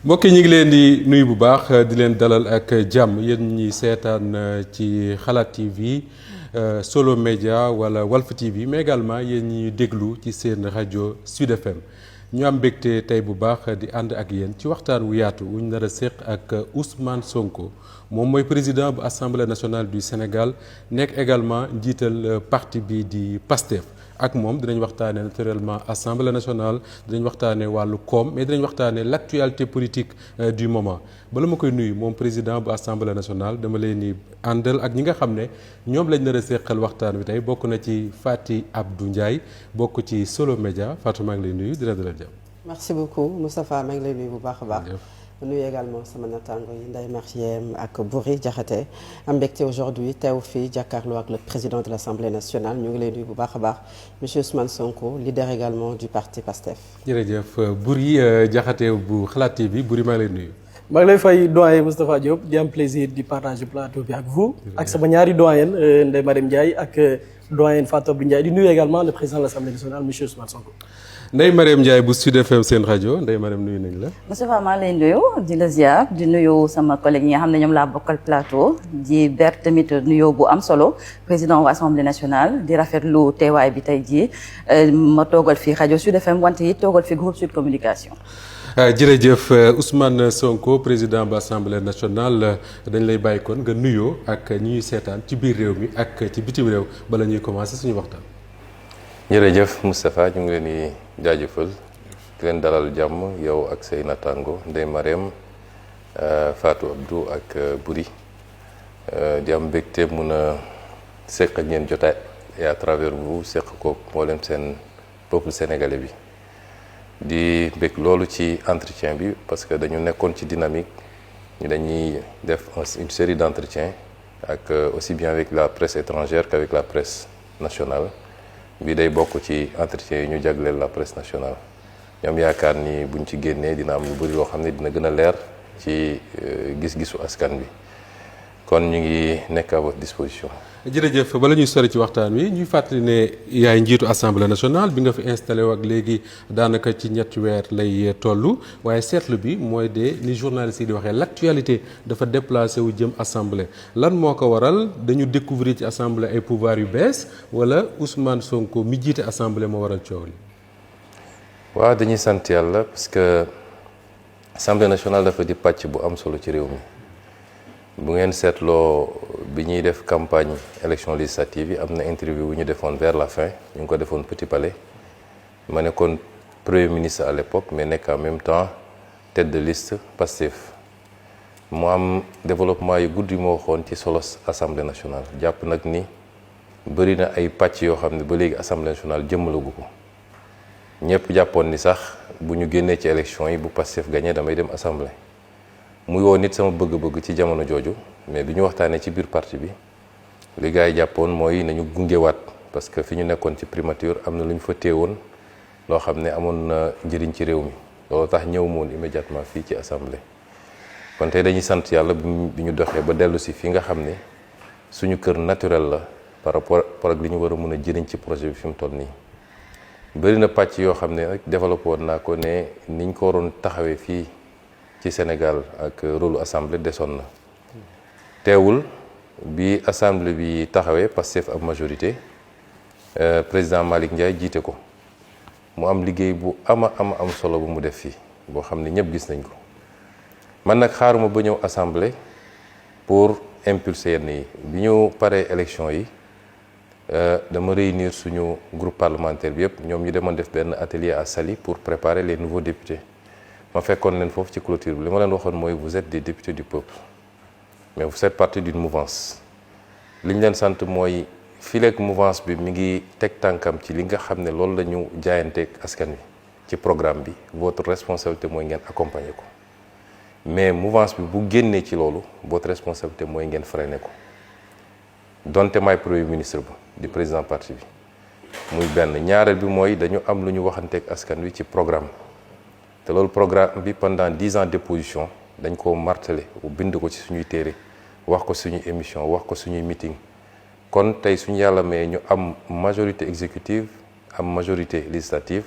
mbokk yi ñu ngi leen di nuyu bu baax di leen dalal ak jàmm yéen ñi seetaan ci Xalaat TV Solo Média wala Walf TV mais également yéen ñi déglu ci seen rajo Sud FM ñu am mbégte tey bu baax di ànd ak yéen ci waxtaan wu yaatu wuñ nar a séq ak Ousmane Sonko moom mooy président bu Assemblée nationale du Sénégal nekk également njiital parti bi di PASTEF. ak moom dinañ waxtaanee naturellement Assemblée nationale dinañ waxtaanee wàllu koom mais dinañ waxtaanee l'actualité politique du moment bala ma koy nuyu moom président bu Assemblée nationale dama leen ni àndal ak ñi nga xam ne ñoom lañ nar a seqal waxtaan wi tey bokk na ci Faty Abdou Ndiaye bokk ci Solo Média Fatou maa ngi lay nuyu dina dalal jàmm. merci beaucoup Moustapha maa ngi lay nuyu bu baax a baax. nuyu également sama nattaango yi Ndeye Mariem ak Boury Diakhaté am mbégte aujourd'hui teew fii jàkkaarloo ak le président de l'Assemblée nationale ñu ngi lay nuyu bu baax a baax monsieur Ousmane Sonko leader également du parti PASTEF. jërëjëf Boury Diakhaté bu Xalaat TV Boury maa ngi lay nuyu. maa ngi lay fay doyen Moustapha Diop di am plaisir di partager plateau bi ak vous. ak sama ñaari doyen Ndeye Mariem Ndiaye ak doyen Fatou Abdou Ndiaye di nuyu également le président de l'Assemblée nationale monsieur Ousmane Sonko. Ndeye Mariem Ndiaye bu Sud FM seen rajo Ndeye Mariem nuyu nañ la. Moustapha maa lay nuyu di la ziar di nuyu sama collègue yi nga xam ne ñoom laa bokkal plateau di ber tamit nuyoo bu am solo président wu Assemblée nationale di rafetlu teewaay bi tey jii ma toogal fi rajo Sud FM wante it toogal fi groupe Sud Communication. jërëjëf Ousmane Sonko président bu Assemblée nationale dañ lay bàyyi kon nga nuyoo ak ñi ñuy seetaan ci biir réew mi ak ci bitim réew bala ñuy commencer suñu waxtaan. jërëjëf Moustapha ñu ngi leen di jaajëfal di leen dalal jàmm yow ak say nattaango Ndeye Mariem Fatou Abdou ak Boury di am mbégte mun a seq ak ñeen jotaay et à travers vous seq ko mboolem seen peuple sénégalais bi di bég loolu ci entretien bi parce que dañu nekkoon ci dynamique ñu dañuy def une série d'entretiens ak aussi bien avec la presse étrangère qu'avec la presse nationale bi day bokk ci entretien yi ñu jagleel la presse nationale ñoom yaakaar ni buñ ci génnee dina am lu bari loo xam ne dina gën a leer ci gis-gisu askan bi kon ñu ngi nekk à votre disposition. jërëjëf bala ñuy sori ci waxtaan wi ñuy fàttali ne yaay njiitu Assemblée nationale bi nga fi installé wu ak léegi daanaka ci ñetti weer lay toll waaye seetlu bi mooy de ni journaliste yi di waxee l'actualité dafa déplacé wu jëm Assemblée lan moo ko waral dañu découvrir ci Assemblée ay pouvoir yu bees wala Ousmane Sonko mi jiite Assemblée moo waral coow li. waaw dañuy sant yàlla parce que Assemblée nationale dafa di pàcc bu am solo ci réew mi. bu ngeen seetloo bi ñuy def campagne élection législative yi am na interview bu ñu defoon vers la fin ñu ngi ko defoon Petit Palais ma nekkoon premier ministre à l'époque mais nekk en même temps tête de liste PASTEF mu am développement yu gudd yu ma waxoon ci solos Assemblée nationale jàpp nag ni bëri na ay pàcc yoo xam ne ba léegi Assemblée nationale jëmmalagu ko ñëpp jàppoon ni sax bu ñu génnee ci élection yi bu PASTEF gagné damay dem Assemblée muy woo nit sama bëgg-bëgg ci jamono jooju mais bi ñu waxtaanee ci biir parti bi li gars yi jàppoon mooy nañu gungewaat parce que fi ñu nekkoon ci primature am na lu ñu fa téewoon loo xam ne amoon na njëriñ ci réew mi loolu tax ñëw moon immédiatement fii ci assemblée. kon tey dañuy sant yàlla bi ñu doxee ba dellu si fi nga xam ne suñu kër naturel la par rapport ak li ñu war a mën a jëriñ ci projet bi fi mu toll nii. bëri na pàcc yoo xam ne rek développé woon naa ko ne niñ ko waroon taxawee fii. ci Sénégal ak rôle assemblée desoon na teewul bi assemblée bi taxawee Pastef ab majorité président Malick Ndiaye jiite ko mu am liggéey bu am solo bu mu def fii boo xam ne ñëpp gis nañ ko man nag xaaruma ba ñëw assemblée pour impulser yenn yi bi ñu paree élection yi dama réunir suñu groupe parlementaire bi yëpp ñoom ñu demoon def benn atelier à Saly pour préparer les nouveaux députés ma fekkoon leen foofu ci clôture bi li ma leen waxoon mooy vous êtes des députés du peuple mais vous faites partie d'une mouvance li ñu leen sant mooy fileeg mouvance bi mi ngi teg tànkam ci li nga xam ne loolu la ñu jaayanteeg askan wi ci programme bi votre responsabilité mooy ngeen accompagner ko mais mouvance bi bu génnee ci loolu votre responsabilité mooy ngeen freiner ko donte maay premier ministre ba di président parti bi muy benn ñaareel bi mooy dañu am lu ñu waxanteeg askan wi ci programme te loolu programme bi pendant 10 ans d'opposition dañ ko martelé bind ko ci suñuy téere wax ko suñuy émission wax ko suñuy meeting kon tey suñu yàlla may ñu am majorité exécutive am majorité législative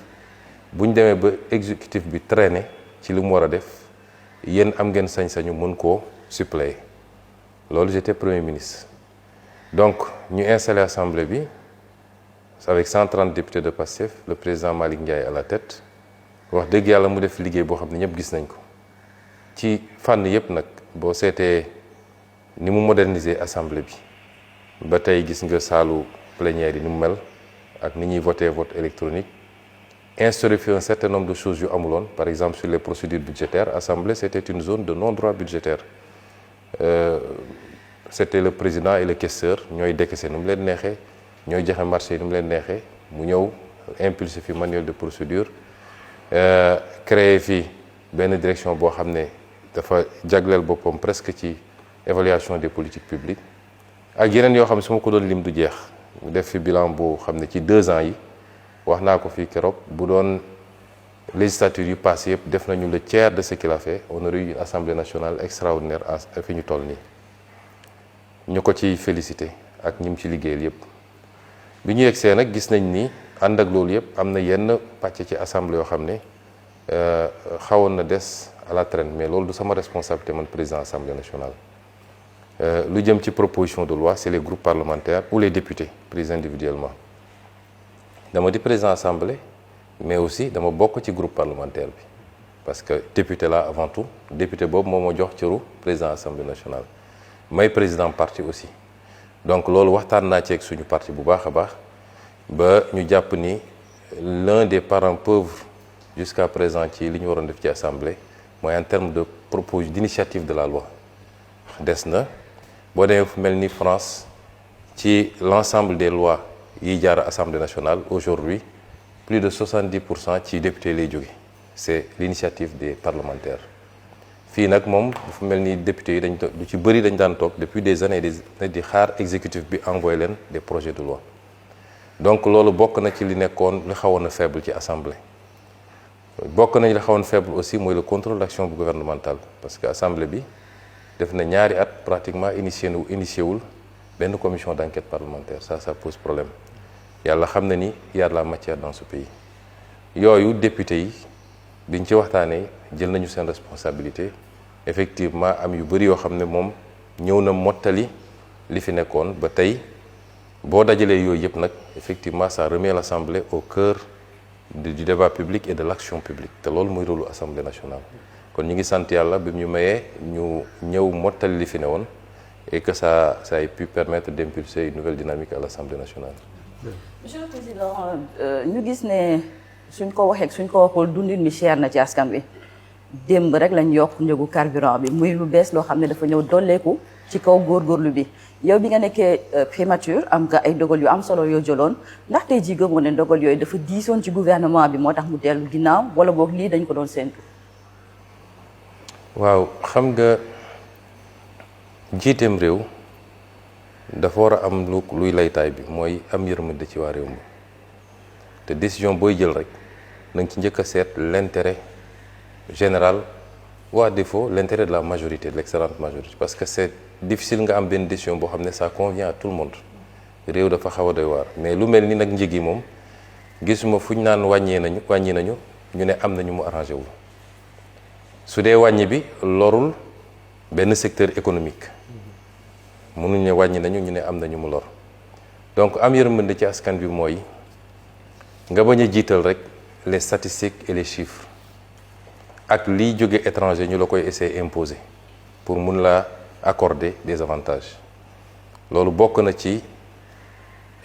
bu ñu demee ba exécutif bi traîné ci li mu war a def yéen am ngeen sañ-sañu mën koo suppléer loolu j'étais premier ministre donc ñu installé assemblée bi avec 130 députés de Pastef le président Malick Ndiaye à la tête wax dëgg yàlla mu def liggéey boo xam ne ñëpp gis nañ ko ci fànn yëpp nag boo seetee ni mu moderniser assemblée bi ba tey gis nga saalu plénière yi ni mu mel ak ni ñuy voter vote électronique instauré fi un certain nombre de choses yu amuloon par exemple sur les procédures budgétaires assemblée c'était une zone de non-droit budgétaire c'était le président et le questeur ñooy décaisser nu mu leen neexee ñooy joxe marché yi nu mu leen neexee mu ñëw impulsé fi manuel de procédure créé fi benn direction boo xam ne dafa jagleel boppam presque ci évaluation des politiques publiques ak yeneen yoo xam ne su ma ko doon lim du jeex mu def fi bilan boo xam ne ci 2 ans yi wax naa ko fii keroog bu doon législature yu passé yëpp def nañu le tiers de ce qu'il a fait on aurait eu une assemblée nationale extraordinaire fi ñu toll nii ñu ko ci félicité ak ñi mu ci liggéeyal yëpp bi ñu yegsee nag gis nañ ni ànd ak loolu yëpp am na yenn pàcc ci assemblée yoo xam ne xawoon na des à la traîne mais loolu du sama responsabilité man président assemblée nationale lu jëm ci proposition de loi c'est les groupes parlementaires ou les députés pris individuellement dama di président assemblée mais aussi dama bokk ci groupe parlementaire bi parce que député là avant tout député boobu moo ma jox cëru président assemblée nationale may président parti aussi donc loolu waxtaan naa ci ak suñu parti bu baax a baax ba ñu jàpp ni l'un des parents pauvres jusqu'à présent ci li ñu waroon def ci assemblée mooy en termes de proposition d'initiative de la loi des na boo demee fu mel ni France ci l'ensemble des lois yi jaar assemblée nationale aujourd'hui plus de 70% ci député lay jóge c'est l'initiative des parlementaires fii nag moom dafa mel ni député yi dañ lu ci bëri dañ daan toog depuis des années di xaar exécutif bi envoyé leen des projets de loi donc loolu bokk na ci li nekkoon li xawoon a faible ci assemblée bokk nañ li xawoon faible aussi mooy le contrôle d'action gouvernementale parce que assemblée bi def na ñaari at pratiquement initié wul benn commission d'enquête parlementaire ça pose problème yàlla xam na ni y a de la matière dans ce pays yooyu député yi biñ ci waxtaanee jël nañu seen responsabilité effectivement am yu bëri yoo xam ne moom ñëw na mottali li fi nekkoon ba tey boo dajalee yooyu yëpp nag effectivement ça remet l'Assemblée au cœur du débat public et de l'action publique te loolu mooy rôle Assemblée nationale kon ñu ngi sant yàlla bi ñu mayee ñu ñëw mottali li fi ne woon et que ça ait pu permettre d'impulser une nouvelle dynamique à l'Assemblée nationale. Monsieur le Président ñu gis ne suñ ko waxee suñ ko waxul dundin mi cher na ci askan wi démb rek lañ yokk njëgu carburant bi muy lu bees loo xam ne dafa ñëw dolleeku ci kaw góorgóorlu bi yow bi nga nekkee primature am nga ay dogal yu am solo yoo jëloon ndax tey jii gëmoo ne dogal yooyu dafa diisoon ci gouvernement bi moo tax mu dellu ginnaaw wala boog lii dañ ko doon séntu. waaw xam nga jiiteem réew dafa war a am luy laytaay bi mooy am yërmande ci waa réew mi te décision booy jël rek na nga ci njëkk a seet l'intérêt général ou à défaut l'intérêt de la majorité de l'excellente majorité parce que c'est difficile nga am benn décision boo xam ne ça convient à tout le monde réew dafa xaw a doy waar mais lu mel ni nag njëg yi moom gisuma fu ñu naan wàññi nañu ñu ne am na ñu mu arrangé wu su dee wàññi bi lorul benn secteur économique mënuñ ne wàññi nañu ñu ne am na ñu mu lor donc am yërmande ci askan bi mooy nga bañ a jiital rek les statistiques et les chiffres ak liy jóge étranger ñu la koy essayer imposer pour mun la accorder des avantages loolu bokk na ci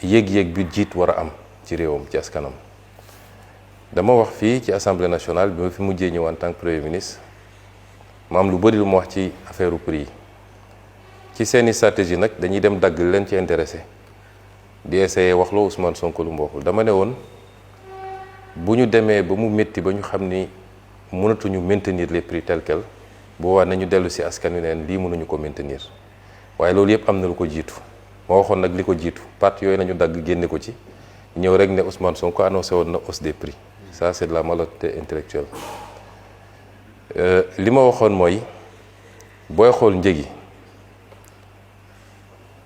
yéeg-yéeg bi jiit war a am ci réewam ci askanam dama wax fii ci assemblée nationale bi ma fi mujjee ñëw en tant que premier ministre ma am lu bëri lu ma wax ci affaire prix yi ci seeni stratégie nag dañuy dem dagg leen ci intéressé di essayer wax loo Ousmane Sonko lu mu waxul dama ne woon bu ñu demee ba mu métti ba ñu xam ni mënatuñu maintenir les prix tels quels boobaa nañu dellu si askan wi neen lii mënuñu ko maintenir waaye loolu yëpp am na lu ko jiitu ma waxoon nag li ko jiitu parti yooyu nañu dagg génne ko ci ñëw rek ne Ousmane Sonko annoncé woon na hausse des prix ça c'est de la malhonnêteté intellectuelle li ma waxoon mooy booy xool njëg yi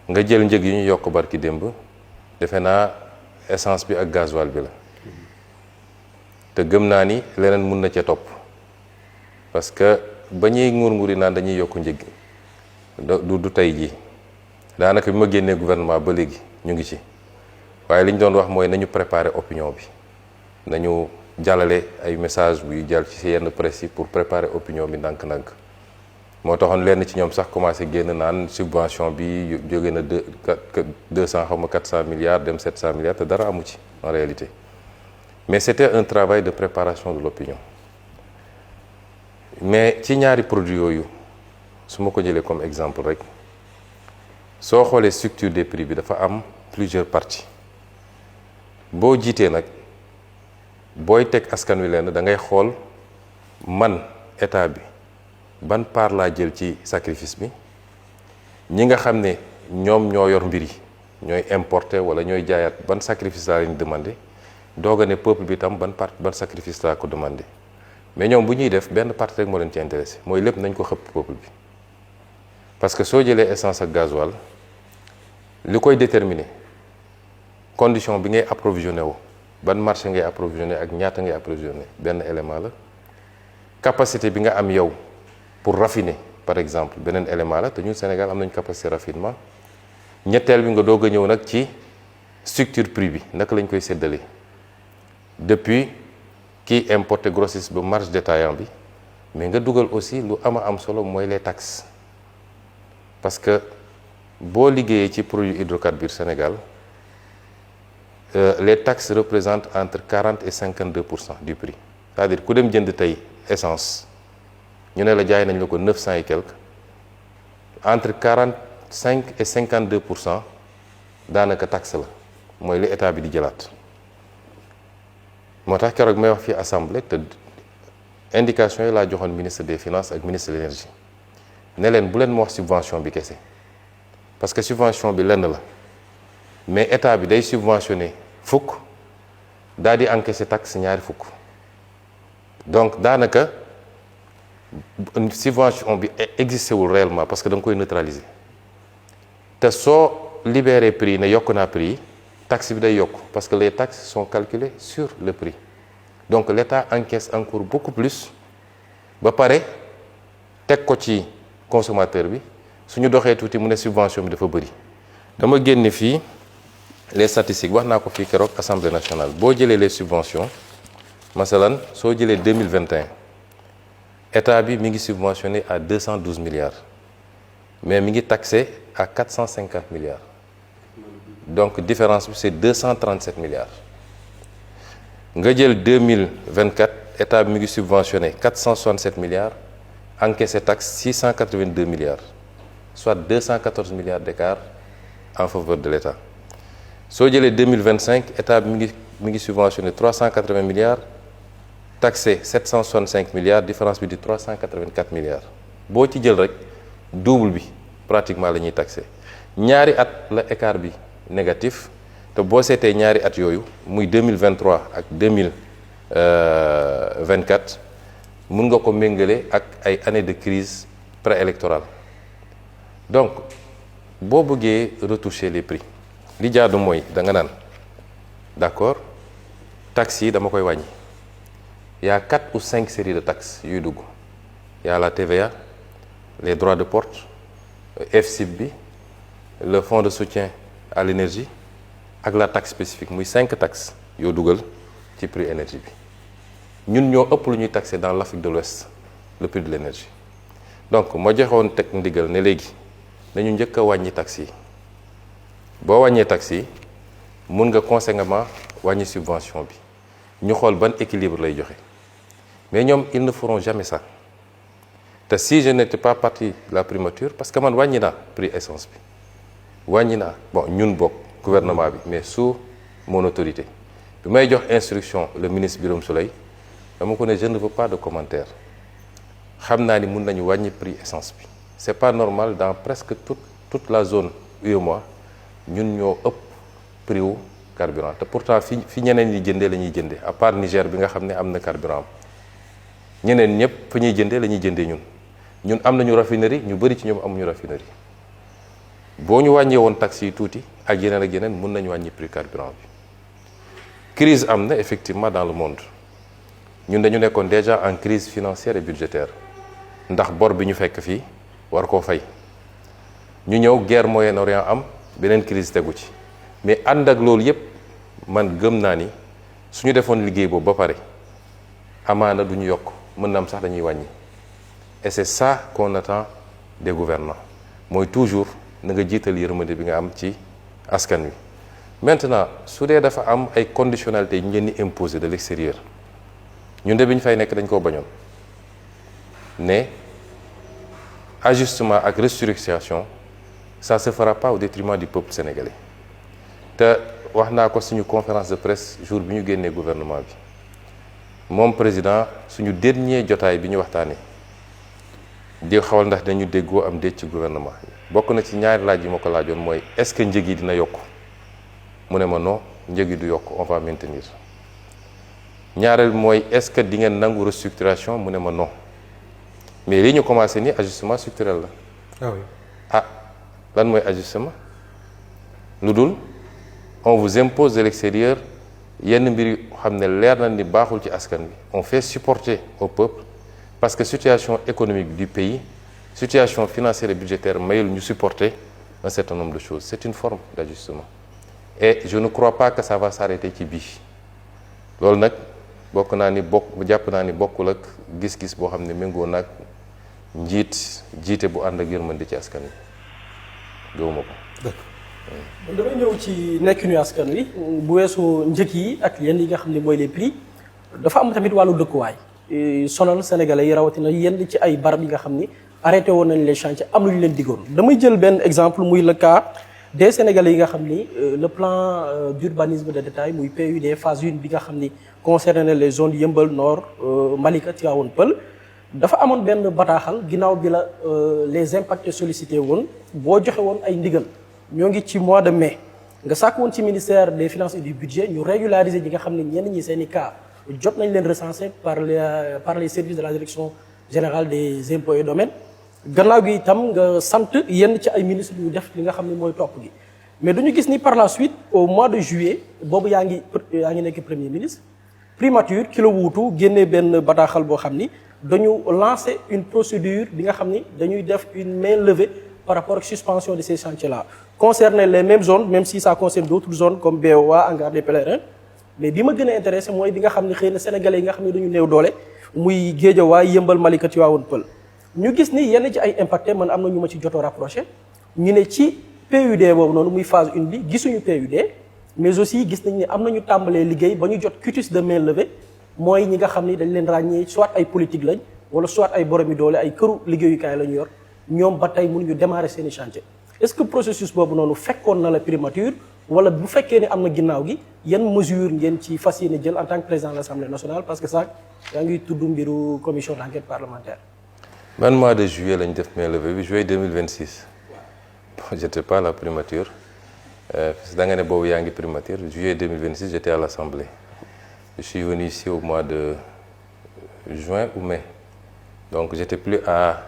nga jël njëg yi ñu yokk barki démb defe naa essence bi ak gasoil bi la te gëm naa ni leneen mun na ca topp parce que ba ñuy nguur-nguuri naan dañuy yokk njëg du tey jii daanaka bi ma génnee gouvernement ba léegi ñu ngi ci waaye li ñu doon wax mooy nañu préparer opinion bi nañu jàllale ay message buy jàll ci yenn presse yi pour préparer opinion bi ndànk-ndànk moo taxoon lenn ci ñoom sax commencé génn naan subvention bi jóge na 200 xaw ma 400 milliards dem 700 milliards te dara amu ci en réalité mais c'était un travail de préparation de l'opinion mais ci ñaari produits yooyu su ma ko jëlee comme exemple rek soo xoolee structure des prix bi dafa am plusieurs parties boo jiitee nag booy teg askan wi leen da ngay xool man état bi ban part laa jël ci sacrifice bi ñi nga xam ne ñoom ñoo yor mbir yi ñooy importer wala ñooy jaayaat ban sacrifice laa leen demandé doog a ne peuple bi tam ban sacrifice laa ko demandé mais ñoom bu ñuy def benn partie rek moo leen ci intéressé mooy lépp nañ ko xëpp peuple bi parce que soo jëlee essence ak gasoil li koy déterminer condition bi ngay approvisionné wu ban marché ngay approvisionné ak ñaata ngay approvisionné benn élément la capacité bi nga am yow pour raffiner par exemple beneen élément la te ñun Sénégal am nañu capacité raffinement ñetteel bi nga doog a ñëw nag ci structure prix bi naka lañ koy séddalee depuis kii importé grossiste ba marge détaillant bi mais nga dugal aussi lu am solo mooy les taxes parce que boo liggéeyee ci produit hydrocarbures Sénégal les taxes représentent entre 40 et 52% du prix c'est-à-dire ku dem jënd tey essence ñu ne la jaay nañ la ko 900 et quelques entre 45 et 52% daanaka taxe la mooy li état bi di jëlaat moo tax keroog may wax fii assemblée te indication yi laa joxoon ministre des finances ak ministre de l'énergie ne leen bu leen ma wax subvention bi kese parce que subvention bi lenn la mais état bi day subventionné fukk daal di encaissé taxe ñaari fukk donc daanaka subvention bi existé wul réellement parce que da nga koy neutraliser te soo libéré prix ne yokk naa prix yi taxe bi day yokk parce que les taxes sont calculées sur le prix donc l'État encaisse encore beaucoup plus ba pare teg ko ci consommateur bi suñu doxee tuuti mu ne subvention bi dafa bëri dama génne fii les statistiques wax naa ko fii keroog Assemblée nationale boo jëlee les subventions masalan soo jëlee 2021 état bi mi ngi subventionné à 212 milliards mais mi ngi taxé à 450 milliards donc différence bi c'est 237 milliards nga jël 2024 état bi mi ngi subventionné 467 milliards encaissé taxe 682 milliards soit 214 milliards d'écart en faveur de l'état soo jëlee 2025 état bi mi ngi subventionné 380 milliards taxé 765 milliards différence bi di 384 milliards boo ci jël rek double bi pratiquement la ñuy taxé ñaari at la écart bi négatif te boo seetee ñaari at yooyu muy 2023 ak 2024 mun nga ko méngale ak ay années de crise préélectorale donc boo bëggee retoucher les prix li jaadu mooy da nga naan d'accord taxes yi dama koy wàññi y a 4 ou 5 séries de taxes yuy dugg y a la TVA les droits de porte FCIB bi le fonds de soutien à l'énergie ak la taxe spécifique muy 5 taxes yoo dugal ci prix énergie bi ñun ñoo ëpp lu ñuy taxé dans l'Afrique de l'Ouest le prix de l'énergie donc moo joxoon teg ndigal ne léegi nañu njëkk a wàññi taxes yi boo wàññee taxes yi mun nga conséquemment wàññi subvention bi ñu xool ban équilibre lay joxe mais ñoom ils ne feront jamais ça te si je n'étais pas parti de la primature parce que man wàññi naa prix essence bi wàññi naa bon ñun bokk gouvernement bi mais sous mon autorité bi may jox instruction le ministre Birame Souleye dama ko ne je ne veux pas de commentaire xam naa ni mun nañu wàññi prix essence bi c'est pas normal dans presque toute la zone UEMOA ñun ñoo ëpp prix wu carburant te pourtant fi ñeneen ñi jëndee la ñuy jëndee à part Niger bi nga xam ne am na carburant ñeneen ñëpp fa ñuy jëndee la ñuy jëndee ñun am nañu raffinerie ñu bëri ci ñoom amuñu raffinerie boo ñu wàññee woon taxes yi tuuti ak yeneen mun nañu wàññi prix carburant bi crise am na effectivement dans le monde ñun dañu nekkoon déjà en crise financière et budgétaire ndax bor bi ñu fekk fii war koo fay ñu ñëw guerre Moyen-Orient am beneen crise tegu ci mais ànd ak loolu yépp man gëm naa ni suñu defoon liggéey boobu ba pare amaana du ñu yokk mën na am sax dañuy wàññi et c'est ça qu'on attend des gouvernants mooy toujours na nga jiital yërmande bi nga am ci askan wi. maintenant su dee dafa am ay conditionnalités ñu leen di imposer de l'extérieur ñun de bi ñu fay nekk dañ koo bañoon ne ajustement ak restructuration ça se fera pas au détriment du peuple sénégalais te wax naa ko suñu conférence de presse jour bi ñu génnee gouvernement bi moom président suñu dernier jotaay bi ñu waxtaanee di xawal ndax dañu déggoo am déet ci gouvernement bokk na ci ñaari laaj yi ma ko laajoon mooy est-ce que njëg yi dina yokk mu ne ma non njëg yi du yokk on va maintenir ñaareel mooy est-ce que di ngeen nangu restructuration mu ne ma non mais li ñu commencé ni ajustement structurel la. ah oui lan mooy ajustement lu dul on vous impose de l'extérieur yenn mbir yu xam ne leer na ni baaxul ci askan bi on fait supporter au peuple parce que situation économique du pays situation financière et budgétaire mayul ñu supporter un certain nombre de choses c'est une forme d'ajustement et je ne crois pas que ça va s'arrêter ci bii loolu nag bokk naa ni jàpp naa ni bokkul ak gis-gis boo xam ne méngoo nag jiite bu ànd ak yërmande ci askan wi gëwuma ko. damay ñëw ci nekkinu askan wi bu weesoo njëkk yi ak yenn yi nga xam ne mooy les prix dafa am tamit wàllu dëkkuwaay sonal sénégalais yi rawatina yenn ci ay barab yi nga xam ni arrêté woon nañ les chantiers am lu ñu leen diggoon. damay jël benn exemple muy le cas des sénégalais yi nga xam ni le plan d'urbanisme de détail muy PUD phase 1 bi nga xam ni concerné les zones Yeumbeul Nord Malika Tivaouane Peulh dafa amoon benn bataaxal ginnaaw bi la les impactés sollicité woon boo joxe woon ay ndigal ñoo ngi ci mois de mai nga sàkk woon ci ministère des finances et du budget ñu régulariser ñi nga xam ne ñenn ñi seen i cas jot nañ leen recenser par les services de la direction générale des impôts et domaines gannaaw gi itam nga sant yenn ci ay ministres ñu def li nga xam ne mooy topp gi mais dañu gis ni par la suite au mois de juillet boobu yaa ngi nekk premier ministre primature ki la wuutu génnee benn bataaxal boo xam ni dañu lancer une procédure bi nga xam ni dañuy def une main levée par rapport ak suspension de ces chantiers là concerner les mêmes zones même si ça concerne d'autres zones comme BOA hangar des pèlerins mais bi ma gën a intéressé mooy bi nga xam ne xëy na sénégalais yi nga xam ne dañu néew doole muy Guédiawaye Yeumbeul Malika Tivaouane Peulh ñu gis ni yenn ci ay impacté man am na ñu ma ci jotoo rapproché ñu ne ci PUD boobu noonu muy phase 1 bi gisuñu PUD mais aussi gis nañ ne am nañu tàmbalee liggéey ba ñu jot quitus de main levée mooy ñi nga xam ni dañ leen ràññee soit ay politique lañ wala soit ay boromi doole ay këru liggéeyukaay la ñu yor ñoom ba tey mënuñu démarrer seeni chantier est-ce que processus boobu noonu fekkoon na la primature wala bu fekkee ne am na ginnaaw gi yan mesure ngeen ci fas yéene jël en tant que président de l'Assemblée nationale parce que ça yaa ngi tudd mbiru commission d'enquête parlementaire. man mois de juillet lañ def main levée bi juillet 2026 bon j'étais pas à la primature parce que da nga ne boobu yaa ngi primature juillet 2026 j'étais à l'Assemblée je suis venu ici au mois de juin ou mai donc j'étais plus à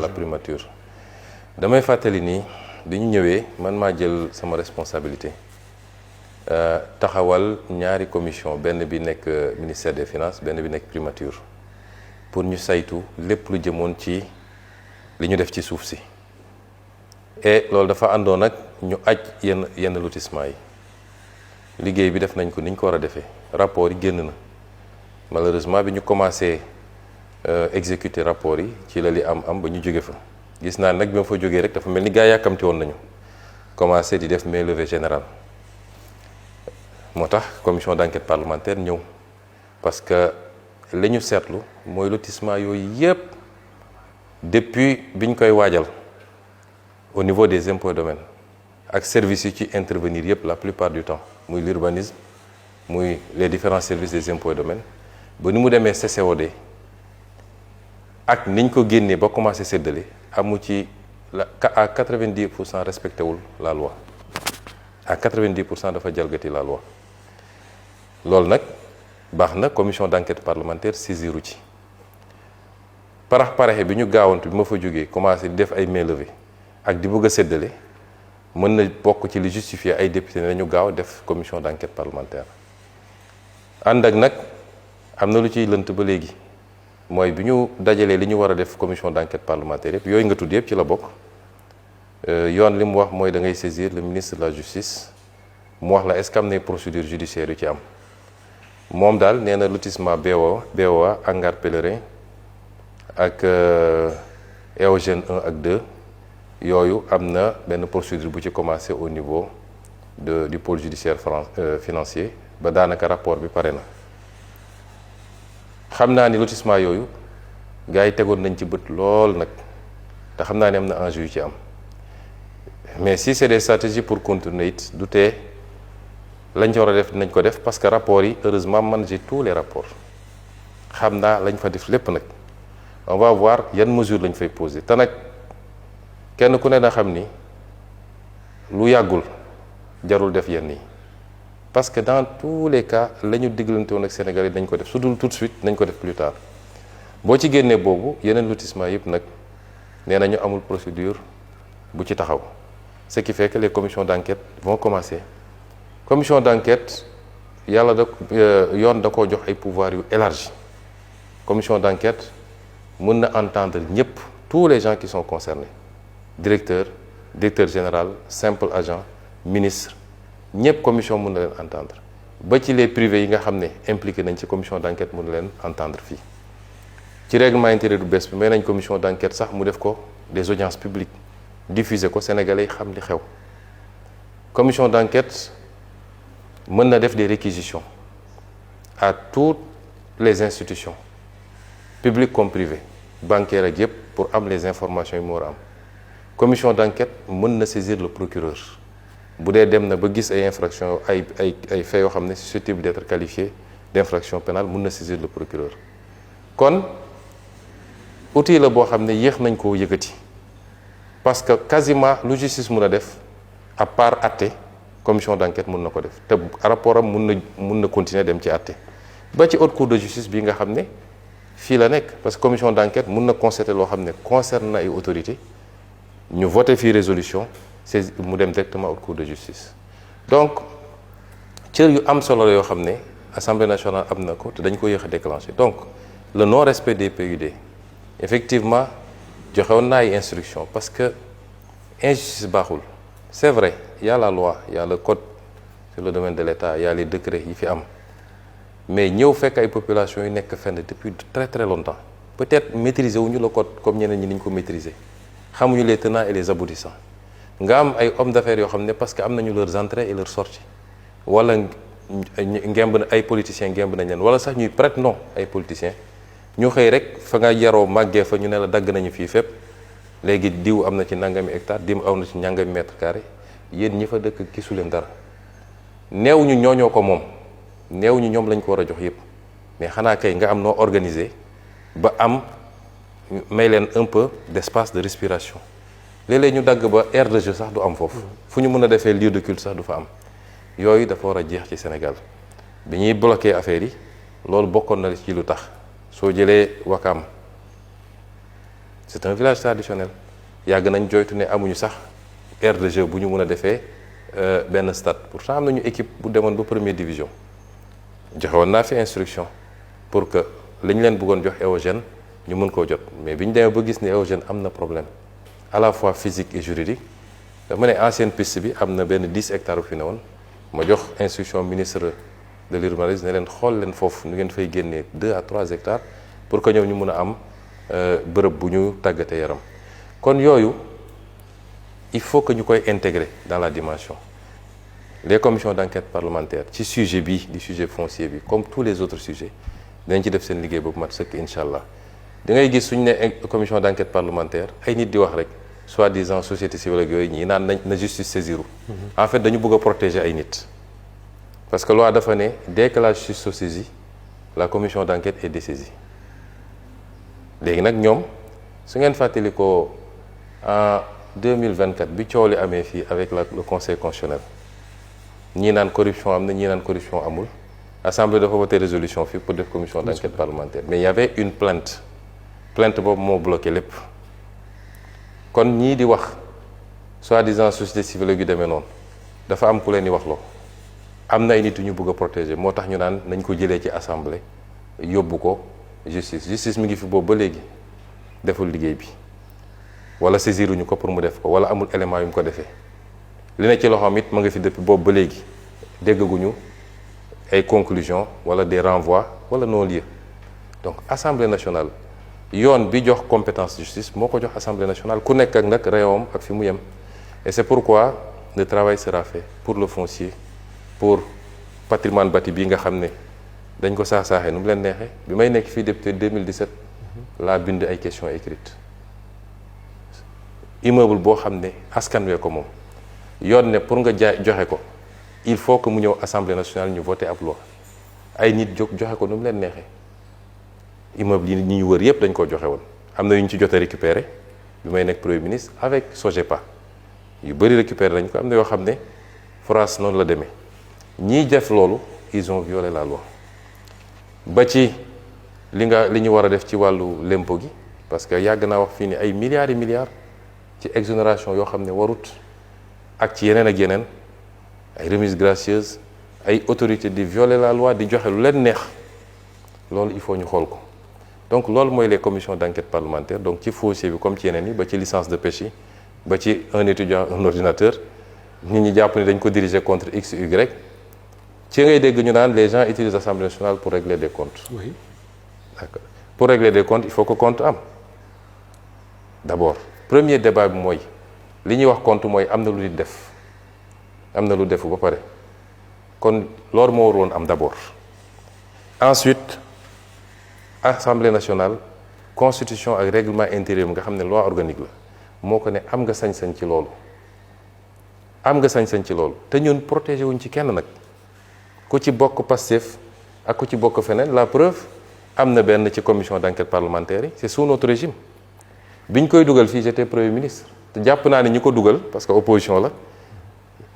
la primature damay fàttali nii bi ñu ñëwee man maa jël sama responsabilité taxawal ñaari commission benn bi nekk ministère des finances benn bi nekk primature pour ñu saytu lépp lu jëmoon ci li ñu def ci suuf si et loolu dafa àndoon nag ñu aj yenn lotissement yi liggéey bi def nañ ko ni ñu ko war a defee rapport yi génn na malheureusement bi ñu commencé exécuter rapport yi ci la li am ba ñu jóge fa gis naa nag bi ma fa jógee rek dafa mel ni gaa yàkkamti woon nañu commencé di def main levée générale moo tax commission d'enquête parlementaire ñëw parce que li ñu seetlu mooy lotissement yooyu yépp depuis bi ñu koy waajal au niveau des impôts et domaines ak services yi ci intervenir yépp la plupart du temps muy l'urbanisme muy les différents services des impôts et domaines ba ni mu demee CCOD ak niñ ko génnee ba commencé séddale amu ci la à 90% respecté wul la loi à 90% dafa jalgati la loi loolu nag baax na commission d'enquête parlementaire saisiru ci paraxe bi ñu gaawantu bi ma fa jógee commencé di def ay main levée ak di bëgg a séddale mën na bokk ci li justifier ay député ne nañu gaaw def commission d'enquête parlementaire ànd ak nag am na lu ciy lënt ba léegi mooy bi ñu dajalee li ñu war a def commission d'enquête parlementaire yëpp yooyu nga tudd yëpp ci la bokk yoon li mu wax mooy da ngay saisir le ministre de la justice mu wax la est-ce que am na procédure judiciaire yu ci am moom daal nee na lotissement BOA hangar pèlerin ak Eogène 1 ak 2 yooyu am na benn procédure bu ci commencé au niveau du pôle judiciaire financier ba daanaka rapport bi pare na xam naa ni lotissement yooyu gars yi tegoon nañ ci bët lool nag te xam naa ne am na enjeu yu ci am mais si c'est des stratégies pour contourner it du tee lañ ci war a def dinañ ko def parce que rapport yi heureusement man j'ai tous les rapports xam naa lañ fa def lépp nag on va voir yan mesures lañ fay poser te nag kenn ku ne na xam ni lu yàggul jarul def yenn yi parce que dans tous les cas la ñu diglante woon ak Sénégal yi dañ ko def su dul tout de suite nañ ko def plus tard boo ci génnee boobu yeneen lotissement yëpp nag nee nañu amul procédure bu ci taxaw ce qui fait que les commissions d'enquête vont commencer commission d'enquête yàlla da yoon da koo jox ay pouvoirs yu élargi commission d'enquête mën na entendre ñëpp tous les gens qui sont concernés directeur général simple agent ministre ñëpp commission mën na leen entendre ba ci les privés yi nga xam ne impliqué nañ ci commission d'enquête mën na leen entendre fii ci règlement intérieur du bees bi may nañ commission d'enquête sax mu def ko des audiences publiques diffuser ko sénégalais yi xam li xew commission d'enquête mën na def des réquisitions à toutes les institutions publiques comme privées bancaires ak yëpp pour am les informations yi mu war a am commission d'enquête mën na saisir le procureur bu dee dem na ba gis ay infractions ay faits yoo xam ne susceptibles d'être qualifiés d'infraction pénale mën na saisir le procureur kon outil la boo xam ne yéex nañ koo yëkkati parce que quasiment lu justice mën a def à part àtte commission d'enquête mën na ko def te rapport am mën na continuer dem ci àtte ba ci haute cour de justice bi nga xam ne fii la nekk parce que commission d'enquête mën na constater loo xam ne concerne na ay autorités ñu voté fii résolution c'est mu dem directement haute cour de justice donc cër yu am solo la yoo xam ne assemblée nationale am na ko te dañ ko yéex a déclenché donc le non respect des PUD effectivement joxewoon naa ay instructions parce que injustice baaxul c'est vrai il y a la loi il y a le code sur le domaine de l'État il y a les décrets yi fi am mais ñëw fekk ay populations yu nekk fenn depuis très très longtemps peut-être maîtriser wuñu le code comme ñeneen ñi niñ ko maîtriser xamuñu les tenants et les aboutissants nga am ay hommes d'affaires yoo xam ne parce que am nañu leurs entrées et leurs sorties wala ngemb na ay politiciens ngemb nañ leen wala sax ñuy prête non ay politiciens ñu xëy rek fa nga yaroo màggee fa ñu ne la dagg nañu fii fépp léegi diw am na ci nangami hectare diw am na ci nangami mètre carré yéen ñi fa dëkk gisu leen dara neew ñu ñooñoo ko moom neew ñu ñoom lañ ko war a jox yépp mais xanaa kay nga am noo organiser ba am may leen un peu d'espace de respiration léeg-léeg ñu dagg ba aire de jeu sax du am foofu fu ñu mën a defee lieu de culte sax du fa am yooyu dafa war a jeex ci Sénégal bi ñuy bloquer affaire yi loolu bokkoon na ci lu tax soo jëlee Wakam c'est un village traditionnel yàgg nañ joytu ne amuñu sax aire de jeu bu ñu mën a defee benn stade pourtant am nañu équipe bu demoon ba première division joxewoon naa fi instruction pour que li ñu leen bëggoon jox Eogène ñu mën koo jot mais bi ñu demee ba gis ne Eogène am na problème à la fois physique et juridique dama ne ancienne piste bi am na benn 10 hectares bu fi ne woon ma jox instruction ministre de l'urbanisme ne leen xool leen foofu nu ngeen fay génnee 2 à 3 hectares pour que ñoom ñu mën a am bërëb bu ñu tàggatee yaram kon yooyu il faut que ñu koy intégrer dans la dimension les commissions d'enquête parlementaire ci sujet bi di sujet foncier bi comme tous les autres sujets dinañ ci def seen liggéey boobu mat sëkk incha allah da ngay gis suñu ne commission d'enquête parlementaire ay nit di wax rek soi-disant société civile ak yooyu ñii naan na justice saisiru en fait dañu bëgg a protéger ay nit parce que loi dafa ne dès que la justice se saisit la commission d'enquête est dessaisie léegi nag ñoom su ngeen fàttali ko en 2024 bi coow li amee fii avec le conseil constitutionnel ñii naan corruption am na ñii naan corruption amul assemblée dafa voté résolution fii pour def commission d'enquête parlementaire mais il y avait une plainte boobu moo bloqué lépp kon ñii di wax soi-disant société civile yu demee noonu dafa am ku leen di wax loo am na ay nit yu ñu bëgg a protéger moo tax ñu naan nañ ko jëlee ci assemblée yóbbu ko justice mi ngi fi boobu ba léegi deful liggéey bi wala saisiruñu ko pour mu def ko wala amul élément yu mu ko defee li ne ci loxoom it ma nga fi depuis boobu ba léegi déggaguñu ay conclusions wala des renvois wala non-lieu. Donc Assemblée nationale yoon bi jox compétence justice moo ko jox Assemblée nationale ku nekk ak nag réewam ak fi mu yem et c'est pourquoi le travail sera fait pour le foncier pour patrimoine bâti bii nga xam ne dañ ko saaxee nu mu leen neexee bi may nekk fii député 2017 laa bind ay questions écrites immeuble boo xam ne askan wee ko moom yoon ne pour nga joxe ko il faut que mu ñëw Assemblée nationale ñu voté ab loi ay nit jóg joxe ko nu mu leen neexee immeuble yi ñi ñu wër yëpp dañ koo joxe woon am na yu ñu ci jot a récupéré bi may nekk premier ministre avec SOGEPA yu bëri récupéré nañ ko am na yoo xam ne France noonu la demee ñiy def loolu ils ont violé la loi ba ci li ñu war a def ci wàllu lempo gi parce que yàgg naa wax fii ni ay milliards et milliards ci exonération yoo xam ne warut ak ci yeneen ak yeneen ay remises gracieuses ay autorités di violer la loi di joxe lu leen neex loolu il faut ñu xool ko donc loolu mooy les commissions d'enquête parlementaire donc ci foncier bi comme ci yeneen yi ba ci licence de pêche yi ba ci un étudiant un ordinateur nit ñi jàpp ni dañ ko diriger contre x y ci ngay dégg ñu naan les gens utilisent l'Assemblée nationale pour régler des comptes. Oui. D'accord. Pour régler des comptes il faut que compte am d'abord premier débat bi mooy li ñuy wax compte mooy am na lu nit def am na lu defu ba pare kon loolu moo waroon am d'abord ensuite Assemblée nationale constitution ak règlement intérieur nga xam ne loi organique la moo ko ne am nga sañ-sañ ci loolu am nga sañ-sañ ci loolu te ñun protégé wuñ ci kenn nag ku ci bokk Pastef ak ku ci bokk feneen la preuve am na benn ci commission d'enquête parlementaire yi c'est sous notre régime biñ koy dugal fii j'étais premier ministre te jàpp naa ne ñi ko dugal parce que opposition la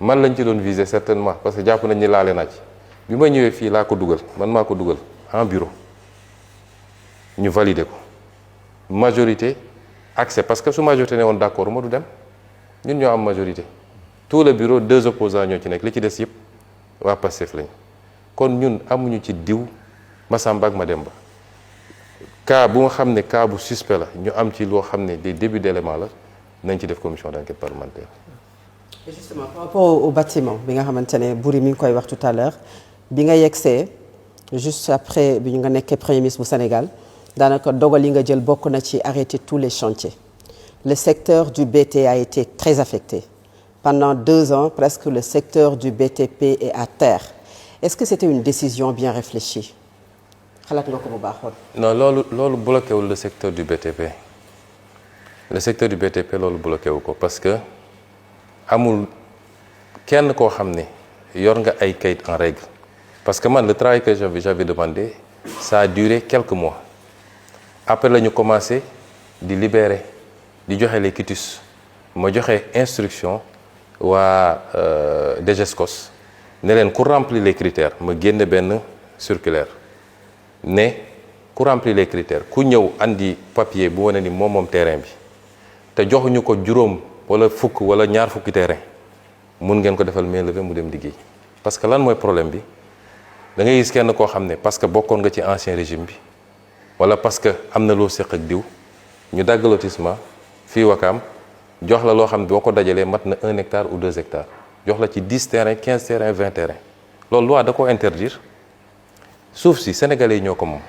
man lañ ci doon viser certainement parce que jàpp nañ ni laale naa ci bi ma ñëwee fii laa ko dugal man maa ko dugal en bureau ñu valider ko majorité accès parce que su majorité ne woon d'accord ma du dem ñun ñoo am majorité tout le bureau 2 opposants ñoo ci nekk li ci des yëpp waa Pastef lañ kon ñun amuñu ci diw Massamba ak Mademba cas bu nga xam ne cas bu suspect la ñu am ci loo xam ne des débuts d'éléments la nañ ci def commission d'enquête parlementaire. Et justement par rapport au bâtiment bi nga xamante ne Boury mi ngi koy wax tout à l'heure bi nga yegsee juste après bi nga nekkee premier ministre bu Sénégal daanaka dogal yi nga jël bokk na ci arrêter tous les chantiers le secteur du BT a été très affecté pendant 2 ans presque le secteur du BTP est à terre est-ce que c'était une décision bien réfléchie xalaat nga ko bu baaxoon. non loolu bloqué wul le secteur du BTP le secteur du BTP loolu bloqué wu ko parce que amul kenn koo xam ne yor nga ay kayit en règle parce que man le travail que j'avais demandé ça a duré quelques mois après la ñu commencé di libérer di joxe les quitus ma joxe instruction waa DGESCOS ne leen ku remplir les critères ma génne benn circulaire ne ku remplir les critères ku ñëw andi papier bu wane ni moom terrain bi te joxuñu ko juróom wala fukk wala ñaar fukki terrain mun ngeen ko defal mainlevée mu dem liggéey parce que lan mooy problème bi da ngay gis kenn koo xam ne parce que bokkoon nga ci ancien régime bi wala parce que am na loo séq ak diw ñu dagg lotissement fii Wakaam jox la loo xam ne boo ko dajalee mat na 1 hectare ou 2 hectares jox la ci 10 terrains 15 terrains 20 terrains loolu loi da ko interdire suuf si sénégalais yi ñoo ko moom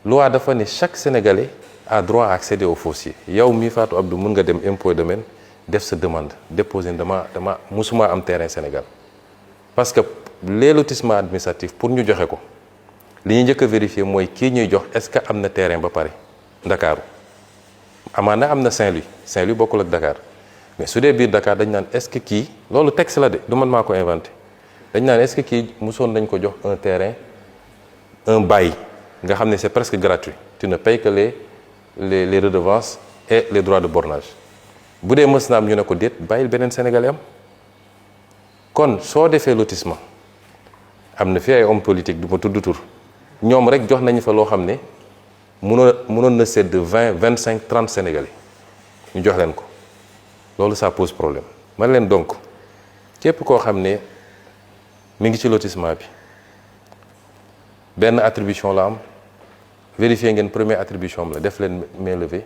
loi dafa ne chaque sénégalais a droit à accéder au foncier yow mii Fatou Abdou mun nga dem impôt domaine def sa demande déposer dama musuma am terrain Sénégal parce que les lotissements administratifs pour ñu joxe ko li ñuy njëkk a vérifier mooy kii ñuy jox est-ce que am na terrain ba pare Ndakaaru amaana am na Saint-Louis bokkul ak Dakar mais su dee biir Dakar dañ naan est-ce que kii loolu texte la de du man maa ko inventé dañ naan est-ce que kii mosoon nañ ko jox un terrain un bail nga xam ne c'est presque gratuit tu ne payes que les redevances et les droits de bornage bu dee mës na am ñu ne ko déet bàyyil beneen sénégalais am kon soo defee lotissement am na fi ay homme politique du ma tudd tur ñoom rek jox nañu fa loo xam ne mënoon na sedd 20 25 30 sénégalais ñu jox leen ko loolu ça pose problème man leen donc képp koo xam ne mi ngi ci lotissement bi benn attribution la am vérifier ngeen première attribution am la def leen main levée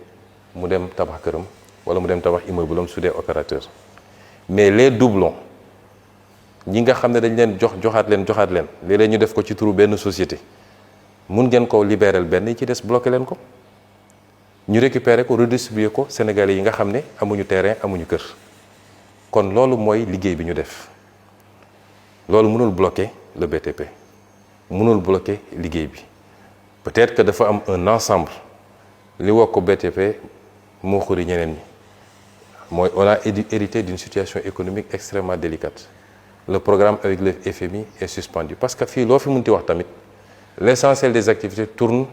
mu dem tabax këram wala mu dem tabax immeuble am su dee opérateur mais les doublons ñi nga xam ne dañ leen joxaat leen léeg-léeg ñu def ko ci turu benn société mun ngeen ko libéral benn yi ci des bloqué leen ko ñu récupérer ko redistribuer ko Sénégalais yi nga xam ne amuñu terrain amuñu kër kon loolu mooy liggéey bi ñu def loolu mënul bloquer le BTP mënul bloquer liggéey bi peut-être que dafa am un ensemble li wax ko BTP moo xuri ñeneen ñi mooy on a hérité d'une situation économique extrêmement délicate le programme avec le FMI est suspendu parce que fii loo fi mënti wax tamit l'essentiel des activités tourne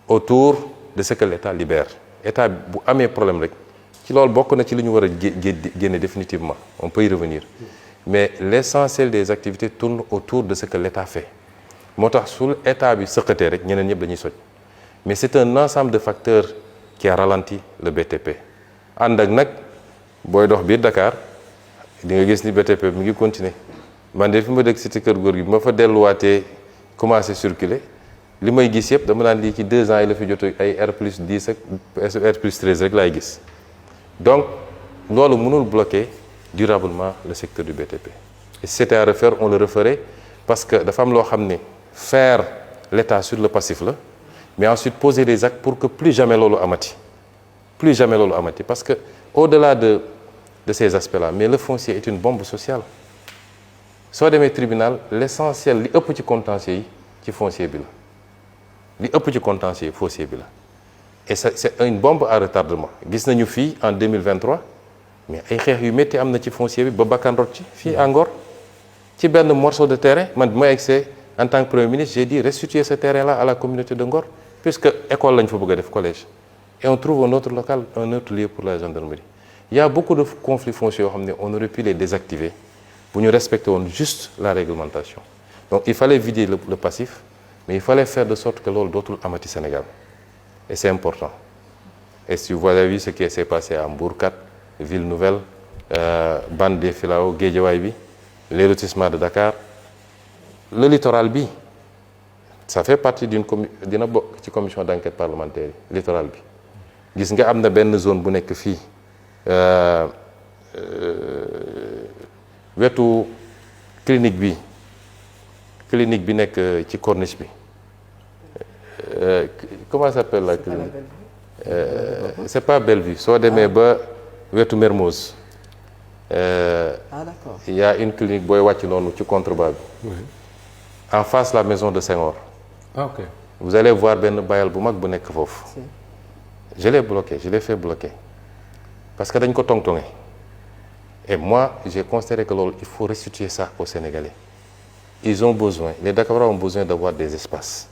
autour de ce que l'État libère État bu amee problème rek ci loolu bokk na ci li ñu war a génne définitivement on peut y revenir mais l'essentiel des activités tourne autour de ce que l'État fait moo tax su État bi sëqatee rek ñeneen ñëpp dañuy soj mais c'est un ensemble de facteurs qui a ralenti le BTP ànd ak nag booy dox biir Dakar di nga gis ni BTP mi ngi continuer man de fi ma dëkk cité Kër Góor gi bi ma fa delluwaatee commencé circuler li may gis yëpp dama naan lii ci 2 ans yi la fi jot ay R+10 ak R+13 rek laay gis donc loolu mënul bloquer durablement le secteur du BTP et si c'était à refaire on le referait parce que dafa am loo xam ne faire l'État sur le passif la mais ensuite poser des actes pour que plus jamais loolu amati parce que au-delà de ces aspects-là mais le foncier est une bombe sociale soo demee tribunal l'essentiel li ëpp ci contentieux yi ci foncier bi la li ëpp ci contentieux yi foncier bi la et c'est une bombe à retardement gis nañu fii en 2023 mais ay xeex yu métti am na ci foncier bi ba bakkan rot ci fii à Ngor ci benn morceau de terrain man bi ma egsee en tant que premier ministre j'ai dit restituer ce terrain-là à la communauté de Ngor puisque école lañ fa bëgg a def collège et on trouve un autre local un autre lieu pour la gendarmerie il y a beaucoup de conflits fonciers yoo xam ne on aurait pu les désactiver bu ñu respecter woon juste la réglementation donc il fallait vider le passif mais il fallait faire de sorte que loolu dootul amati Sénégal et c'est important et si vous avez vu ce qui s'est passé à Mbour 4 Ville Nouvelle Bande des Filao Guédiawaye bi les lotissements de Dakar le littoral bi ça fait partie dina bokk ci commission d'enquête parlementaire yi littoral bi gis nga am na benn zone bu nekk fii wetu clinique bi nekk ci corniche bi comment s'appelle la clinique c'est pas Bellevue soo demee ba wetu Mermoz d'accord. Il y a une clinique booy wàcc noonu ci contrebas bi en face la maison de Senghor ok vous allez voir benn bayal bu mag bu nekk foofu je l'ai fait bloquer parce que dañ ko tongtonge et moi j'ai considéré que loolu il faut restituer ça aux Sénégalais ils ont besoin les Dakarois ont besoin d'avoir des espaces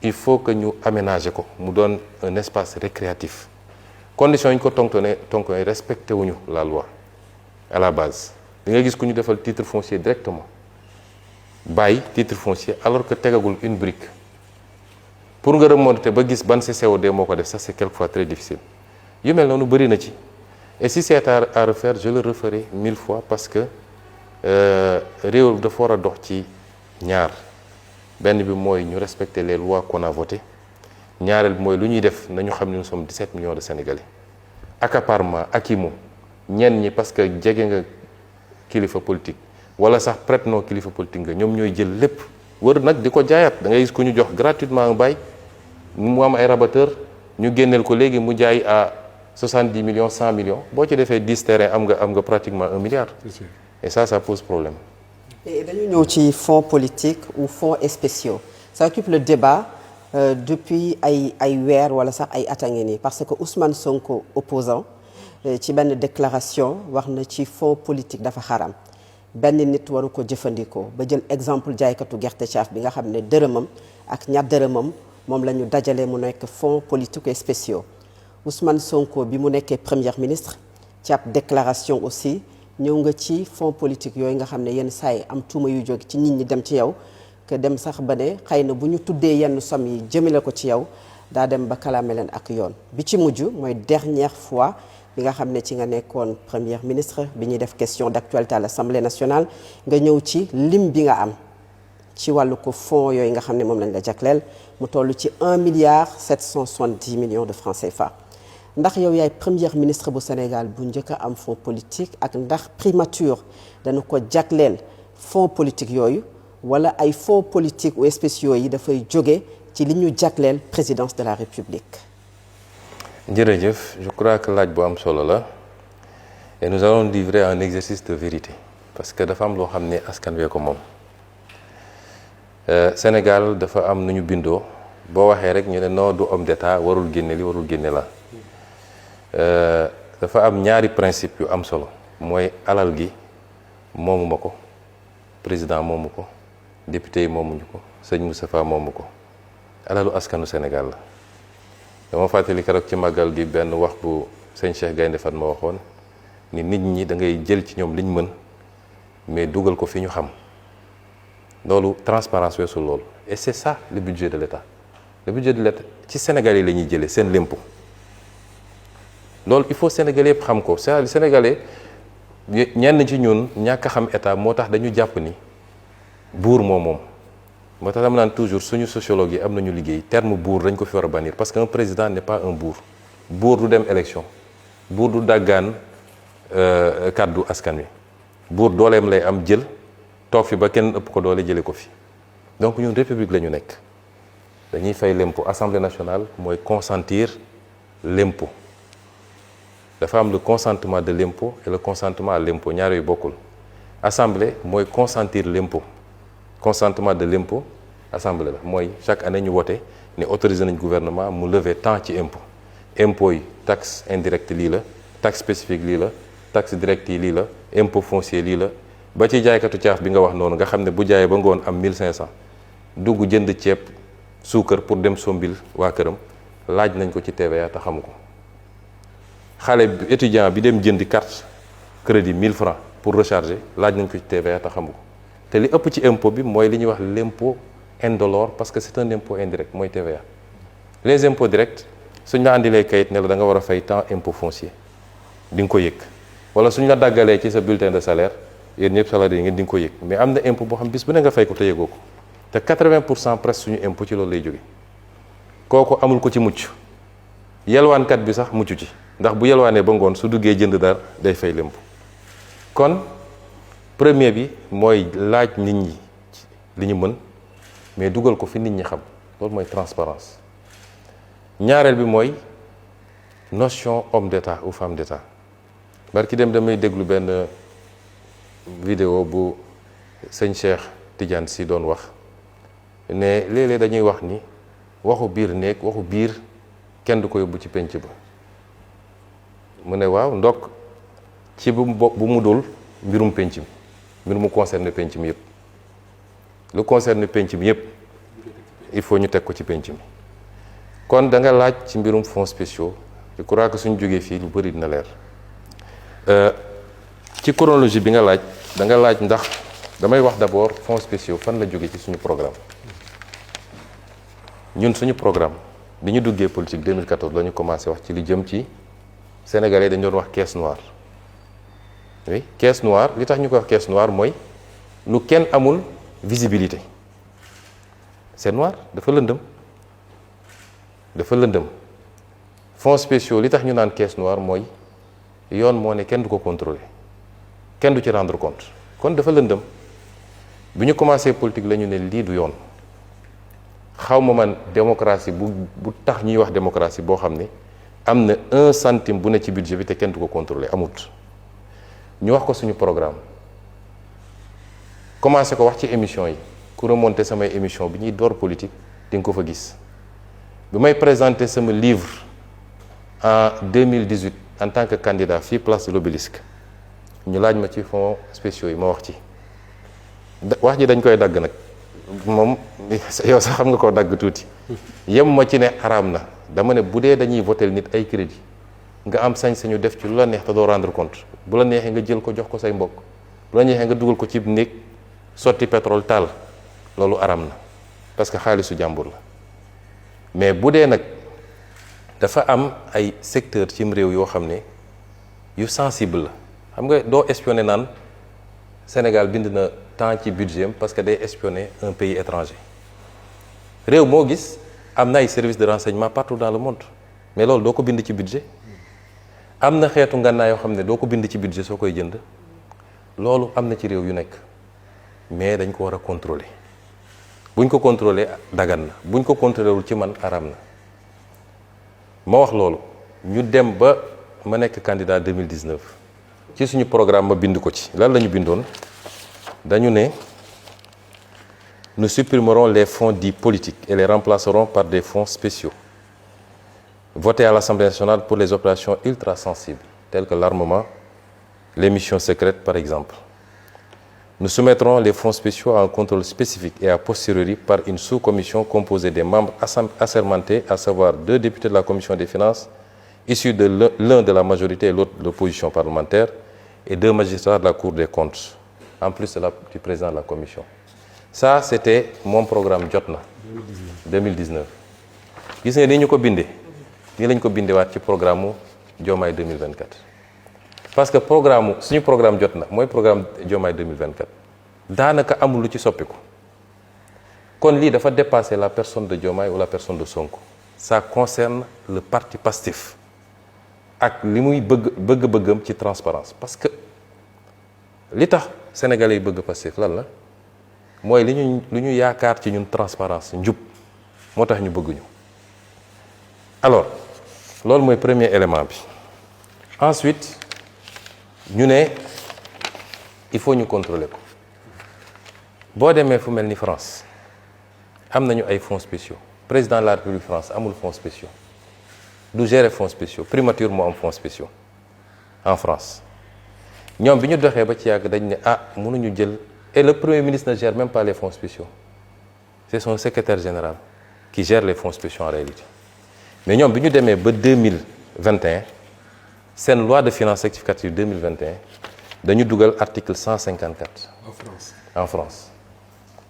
il faut que ñu aménager ko mu doon un espace récréatif conditions yi ñu ko tongtonge respecté wuñu la loi à la base di nga gis ku ñu defal titre foncier directement bàyyi titre foncier alors que tegagul une brique pour nga remonter ba gis ban CCOD moo ko def ça c'est quelquefois très difficile yu mel noonu bëri na ci et si c'est à refaire je le referai 1000 fois parce que réew dafa war a dox ci ñaar benn bi mooy ñu respecter les lois qu'on a votées ñaareel bi mooy lu ñuy def nañu xam ne nous sommes 17 millions de Sénégalais accaparement akimo ñenn ñi parce que jege nga kilifa politique wala sax prête-nom kilifa politique nga ñoom ñooy jël lépp wër nag di ko jaayaat da ngay gis ku ñu jox gratuitement un bail mu am ay rabatteur ñu génneel ko léegi mu jaay à 70 millions 100 millions boo ci defee 10 terrains am nga pratiquement 1 milliard. Et ça pose problème. Et dañu ñëw ci fonds politiques ou fonds spéciaux ça occupe le débat depuis ay weer wala sax ay at a ngi nii parce que Ousmane Sonko opposant ci benn déclaration wax na ci fonds politique dafa xaram benn nit waru ko jëfandikoo ba jël exemple jaaykatu gerte caaf bi nga xam ne dërëmam ak ñaar dërëmam moom la ñu dajale mu nekk fonds politiques et spéciaux Ousmane Sonko bi mu nekkee premier ministre ci ab déclaration aussi ñëw nga ci fonds politique yooyu nga xam ne yenn saa yi am tuuma yu jóge ci nit ñi dem ci yow que dem sax ba ne xëy na bu ñu tuddee yenn somme yi jëmale ko ci yow daa dem ba kalaame leen ak yoon bi ci mujj mooy dernière fois bi nga xam ne ci nga nekkoon premier ministre bi ñuy def question d'actualité à l'Assemblée nationale nga ñëw ci lim bi nga am ci wàllu ko fonds yooyu nga xam ne moom lañ la jagleel mu toll ci 1,770 milliard de francs CFA ndax yow yaay premier ministre bu Sénégal bu njëkk a am fonds politique ak ndax primature dana ko jagleel fonds politique yooyu wala ay fonds politique ou spéciaux yi dafay jóge ci li ñu jagleel présidence de la République. jërëjëf je crois que laaj bu am solo la et nous allons livrer un exercice de vérité parce que dafa am loo xam ne askan wee ko moom Sénégal dafa am nu ñu bindoo boo waxee rek ñu ne non du homme d'état warul génne li warul génne la dafa am ñaari principe yu am solo mooy alal gi moomuma ko président moomu ko député yi moomuñu ko sëñ Moustapha moomu ko alalu askanu Sénégal la dama fàttali keroog ci màggal gi benn wax bu sëñ Cheikh Gaynde Fatma waxoon ni nit ñi da ngay jël ci ñoom liñ mën mais dugal ko fi ñu xam loolu transparence weesu loolu et c'est ça le budget de l'État le budget de l'État ci Sénégalais yi la ñuy jëlee seen lempo loolu il faut Sénégalais yëpp xam ko c'est Sénégalais ñenn ci ñun ñàkk a xam état moo tax dañu jàpp ni buur moom moo tax dama naan toujours suñu sociologue yi am nañu liggéey terme buur dañ ko fi war a bannir parce que un président n'est pas un buur buur du dem élection buur du dàggaan kàddu askan wi buur dooleem lay am jël toog fi ba kenn ëpp ko doole jële ko fi donc ñun république la ñu nekk dañuy fay l'impôt assemblée nationale mooy consentir l'impôt dafa am le consentement de l'impôt et le consentement à l'impôt ñaar yooyu bokkul assemblée mooy consentir l'impôt consentement de l'impôt assemblée la mooy chaque année ñu wote ne autorisé nañ gouvernement mu lever tant ci impôt impôt yi taxe indirecte lii la taxe spécifique lii la taxe directe yi lii la impôt foncier lii la ba ci jaaykatu caaf bi nga wax noonu nga xam ne bu jaayee ba ngoon am 1500 dugg jënd ceeb suukar pour dem sombil waa këram laaj nañ ko ci TVA te xamu ko xale bi étudiant bi dem jëndi carte crédit 1000 francs pour recharger laaj nañ ko ci TVA te xamu ko te li ëpp ci impôt bi mooy li ñuy wax l'impôt indolore parce que c'est un impôt indirect mooy TVA les impôts directs suñ la andilee kayit ne la da nga war a fay tant impôt foncier di nga ko yëg wala suñ la daggalee ci sa bulletin de salaire yéen ñëpp salarié yi ngeen di nga ko yëg mais am na impôt boo xam bis bu ne nga fay ko te yëgoo ko te 80% presque suñu impôt ci loolu lay jóge kooku amul ko ci mucc yelwaankat bi sax mucc ci ndax bu yelwaanee ba ngoon su duggee jënd dara day fay l'impôt kon premier bi mooy laaj nit ñi li ñu mën mais dugal ko fi nit ñi xam loolu mooy transparence ñaareel bi mooy notion homme d'état ou femme d'état barki dem damay déglu benn vidéo bu sëñ Cheikh Tidiane Sy doon wax ne léeg-léeg dañuy wax ni waxu biir néeg waxu biir kenn du ko yóbbu ci penc ba mu ne waaw ndokk ci bu mu dul mbirum penc mi mbir mu concerne penc mi yëpp lu concerne penc mi yëpp il faut ñu teg ko ci penc mi kon da nga laaj ci mbirum fonds spéciaux je crois que suñu jógee fii lu bëri dina leer ci chronologie bi nga laaj da nga laaj ndax damay wax d'abord fonds spéciaux fan la jóge ci suñu programme ñun suñu programme bi ñu duggee politique 2014 la ñu commencé wax ci li jëm ci sénégalais dañu doon wax caisse noire oui caisse noire li tax ñu ko wax caisse noire mooy lu kenn amul visibilité c'est noir dafa lëndëm fonds spéciaux li tax ñu naan caisse noire mooy yoon moo ne kenn du ko contrôler kenn du ci rendre compte kon dafa lëndëm bi ñu commencé politique la ñu ne lii du yoon xaw ma man démocratie bu tax ñuy wax démocratie boo xam ne am na 1 centime bu ne ci budget bi te kenn du ko contrôler amut ñu wax ko suñu programme commencé ko wax ci émission yi ku remonter samay émission bi ñuy door politique di nga ko fa gis bi may présenter sama livre en 2018 en tant que candidat fii place de l'Obélisque ñu laaj ma ci fonds spéciaux yi ma wax ci wax ji dañ koy dagg nag moom yow sax xam nga koo dagg tuuti yem ma ci ne xaraam na dama ne bu dee dañuy voter nit ay crédit nga am sañ-sañu def ci lu la neex te doo rendre compte bu la neexee nga jël ko jox ko say mbokk bu la neexee nga dugal ko ci néeg sotti pétrole taal loolu aram na parce que xaalisu jàmbur la mais bu dee nag dafa am ay secteur cim réew yoo xam ne yu sensible la xam nga doo espionné naan Sénégal bind na temps ci budget parce que day espionner un pays étranger réew moo gis am na ay services de renseignement partout dans le monde mais loolu doo ko bind ci budget am na xeetu ngànnaay yoo xam ne doo ko bind ci budget soo koy jënd loolu am na ci réew yu nekk mais dañ ko war a contrôler buñ ko contrôler dagan na buñ ko contrôler wul ci man araam na ma wax loolu ñu dem ba ma nekk candidat 2019 ci suñu programme ma bind ko ci lan la ñu bindoon dañu ne nous supprimerons les fonds dits politiques et les remplacerons par des fonds spéciaux votés à l'Assemblée nationale pour les opérations ultra sensibles telles que l'armement, les missions secrètes par exemple. Nous soumettrons les fonds spéciaux à un contrôle spécifique et a posteriori par une sous-commission composée des membres assermentés, à savoir 2 députés de la commission des finances, issus de l'un de la majorité et l'autre de l'opposition parlementaire, et 2 magistrats de la Cour des comptes, en plus du président de la commission. Ça, c'était mon programme Jotna 2019. Gis nga ni ñu ko bindee nii lañ ko bindewaat ci programme Diomaye 2024 parce que suñu programme Jotna mooy programme Diomaye 2024 daanaka amul lu ci soppiku kon lii dafa dépasser la personne de Diomaye ou la personne de Sonko. Ça concerne le parti Pastef ak li muy bëgg-bëggam ci transparence parce que li tax sénégalais yi bëgg Pastef lan la mooy li ñu yaakaar ci ñun transparence njub moo tax ñu bëgguñu. Alors loolu mooy premier élément bi ensuite ñu ne il faut ñu contrôler ko boo demee fu mel ni France am nañu ay fonds spéciaux président de la République France amul fonds spéciaux du gérer fonds spéciaux primature moo am fonds spéciaux en France ñoom bi ñu doxee ba ci yàgg dañ ne mënuñu jël et le premier ministre ne gère même pas les fonds spéciaux c'est son secrétaire général qui gère les fonds spéciaux en réalité mais ñoom bi ñu demee ba 2021 seen loi de finances rectificative 2021 dañu dugal article 154 en France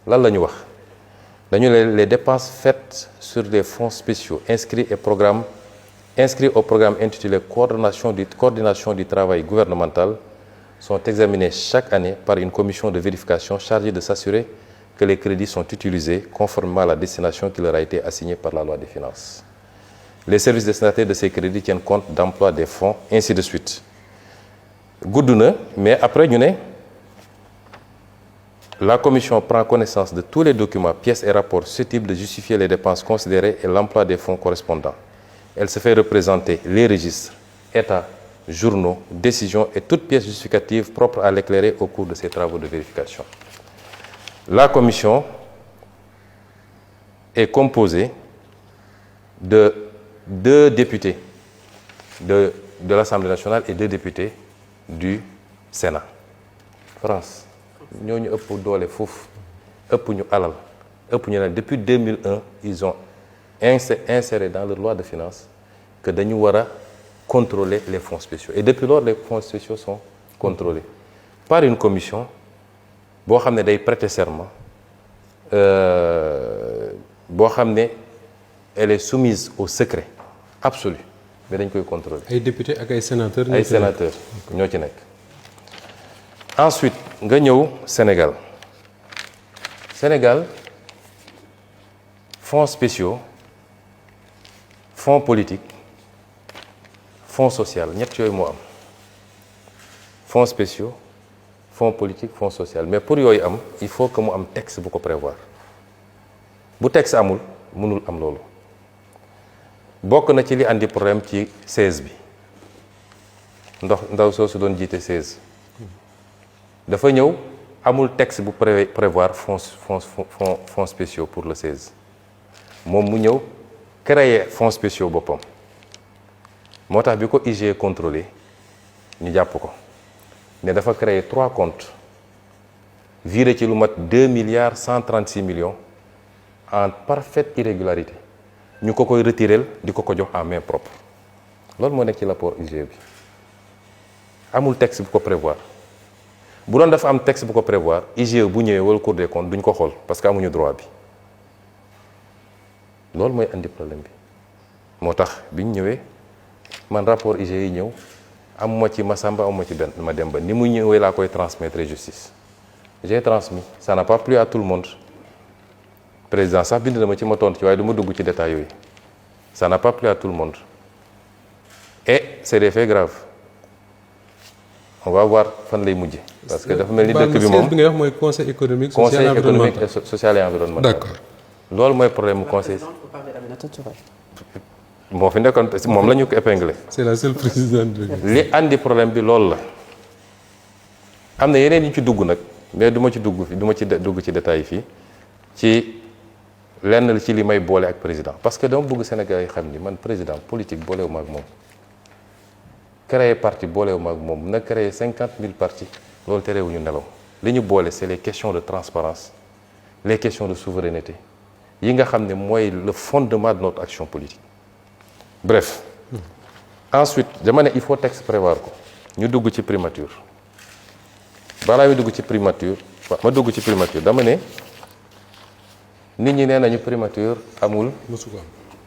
lan la ñu wax dañu les dépenses faites sur des fonds spéciaux inscrits au programme intitulé coordination du travail gouvernemental sont examinés chaque année par une commission de vérification chargée de s'assurer que les crédits sont utilisés conformément à la destination qui leur a été assignée par la loi des finances. Les services destinataires de ces crédits tiennent compte d'emploi des fonds, ainsi de suite. Gudd na mais après ñu ne la commission prend connaissance de tous les documents, pièces et rapports susceptibles de justifier les dépenses considérées et l'emploi des fonds correspondants. Elle se fait représenter les registres, états, journaux, décisions et toutes pièces justificatives propres à l'éclairer au cours de ces travaux de vérification. La commission est composée de 2 députés de l'Assemblée nationale et 2 députés du Sénat. France ñooñu ëpp doole foofu ëpp ñu alal ëpp ñu leen depuis 2001 ils ont inséré dans leur loi de finances que dañu war a contrôler les fonds spéciaux et depuis lors les fonds spéciaux sont contrôlés par une commission boo xam ne day prêter serment boo xam ne elle est soumise au secret absolu mais dañ koy contrôler. ay députés ak ay sénateurs. ñoo ci nekk. Ensuite nga ñëw Sénégal fonds spéciaux fonds politique fonds social ñett yooyu moo am fonds spéciaux fonds politique fonds social mais pour yooyu am il faut que mu am texte bu ko prévoir bu texte amul mënul am loolu bokk na ci li andi problème ci 16 bi ndaw soo su doon jiite 16 dafa ñëw amul texte bu prévoir fonds spéciaux pour le 16 moom mu ñëw créer fonds spéciaux boppam moo tax bi ko IGE contrôlé ñu jàpp ko ne dafa créer 3 comptes viré ci lu mat 2 milliards 136 millions en parfaite irrégularité ñu ko koy retirel di ko jox en main propre loolu moo nekk ci rapport IGE bi amul texte bu ko prévoir bu doon dafa am texte bu ko prévoir IGE bu ñëwee wala Cour des comptes duñ ko xool parce que amuñu droit bi loolu mooy andi problème bi moo tax biñ ñëwee man rapport IGE yi ñëw amuma ci Massamba amuma ci benn Mademba ni mu ñëwee laa koy transmettre justice j'ai transmis ça n'a pas plu à tout le monde président sax bind na ma ci ma tontu ci waaye du ma dugg ci détails yooyu ça n'a pas plu à tout le monde et c'est des faits graves on va voir fan lay mujje parce que dafa mel ni dëkk bi moom bi ngay wax mooy conseil économique social et environnemental d'accord loolu mooy problème mu conseil moo fi nekkoon moom la ñu ko épinglé c'est la seule présidente li andi problème bi loolu la am na yeneen yu ci dugg nag mais du ma ci dugg fi du ma ci dugg ci détails yi fii ci lenn ci li may boole ak président parce que dama bëgg Sénégal yi xam ni man président politique boolewu ma ak moom créer parti boolewu ma ak moom na créer 50 000 partis loolu terewuñu nelaw li ñu boole c'est les questions de transparence les questions de souveraineté yi nga xam ne mooy le fondement de notre action politique bref ensuite dama ne il faut texte prévoir ko ñu dugg ci primature balaa ñu dugg ci primature ma dugg ci primature dama ne nit ñi nee nañu primature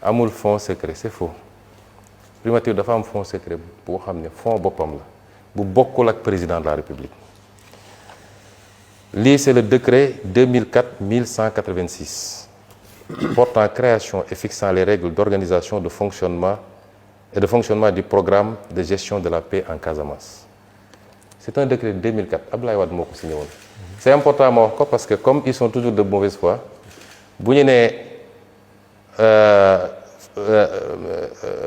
amul fonds secret c'est faux primature dafa am fonds secret boo xam ne fonds boppam la bu bokkul ak président de la République lii c'est le décret 2004-1186 portant création et fixant les règles d'organisation de fonctionnement du programme de gestion de la paix en Casamance. C'est un décret de 2004 Abdoulaye Wade moo ko signé woon. C'est important ma wax ko parce que comme ils sont toujours de mauvaise foi bu ñu nee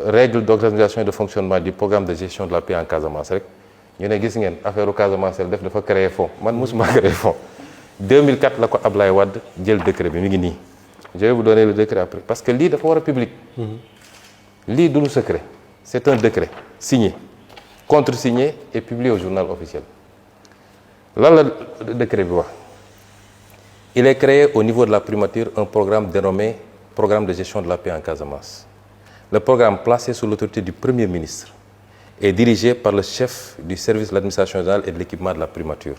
règles d'organisation et de fonctionnement du programme de gestion de la paix en Casamance rek ñu ne gis ngeen affaire Casamance def dafa créer fonds man mosuma créer fonds 2004 la ko Abdoulaye Wade jël décret bi mi ngi nii. Je vais vous donner le décret après parce que lii dafa war a public lii du lu secret c'est un décret signé contresigné et publié au journal officiel lan la décret bi wax il est créé au niveau de la primature un programme dénommé programme de gestion de la paix en Casamance le programme placé sous l'autorité du Premier ministre est dirigé par le chef du service de l'administration générale et de l'équipement de la primature.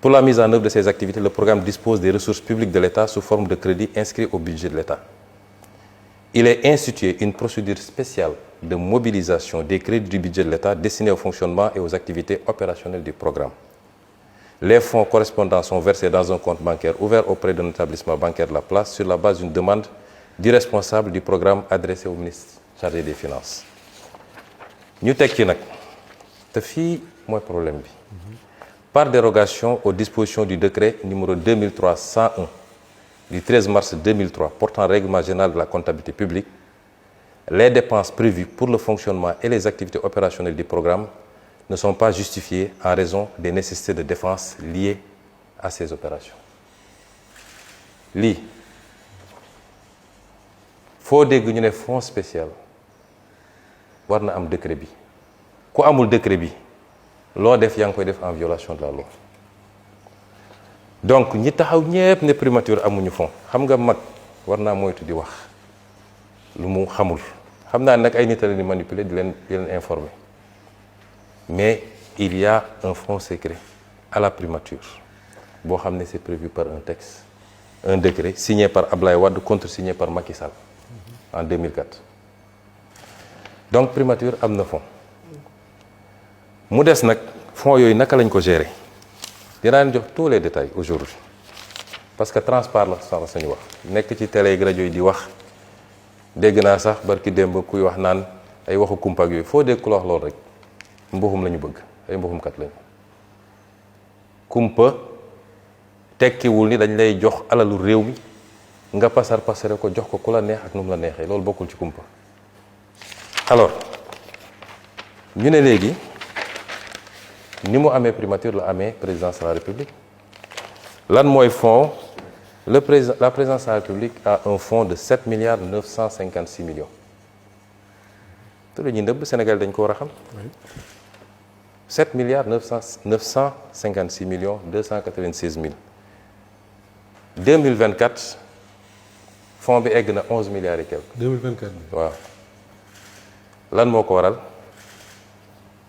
Pour la mise en œuvre de ces activités, le programme dispose des ressources publiques de l'État sous forme de crédits inscrits au budget de l'État. Il est institué une procédure spéciale de mobilisation des crédits du budget de l'État destinés au fonctionnement et aux activités opérationnelles du programme. Les fonds correspondants sont versés dans un compte bancaire ouvert auprès d'un établissement bancaire de la place sur la base d'une demande du responsable du programme adressé au ministre chargé des Finances. ñu teg ci nag te fii mooy problème bi. Par dérogation aux dispositions du décret numéro 2003-101 du 13 mars 2003 portant règlement général de la comptabilité publique, les dépenses prévues pour le fonctionnement et les activités opérationnelles du programme ne sont pas justifiées en raison des nécessités de défense liées à ces opérations. Lii foo dégg ñu ne fonds spécial war na am décret bi ku amul décret bi loo def yaa ngi koy def en violation de la loi donc ñi taxaw ñépp ne primature amuñu fonds xam nga mag war naa moytu di wax lu mu xamul xam naa nag ay nit a leen di manipuler di leen informer mais il y a un fonds secret à la primature boo xam ne c'est prévu par un texte un décret signé par Abdoulaye Wade contresigné par Macky Sall en 2004 donc primature am na fonds mu des nag fonds yooyu naka lañ ko gérer dinaa leen jox tous les détails aujourd'hui parce que transparence la sañu wax nekk ci télé ak rajo yi di wax dégg naa sax barki démb kuy wax naan ay waxu kumpa ak yooyu foo dégg ku la wax loolu rek mbuxum la ñu bëgg ay mbuxumkat lañu kumpa tekkiwul ni dañ lay jox alalu réew mi nga pasare ko jox ko ku la neex ak nu mu la neexee loolu bokkul ci kumpa alors ñu ne léegi ni mu amee primature la amee présidence de la République lan mooy fonds la présidence de la République a un fonds de 7 milliards 956 millions te lu ñuy nëbb Sénégal dañ ko war a xam 7 milliards 956 millions 296 mille 2024 fonds bi egg na 11 milliards et quelques 2024 bi waaw lan moo ko waral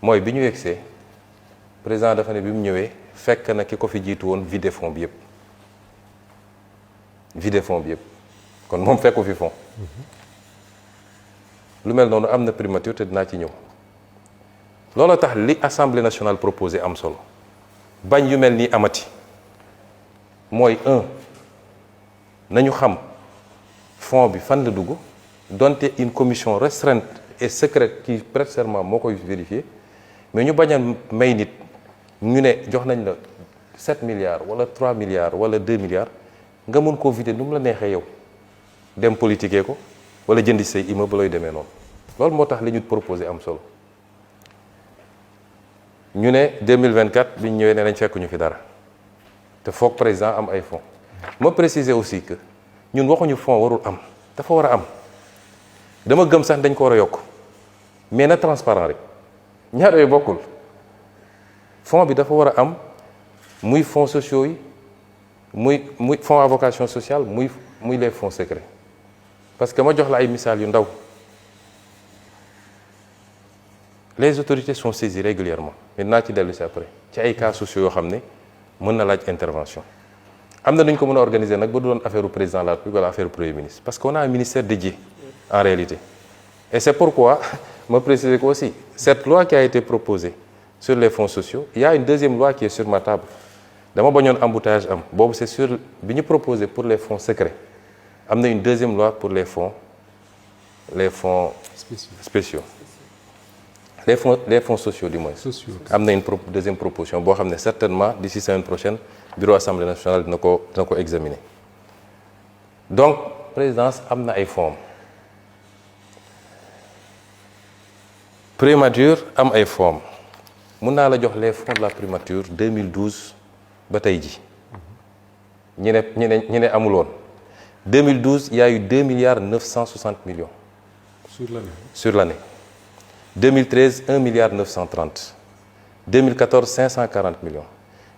mooy bi ñu yegsee président dafa ne bi mu ñëwee fekk na ki ko fi jiitu woon vidé fonds bi yëpp kon moom fekku fi fonds lu mel noonu am na primature te dinaa ci ñëw loolu tax li assemblée nationale proposé am solo bañ yu mel nii amati mooy nañu xam fonds bi fan la dugg donte une commission restreinte et secrète qui prête serment moo koy vérifier mais ñu bañ a may nit ñu ne jox nañ la 7 milliards wala 3 milliards wala 2 milliards nga mun koo vider nu mu la neexee yow dem politiquer ko wala jënd say immeuble looy demee noonu loolu moo tax li ñu proposé am solo ñu ne 2024 bi ñu ñëwee ne nañ fekk ñu fi dara te foog président am ay fonds ma préciser aussi que ñun waxuñu fonds warul am dafa war a am dama gëm sax dañ ko war a yokk mais na transparent rek ñaar yooyu bokkul fonds bi dafa war a am muy fonds sociaux yi muy fonds à vocation sociale muy les fonds secrets parce que ma jox la ay misaal yu ndaw les autorités sont saisies régulièrement mais dinaa ci dellu si après ci ay cas sociaux yoo xam ne mën na laaj intervention am na nu ñu ko mën a organiser nag ba du doon affaire u président de la République wala affaire u premier ministre parce qu'on a un ministère dédié en réalité et c'est pourquoi ma préciser ko aussi cette loi qui a été proposée sur les fonds sociaux il y a une deuxième loi qui est sur ma table dama bañoon embouteillage am boobu c'est sur bi ñu proposé pour les fonds secrets am na une deuxième loi pour les fonds spéciaux les fonds sociaux du moins am na une deuxième proposition boo xam ne certainement d'ici semaine prochaine bureau assemblée nationale dina ko examiner donc présidence am na ay fonds primature am ay fonds mun naa la jox les fonds de la primature 2012 ba tey ji ñi ne amuloon 2012 il y a eu 2 milliards 960 millions sur l'année 2013 1 milliard 930 2014 540 millions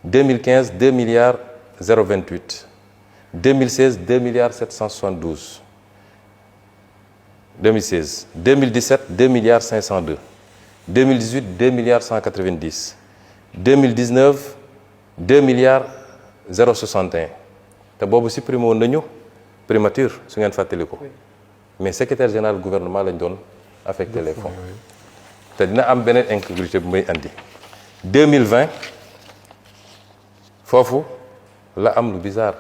2015 2 milliards 028 2016 2 milliards 772 2016 2017 2 milliards 502 2018 2 milliards 190 2019 2 milliards 061 te boobu supprimé woon nañu primature su ngeen fàttali ko mais secrétaire général du gouvernement lañ doon affecté les fonds te dina am beneen incongruité bu may andi 2020 foofu la am lu bizarre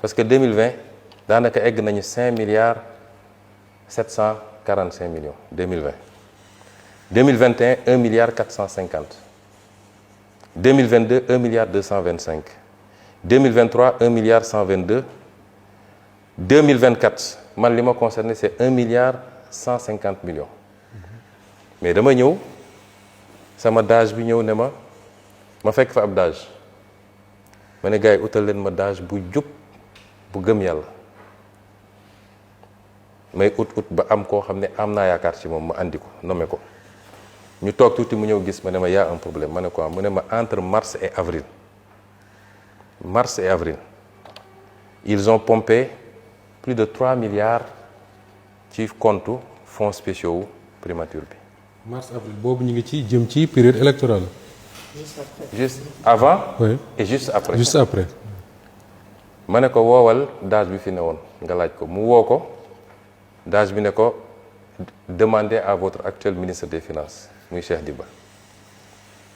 parce que 2020 daanaka egg nañu 5 milliards 745 millions 2020 2021 1 milliard 450 2022 1 milliard 225 2023 1 milliard 122 2024 man li ma concerné c'est 1 milliard 150 millions mais dama ñëw sama DAGE bi ñëw ne ma fekk fa ab DAGE ma ne gars yi utal leen ma DAGE bu jub bu gëm yàlla may ut ba am koo xam ne am naa yaakaar ci moom ma andi ko nommé ko ñu toog tuuti mu ñëw gis ma ne ma y a un problème ma ne quoi mu ne ma entre mars et avril ils ont pompé plus de 3 milliards ci compte fonds spéciaux primature bi. mars avril boobu ñu ngi ci jëm ci période électorale. juste avant. oui et juste après. juste après. ma ne ko woowal DAGE bi fi ne woon nga laaj ko mu woo ko DAGE bi ne ko demandez à votre actuel ministre des finances muy Cheikh Diba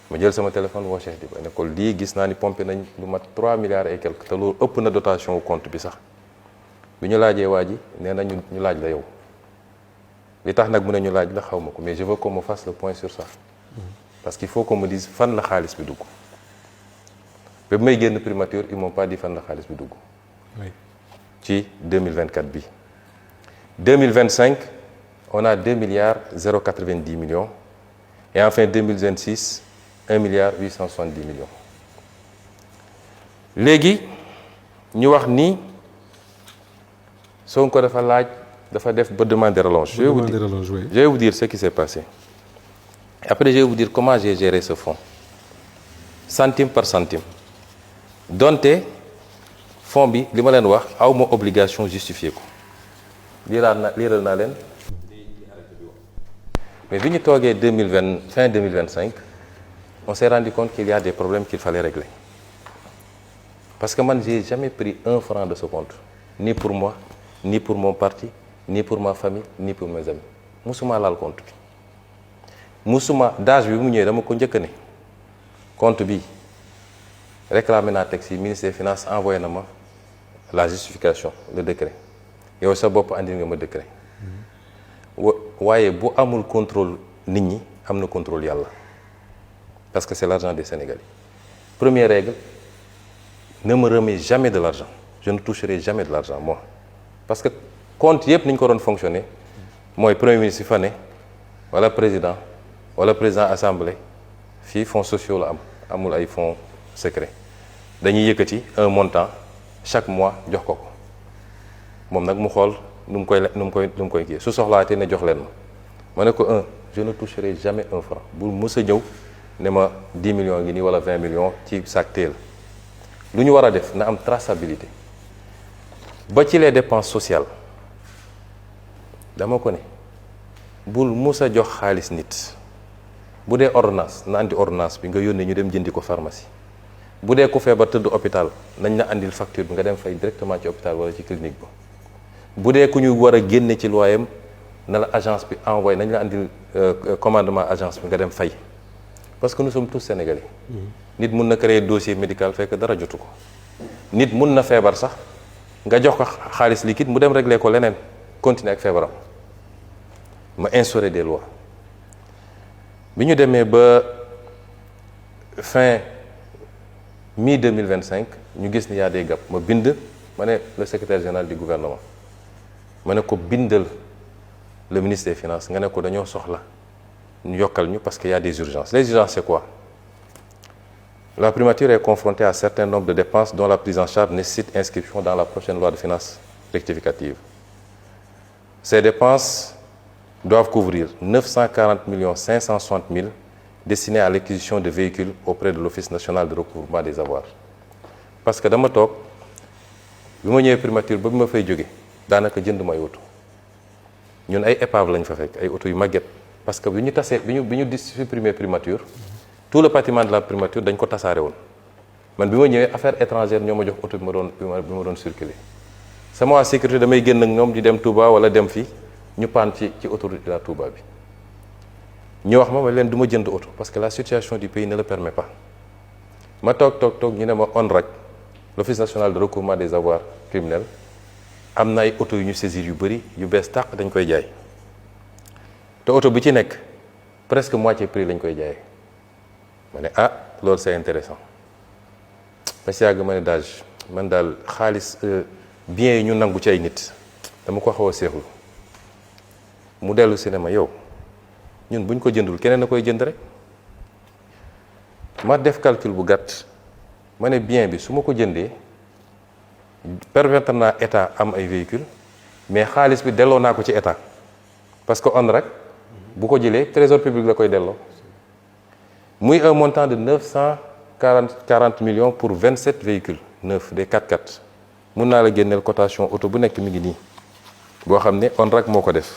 ma jël sama téléphone woo Cheikh Diba ne ko lii gis naa ni pompé nañ lu mat 3 milliards et quelque te loolu ëpp na dotation wu compte bi sax bi ñu laajee waa ji nee na ñu laaj la yow li tax nag mu ne ñu laaj la xaw ma ko mais je veux qu'on me fasse le point sur ça parce qu'il faut qu'on me dise fan la xaalis bi dugg ba may génn primature ils m'ont pas dit fan la xaalis bi dugg ci 2024 bi 2025 on a 2 milliards 090 millions et enfin 2026 1 milliard 870 millions léegi ñu wax ni Sonko dafa def ba demander rallonge. Je vais vous dire ce qui s'est passé. Après je vais vous dire comment j'ai géré ce fonds centime par centime donte fonds bi li ma leen wax aw ma obligation justifier ko liiral naa leen mais bi ñu toogee fin 2025 on s'est rendu compte qu'il y a des problèmes qu'il fallait régler parce que man j'ai jamais pris 1 franc de ce compte ni pour moi ni pour mon parti ni pour ma famille ni pour mes amis musuma laal compte bi musuma DAGE bi mu ñëwee dama ko njëkk ne compte bi réclamé naa texte yi ministère des finances envoyé na ma la justification le décret yow sa bopp andil nga ma décret waaye bu amul contrôle nit ñi am na contrôle yàlla parce que c'est l'argent des Sénégalais. Première règle, ne me remets jamais de l'argent. Je ne toucherai jamais de l'argent, moi. Parce que compte yëpp ni ñu ko doon fonctionner mooy premier ministre fa ne wala président assemblée fii fonds sociaux la am amul ay fonds secrets dañuy yëkkati un montant chaque mois jox ko moom nag mu xool nu mu koy kii su soxlaatee ne jox leen ma ne ko je ne toucherai jamais un franc bu mës a ñëw ne ma 10 millions ngi nii wala 20 millions ci sac teel lu ñu war a def na am traçabilité ba ci les dépenses sociales dama ko ne bul mës a jox xaalis nit bu dee ordonnance na andi ordonnance bi nga yónnee ñu dem jëndi ko pharmacie bu dee ku feebar tëdd hôpital nañ la andil facture bi nga dem fay directement ci hôpital wala ci clinique ba bu dee ku ñu war a génne ci loyam na la agence bi envoyé nañ la andil commandement agence bi nga dem fay parce que nous sommes tous sénégalais. nit mun na créer dossier médical fekk dara jotu ko nit mun na feebar sax nga jox ko xaalis liquide mu dem régler ko leneen continuer ak feebaram ma instaurer des lois bi ñu demee ba fin mi-2025 ñu gis ni y a des gaps ma bind ma ne le secrétaire général du gouvernement ma ne ko bindal le ministre des finances nga ne ko dañoo soxla ñu yokkal ñu parce qu'il y a des urgences. Les urgences c'est quoi? La primature est confrontée à un certain nombre de dépenses dont la prise en charge nécessite inscription dans la prochaine loi de finances rectificative. Ces dépenses doivent couvrir 940 560 000 destinés à l'acquisition de véhicules auprès de l'Office national de recouvrement des avoirs. Parce que dama toog bi ma ñëwee primature ba bi ma fay jóge daanaka jënd may oto ñun ay épave lañ fa fekk ay oto yu màgget parce que bi ñu supprimer primature tout le patrimoine de la primature dañ ko tasaare woon man bi ma ñëwee affaire étrangère ñoo ma jox oto bi ma doon circuler sama waa sécurité damay génn ak ñoom di dem Touba wala dem fii ñu paan ci autoroute de la Touba bi ñu wax ma leen du ma jënd oto parce que la situation du pays ne le permet pas ma toog ñu ne ma ONRAC l'Office national de recouvrement des avoirs criminels am na ay oto yu ñu saisir yu bëri yu bees tàq dañ koy jaay te oto bi ci nekk presque moitié prix lañ koy jaayee ma ne loolu c'est intéressant ma si yàgg ma ne daaj man daal xaalis biens yi ñu nangu ci ay nit dama ko xaw a seexlu mu dellu si ne ma yow ñun buñ ko jëndul keneen na koy jënd rek ma def calcul bu gàtt ma ne bien bi su ma ko jëndee permettre naa état am ay véhicules mais xaalis bi delloo naa ko ci état parce que on rek bu ko jëlee trésor public la koy delloo muy un montant de 940 millions pour 27 véhicules neufs des 4x4 mun naa la génneel cotation auto bu nekk mi ngi nii boo xam ne on rek moo ko def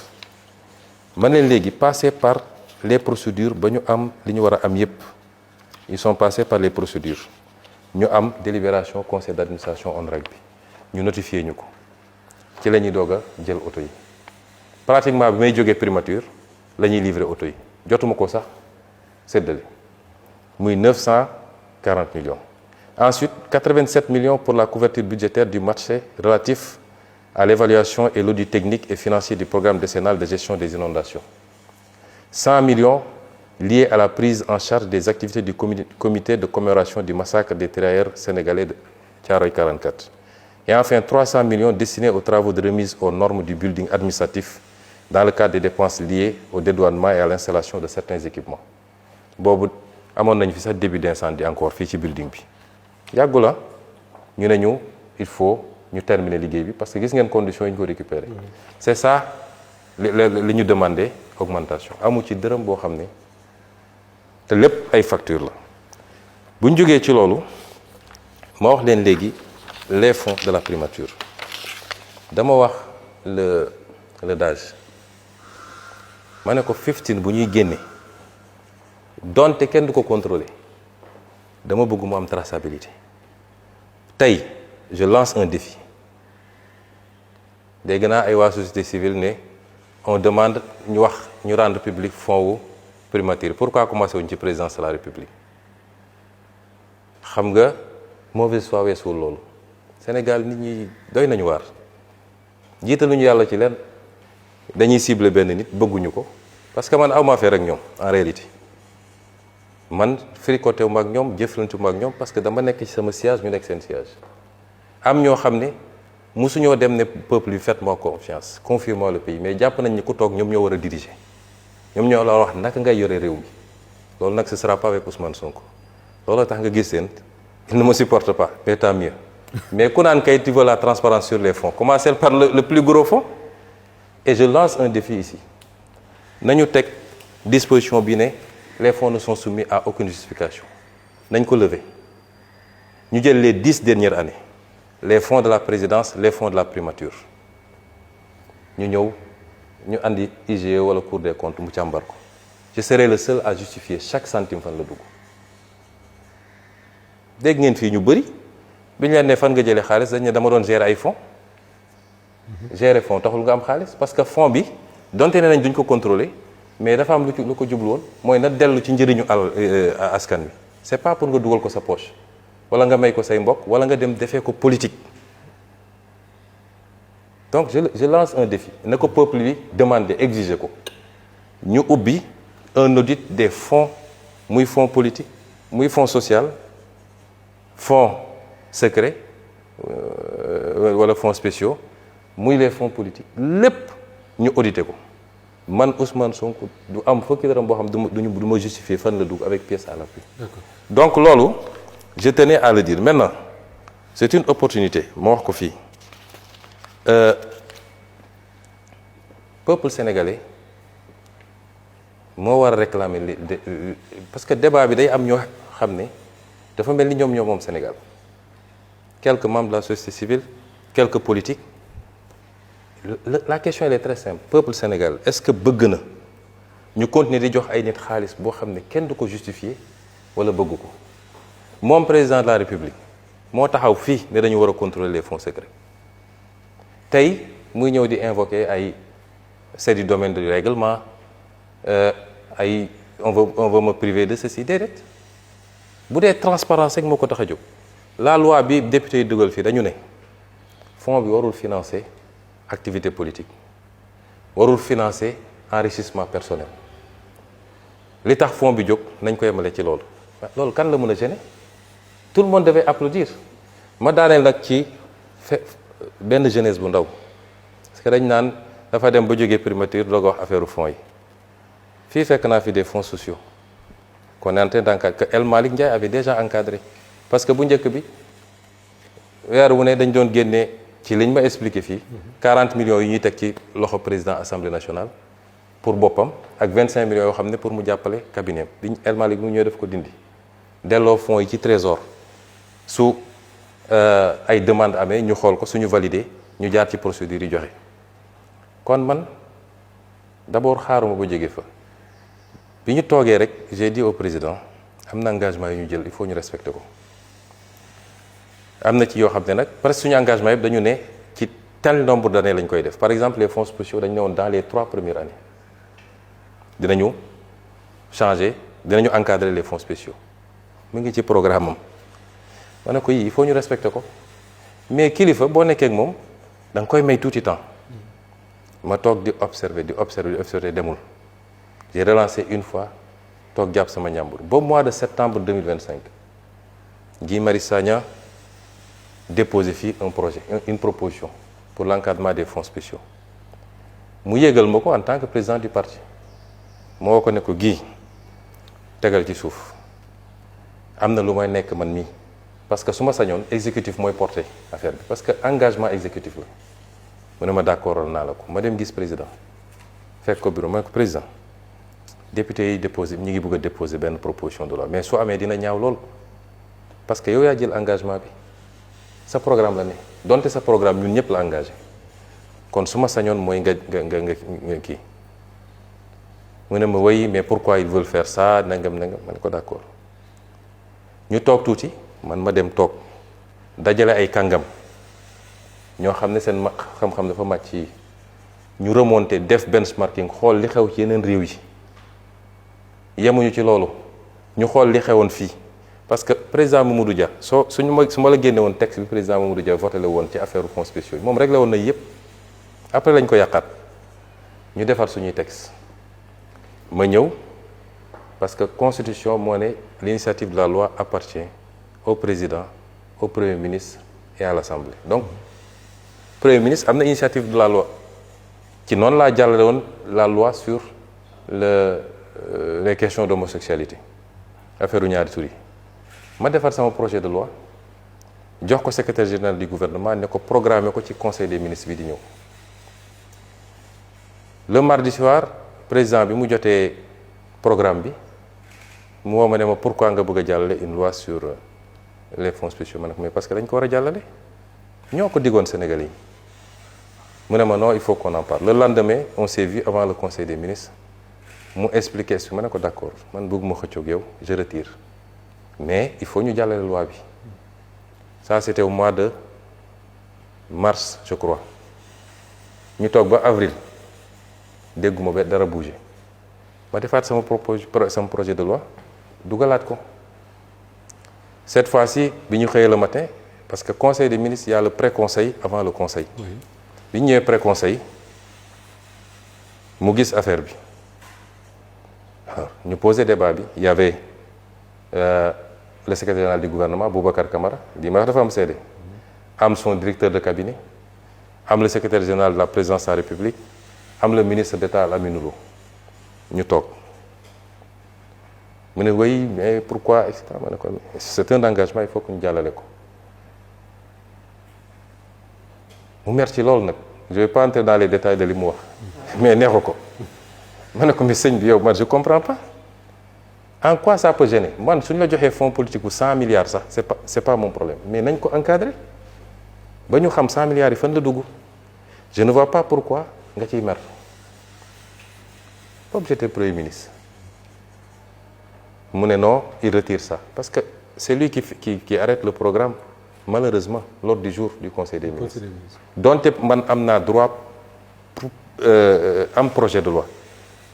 ma ne léegi passer par les procédures ba ñu am li ñu war a am yépp ils sont passés par les procédures ñu am délibération conseil d'administration on rek bi ñu notifié ñu ko ci la ñuy doog a jël auto yi pratiquement bi may jógee primature la ñuy livrer auto yi jotuma ko sax séddale muy 940 millions. Ensuite, 87 millions pour la couverture budgétaire du marché relatif à l'évaluation et l'audit technique et financier du programme décennal de gestion des inondations. 100 millions liés à la prise en charge des activités du comité de commémoration du massacre des tirailleurs sénégalais de Thiaroye 44. Et enfin, 300 millions destinés aux travaux de remise aux normes du building administratif dans le cadre des dépenses liées au dédouanement et à l'installation de certains équipements. boobu amoon nañu fi sax début d'incendie encore fii ci building bi yàggu la ñu ne ñu il faut ñu terminer liggéey bi parce que gis ngeen conditions yi ñu ko récupérer c'est ça li ñu demandé augmentation amu ci dërëm boo xam ne te lépp ay facture la bu ñu jógee ci loolu ma wax leen léegi les fonds de la primature dama wax le DAGE ma ne ko 15 bu ñuy génne donte kenn du ko contrôler dama bëgg mu am traçabilité tey je lance un défi dégg naa ay waa société civile ne on demande ñu wax ñu rendre public fonds wu primature pourquoi commencé wuñ ci présidence de la république xam nga mauvaise foi weesuwul loolu Sénégal nit ñi doy nañu waar jiitaluñu yàlla ci leen dañuy cibler benn nit bëgguñu ko parce que man awma affaire ak ñoom en réalité man fricoté wu ma ak ñoom jëflante wu ma ak ñoom parce que dama nekk ci sama siège ñu nekk seen siège am ñoo xam ne mosuñoo dem ne peuple bi faites-moi confiance confiez-moi le pays mais jàpp nañ ni ku toog ñoom ñoo war a diriger ñoom ñoo la wax naka ngay yore réew mi loolu nag ce sera pas avec Ousmane Sonko loolu tax nga gis seen il ne me supporte pas mais tant mieux mais ku naan kay tu veux la transparence sur les fonds commencez par le plus gros fonds et je lance un défi ici nañu teg disposition bi ne les fonds ne sont soumis à aucune justification nañ ko lever ñu jël les 10 dernières années les fonds de la présidence les fonds de la primature ñu ñëw ñu andi IGE wala Cour des comptes mu càmbar ko je serai le seul à justifier chaque centime fan la dugg dégg ngeen fii ñu bëri bi ñu leen ne fan nga jëlee xaalis dañ ne dama doon gérer ay fonds gérer fonds taxul nga am xaalis parce que fonds bi donte ne nañ duñ ko contrôler mais dafa am lu ko jublu woon mooy na dellu ci njëriñu askan wi c'est pas pour nga dugal ko sa poche wala nga may ko say mbokk wala nga dem defee ko politique donc je lance un défi na ko peuple bi demander exiger ko ñu ubbi un audit des fonds muy fonds politique muy fonds social fonds secret wala fonds spéciaux muy les fonds politiques lépp ñu audité ko man Ousmane Sonko du am fukki dërëm boo xam du ma justifier fan la dugg avec pièce à l'appui. Donc loolu je tenais à le dire maintenant c'est une opportunité ma wax ko fii peuple sénégalais moo war a réclamer parce que débat bi day am ñoo xam ne dafa mel ni ñoom moom Sénégal quelques membres de la société civile quelques politiques la question elle est très simple peuple sénégal est-ce que bëgg na ñu continuer di jox ay nit xaalis boo xam ne kenn du ko justifier wala bëgg ko moom président de la république moo taxaw fii ne dañu war a contrôler les fonds secrets tey muy ñëw di invoquer ay c'est du domaine du règlement ay on veut me priver de ceci déedéet bu dee transparence rek moo ko tax a jóg la loi bi député yi dugal fii dañu ne fonds bi warul financer activité politique warul financer enrichissement personnel li tax fonds bi jóg nañ ko yemale ci loolu loolu kan la mën a gêner tout le monde devait applaudir ma daaneel nag ci benn jeunesse bu ndaw parce que dañ naan dafa dem ba jógee primature doog a wax affaire fonds yi fii fekk naa fi des fonds sociaux qu'on est en train d'encadrer que El Malick Ndiaye avait déjà encadré parce que bu njëkk bi weer wu ne dañ doon génnee ci liñ ma expliqué fii 40 millions yi ñuy teg ci loxo président assemblée nationale pour boppam ak 25 millions yoo xam ne pour mu jàppale cabinet liñ El Malick mu ñëw def ko dindi delloo fonds yi ci trésor su ay demande amee ñu xool ko suñu validé ñu jaar ci procédure yi joxe kon man d'abord xaaruma ba jóge fa bi ñu toogee rek j'ai dit au président am na engagement yu ñu jël il faut ñu respecter ko am na ci yoo xam ne nag presque suñu engagement yëpp dañu ne ci tel nombre d'années lañ koy def par exemple les fonds spéciaux dañu ne woon dans les 3 premières années dinañu changer dinañu encadrer les fonds spéciaux mu ngi ci programme am ma ne ko yii il faut ñu respecter ko mais kilifa boo nekkee ak moom da nga koy may tuuti temps ma toog di observer demul j'ai relancé une fois toog jàpp sama ñàmbur ba mois de septembre 2025 Guy Marius Sagna déposé fii un projet une proposition pour l'encadrement des fonds spéciaux mu yégal ma ko en tant que président du parti moo ko ne ko Guy tegal ci suuf am na lu may nekk man mii parce que su ma sañoon exécutif mooy porter affaire bi parce que engagement exécutif la mu ne ma d'accord naa la ko ma dem gis président fekk ko bureau ma ne ko président député yi déposé ñi ngi bëgg a déposer benn proposition de loi mais su amee dina ñaaw lool parce que yow yaa jël engagement bi sa programme la ne donte sa programme ñun ñëpp la engagé kon su ma sañoon mooy nga kii mu ne ma oui mais pourquoi ils veulent faire ça nangam ma ne ko d'accord ñu toog tuuti man ma dem toog dajale ay kàngam ñoo xam ne seen xam-xam dafa màcc yi ñu remonté def benchmarking xool li xew ci yeneen réew yi yemuñu ci loolu ñu xool li xewoon fii parce que président Mamadou Dia su ma la génne woon texte bi président Mamadou Dia voté la woon ci affaire fonds spéciaux yi moom réglé woon na yëpp après lañ ko yàqaat ñu defar suñuy texte ma ñëw parce que constitution moo ne l'initiative de la loi appartient au président, au premier ministre et à l'Assemblée. Donc premier ministre am na initiative de la loi ci noonu laa jàllale woon la loi sur les questions d'homosexualité affaire u ñaari tur yi ma defar sama projet de loi jox ko secrétaire général du gouvernement ne ko programmer ko ci conseil des ministres bi di ñëw le mardi soir président bi mu jotee programme bi mu woo ma ne ma pourquoi nga bëgg a jàllale une loi sur les fonds spéciaux ma ne ko mais parce que dañ ko war a jàllale ñoo ko diggoon Sénégalais yi mu ne ma non il faut qu'on en parle le lendemain on s'est vu avant le conseil des ministres mu expliquer si ma ne ko d'accord man bëgguma xëccoog yow je retire mais il faut ñu jàllale loi bi ça c'était au mois de mars je crois ñu toog ba avril dégguma ba dara bouger ma defaat sama projet de loi dugalaat ko cette fois-ci bi ñu xëyee le matin parce que conseil des ministres il y a le pré-conseil avant le conseil bi ñu ñëwee pré-conseil mu gis affaire bi alors ñu posé débat bi il y avait le secrétaire général du gouvernement Boubacar Camara di ma wax dafa am seede am son directeur de cabinet am le secrétaire général de la présidence de la République am le ministre d'État Lamine Lo ñu toog mu ne oui mais pourquoi et cetera ma ne ko c'est un engagement il faut que ñu jàllale ko mu mer ci loolu nag je vais pas entrer dans les détails de li mu wax mais neexu ko ma ne ko mais sëñ bi yow man je comprends pas en quoi ça peut gêner man suñu la joxee fonds politique bu 100 milliards sax c'est pas mon problème mais nañ ko encadrer ba ñu xam 100 milliards yi fan la dugg je ne vois pas pourquoi nga ciy mer comme j'étais premier ministre mu ne non il retire ça parce que c'est lui qui arrête le programme malheureusement l'ordre du jour du conseil des ministres donte man am naa droit pour am projet de loi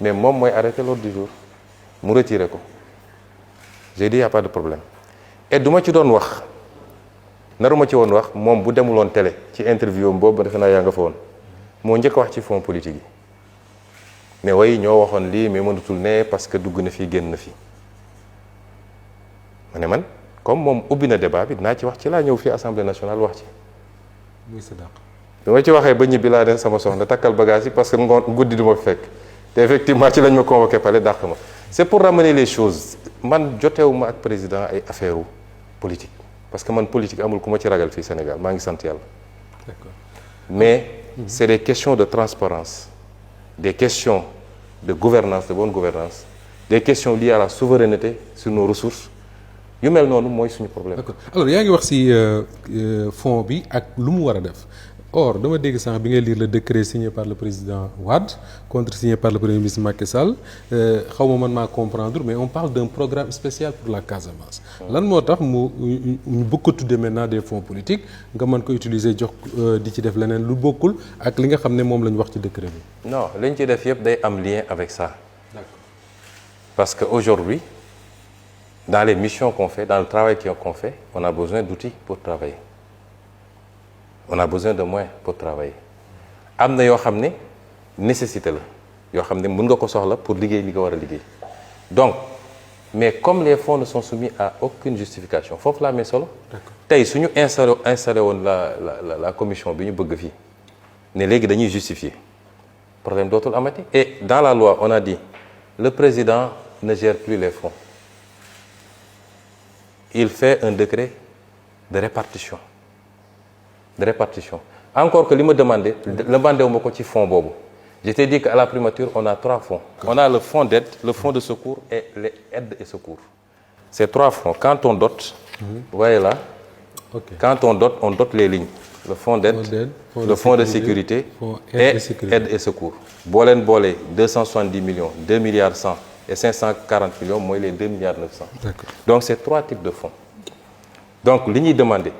mais moom mooy arrêter l'ordre du jour mu retirer ko j'ai dit y a pas de problème et du ma ci doon wax naruma ci woon wax moom bu demuloon télé ci interview am boobu ba defe naa yaa nga fa woon moo njëkk wax ci fonds politique yi ne way ñoo waxoon lii mais mënatul ne parce que dugg na fii génn na fii ma ne man comme moom ubbi na débat bi dinaa ci wax ci laa ñëw fii assemblée nationale wax ci. muy sa dàq. bi ma ci waxee ba ñibbi laa ne sama soxna takkal bagage yi parce que ngoon guddi du ma fekk te effectivement ci lañ ma convoqué pale dàq ma c'est pour ramener les choses man jotewuma ak président ay affaire politique parce que man politique amul ku ma ci ragal fii Sénégal maa ngi sant yàlla. D'accord. Mais c'est des questions de transparence des questions de gouvernance de bonne gouvernance des questions liées à la souveraineté sur nos ressources yu mel noonu mooy suñu problème. D'accord alors yaa ngi wax ci fonds bi ak lu mu war a def or dama dégg sànq bi ngay lire le décret signé par le président Wade contresigné par le premier ministre Macky Sall xaw ma man maa comprendre mais on parle d'un programme spécial pour la Casamance. lan moo tax ñu bëgg ko tuddee maintenant des fonds politiques nga mën ko utiliser jox di ci def leneen lu bokkul ak li nga xam ne moom la ñu wax ci décret bi. non li ñu ci def yëpp day am lien avec ça. D'accord. Parce que aujourd'hui dans les missions qu'on fait dans le travail qu'on fait on a besoin d'outils pour travailler. On a besoin de moyens pour travailler am na yoo xam ne nécessité la yoo xam ne mën nga ko soxla pour liggéey li nga war a liggéey donc mais comme les fonds ne sont soumis à aucune justification foofu laa amee solo tey suñu installé woon la commission bi ñu bëgg fii ne léegi dañuy justifier problème dootul amati et dans la loi on a dit le président ne gère plus les fonds il fait un décret de répartition encore que li ma demandé wu ma ko ci fonds boobu je t'ai dit qu'à la primature on a 3 fonds on a le fonds d'aide le fonds de secours et les aides et secours ces 3 fonds quand on dote vous voyez là quand on dote les lignes le fonds d'aide le fonds de sécurité et aide et secours boo leen boolee 270 millions 2 milliards 100 et 540 millions mooy les 2 milliards 900 donc c'est 3 types de fonds donc li ñuy demandé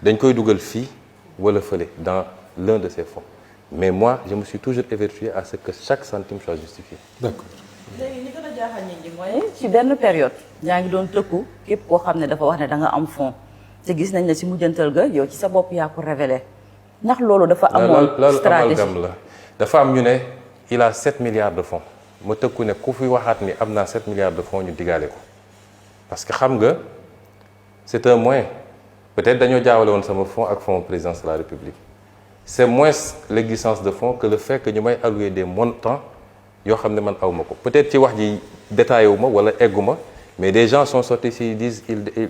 dañ koy dugal fii wala fële dans l'un de ces fonds mais moi je me suis toujours évertué à ce que chaque centime soit justifié. D'accord. léegi li gën a jaaxal nit ñi mooy ci benn période yaa ngi doon tëkku képp koo xam ne dafa wax ne da nga am fonds te gis nañ ne si mujjantal ga yow ci sa bopp yaa ko révélé ndax loolu dafa amoon stratégie amalgame la dafa am ñu ne il a 7 milliards de fonds ma tëkku ne ku fi waxaat ni am naa 7 milliards de fonds ñu digaale ko parce que xam nga c'est un moyen peut-être dañoo jaawale woon sama fonds ak fonds présidence de la République c'est moins l'existence de fonds que le fait que ñu may allouer des montants yoo xam ne man awma ko peut-être ci wax ji détaillé wu ma wala eggu ma mais des gens sont sortis ici ils disent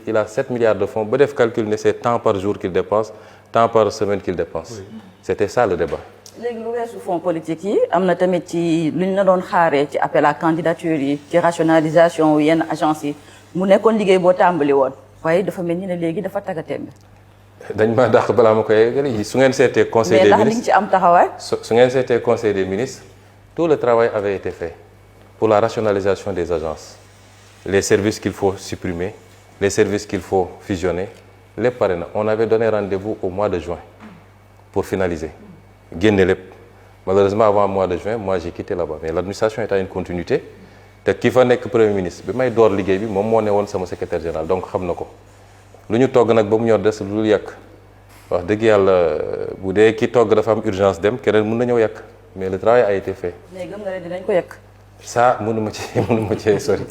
il a 7 milliards de fonds ba def calcul ne c'est tant par jour qu'il dépense tant par semaine qu'il dépense. Oui. C'était ça le débat. léegi lu weesu fonds politique yi am na tamit ci lu ñu la doon xaaree ci appel à candidature yi ci rationalisation yenn agence yi mu nekkoon liggéey boo tàmbali woon waaye dafa mel ni ne léegi dafa taggatémbe. dañ ma dàq balaa ma koy yeggali su ngeen seetee conseil des ministres mais ndax li nga ci am taxawaay. su ngeen seetee conseil des ministres tout le travail avait été fait pour la rationalisation des agences les services qu'il faut supprimer les services qu'il faut fusionner lépp pare na on avait donné rendez-vous au mois de juin pour finaliser génne lépp malheureusement avant le mois de juin moi j'ai quitté là-bas mais l'administration est à une continuité te ki fa nekk premier ministre bi may door liggéey bi moom moo ne woon sama secrétaire général donc xam na ko lu ñu togg nag ba mu ñor des lu dul yàq wax dëgg yàlla bu dee ki togg dafa am urgence dem keneen mën na ñëw yàq mais le travail a été fait. mais gëm nga ne dinañ ko yàq. ça mënuma ci sori.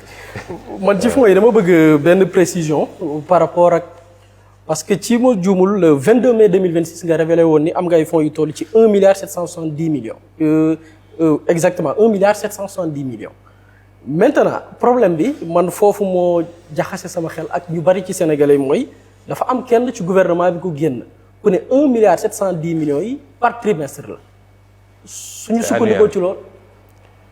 man ci fonds yi dama bëgg benn précision par rapport ak parce que ci ma juumul le 22 mai 2026 nga révélé woon ni am nga ay fonds yu toll ci 1 milliard 770 millions. Exactement 1 milliard 770 millions. Maintenant problème bi man foofu moo jaxase sama xel ak ñu bari ci sénégalais mooy dafa am kenn ci gouvernement bi ko génn ku ne 1 milliard 710 millions yi par trimestre la. suñu sukkandikoo ci loolu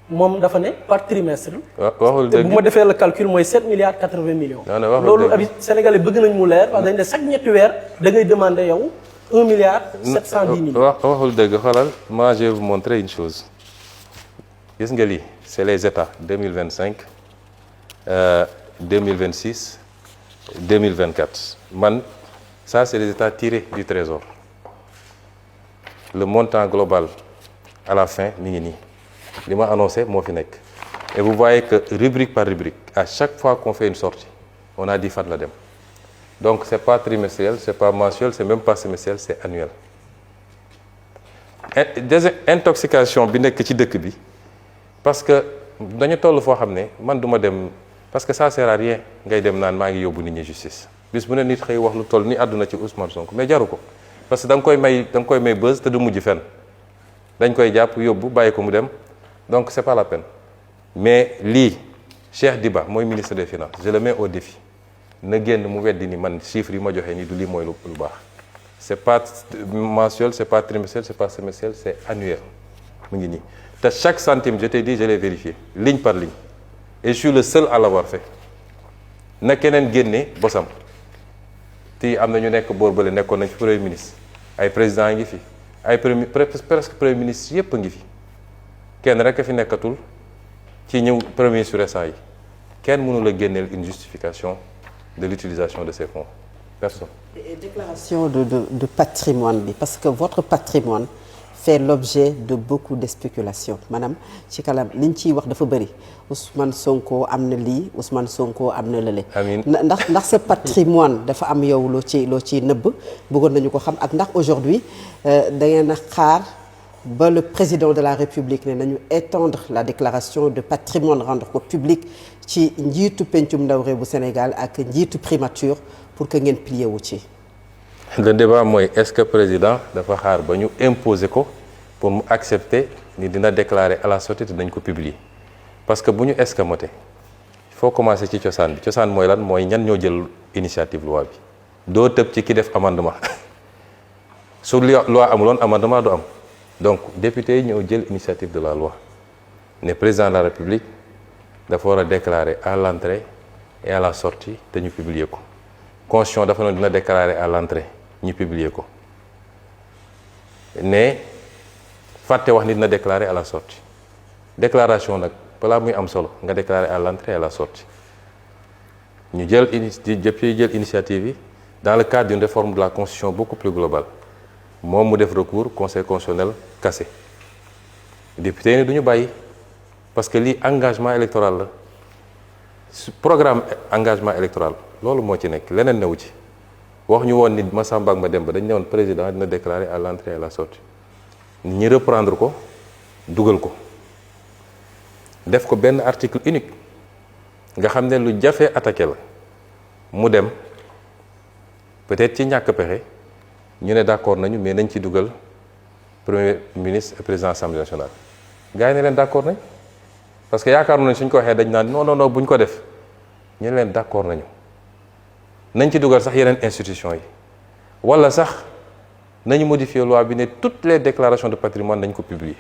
moom dafa ne par trimestre. waxul te dëgg bu ma defee le calcul mooy 7 milliards 80 millions. non waxul loolu dëgg abi sénégalais bëgg nañ mu leer parce que dañ ne chaque ñetti weer da ngay demander yow 1 milliard 710 millions. waxul dëgg xoolal moi je vais vous montrer une chose gis nga lii c'est les états 2025 2026 2024 man ça c'est les états tirés du trésor le montant global à la fin mi ngi nii li ma annoncé moo fi nekk et vous voyez que rubrique par rubrique à chaque fois qu'on fait une sortie on a dit fan la dem donc c'est pas trimestriel c'est pas mensuel c'est même pas semestriel c'est annuel désintoxication bi nekk ci dëkk bi parce que dañu toll foo xam ne man duma dem parce que ça sert à rien ngay dem naan maa ngi yóbbu nit ñi justice bis bu ne nit xëy wax lu toll ni àdduna ci Ousmane Sonko mais jaru ko parce que da nga koy may buzz te du mujj fenn dañ koy jàpp yóbbu bàyyi ko mu dem donc c'est pas la peine mais lii Cheikh Diba mooy ministre des finances je le mets au défi na génn mu weddi ni man chiffres yi ma joxe nii du lii mooy lu baax c'est pas mensuel c'est pas trimestriel c'est pas semestriel c'est annuel mu ngi nii te chaque centime je t'ai dit je l'ai vérifié ligne par ligne et je suis le seul à l'avoir fait na keneen génne bosam te am na ñu nekk boor bële nekkoon nañ fi premier ministre ay président yi ngi fi ay presque premier ministre yépp a ngi fi kenn rek a fi nekkatul ci ñëw premier ministre récent yi kenn mënu la génneel une justification de l'utilisation de ces fonds personne. Et déclaration de patrimoine bi parce que votre patrimoine fait l'objet de beaucoup de spéculations maanaam ci kalam li ñu ciy wax dafa bëri Ousmane Sonko am na lii Ousmane Sonko am na lële. amiin ndax sa patrimoine dafa am yow loo ci nëbb bëggoon nañu ko xam ak ndax aujourd'hui da ngeen a xaar ba le président de la République ne nañu étendre la déclaration de patrimoine rendre ko public ci njiitu pencum ndaw réew bu Sénégal ak njiitu primature pour que ngeen plier wu ci. le débat mooy est-ce que président dafa xaar ba ñu imposer ko pour mu accepter ni dina déclarer à la sortie te dañ ko publier parce que bu ñu escamoter il faut commencer ci cosaan bi cosaan mooy lan mooy ñan ñoo jël initiative loi bi doo tëb ci ki def amendement su loi amuloon amendement du am donc député yi ñoo jël initiative de la loi ne président de la République dafa war a déclarer à l'entrée et à la sortie te ñu publier ko constitution dafa noonu dina déclarer à l'entrée ñu publier ko ne fàtte wax ni dina déclarer à la sortie déclaration nag balaa muy am solo nga déclarer à l'entrée et à la sortie ñu jël initiative yi dans le cadre d'une réforme de la constitution beaucoup plus globale moom mu def recours conseil constitutionnel cassé député yi ne du ñu bàyyi parce que lii engagement électoral la programme engagement électoral loolu moo ci nekk leneen newu ci wax ñu woon ni Massamba ak Mademba dañ ne woon président dina déclarer à l'entrée et à la sortie nit ñi reprendre ko dugal ko def ko benn article unique nga xam ne lu jafe attaqué la mu dem peut-être ci ñàkk pexe ñu ne d'accord nañu mais nañ ci dugal premier ministre et président assemblée nationale gars yi ne leen d'accord nañ parce que yaakaar nañ suñ ko waxee dañ naan non non non buñ ko def ñu ne leen d'accord nañ ci dugal sax yeneen institution yi wala sax nañu modifier loi bi ne toutes les déclarations de patrimoine dañ ko publier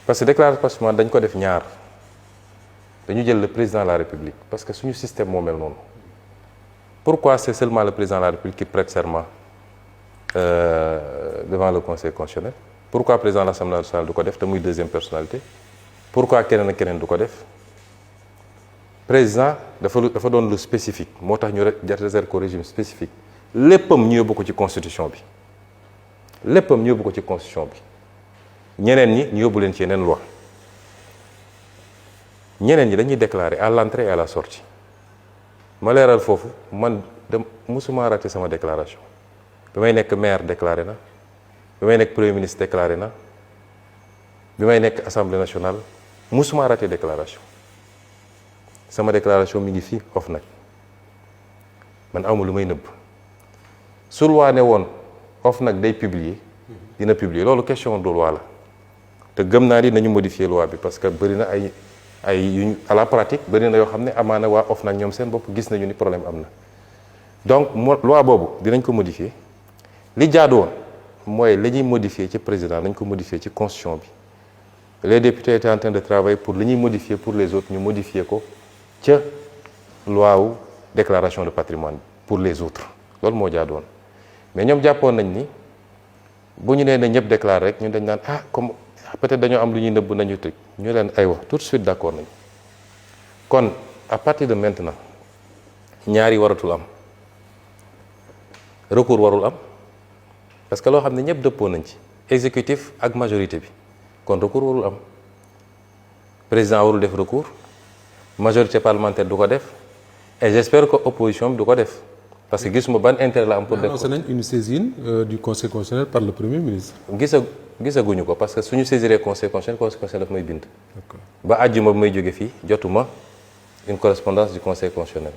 parce que déclaration de patrimoine dañ ko def ñaar dañu jël le président de la République parce que suñu système moo mel noonu pourquoi c'est seulement le président de la République qui prête serment devant le Conseil constitutionnel pourquoi président de l'Assemblée nationale du ko def te muy deuxième personnalité pourquoi keneen ak keneen du ko def président dafa doon lu spécifique moo tax ñu réserve ko régime spécifique léppam ñu yóbbu ko ci constitution bi léppam ñu yóbbu ko ci constitution bi ñeneen ñi ñu yóbbu leen ci yeneen loi ñeneen ñi dañuy déclarer à l'entrée et à la sortie ma leeral foofu man musuma raté sama déclaration bi may nekk maire déclaré na bi may nekk premier ministre déclaré na bi may nekk assemblée nationale musuma raté déclaration sama déclaration mi ngi fii OFNAC man awma lu may nëbb su loi ne woon OFNAC day publier dina publier loolu question de loi la te gëm naa ni nañu modifier loi bi parce que bëri na ay yuñ à la pratique bëri na yoo xam ne amaana waa OFNAC ñoom seen bopp gis nañu ni problème am na donc loi boobu dinañ ko modifier li jaadu woon mooy la ñuy modifier ci président nañ ko modifier ci constitution bi les députés étaient en train de travailler pour li ñuy modifier pour les autres ñu modifier ko ca loi wu déclaration de patrimoine pour les autres loolu moo jaadu woon mais ñoom jàppoon nañ ni bu ñu nee na ñëpp déclaré rek ñun dañ naan comme peut-être dañoo am lu ñuy nëbb nañu tëj ñu leen ay wax tout de suite d'accord nañu kon à partir de maintenant ñaari waratul am recours warul am parce que loo xam ne ñëpp dëppoo nañ ci exécutif ak majorité bi kon recours warul am président warul def recours majorité parlementaire du ko def et j'espère que opposition bi du ko def parce que gisuma ban intérêt la am pour def ko. annoncé nañ une saisine du conseil constitutionnel par le premier ministre. gisaguñu ko parce que suñu saisiree conseil constitutionnel daf may bind. ba àjjuma bi may jóge fii jotuma une correspondance du conseil constitutionnel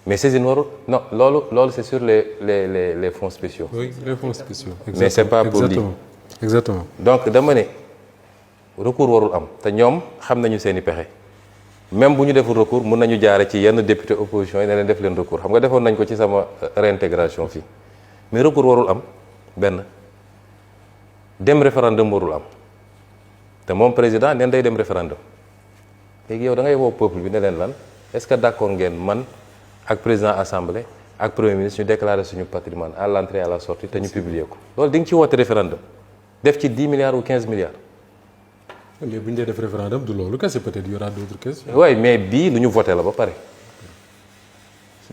mais saisine warul non loolu c'est sur les fonds spéciaux. oui les fonds spéciaux. mais c'est pas pour lii exactement. donc dama ne recours warul am te ñoom xam nañu seeni pexe. même bu ñu deful recours mun nañu jaare ci yenn député opposition yi ne leen def leen recours xam nga defoon nañ ko ci sama réintégration fii mais recours warul am benn dem référendum warul am te moom président neen day dem référendum léegi yow da ngay woo peuple bi ne leen lan est-ce que d'accord ngeen man ak président assemblée ak premier ministre ñu déclarer suñu patrimoine à l'entrée et à la sortie te ñu publier ko loolu di nga ci woote référendum def ci 10 milliards ou 15 milliards. mais bu ñu dee def référendum du loolu kese peut-être y aura d'autres questions. oui mais bii lu ñu voté la ba pare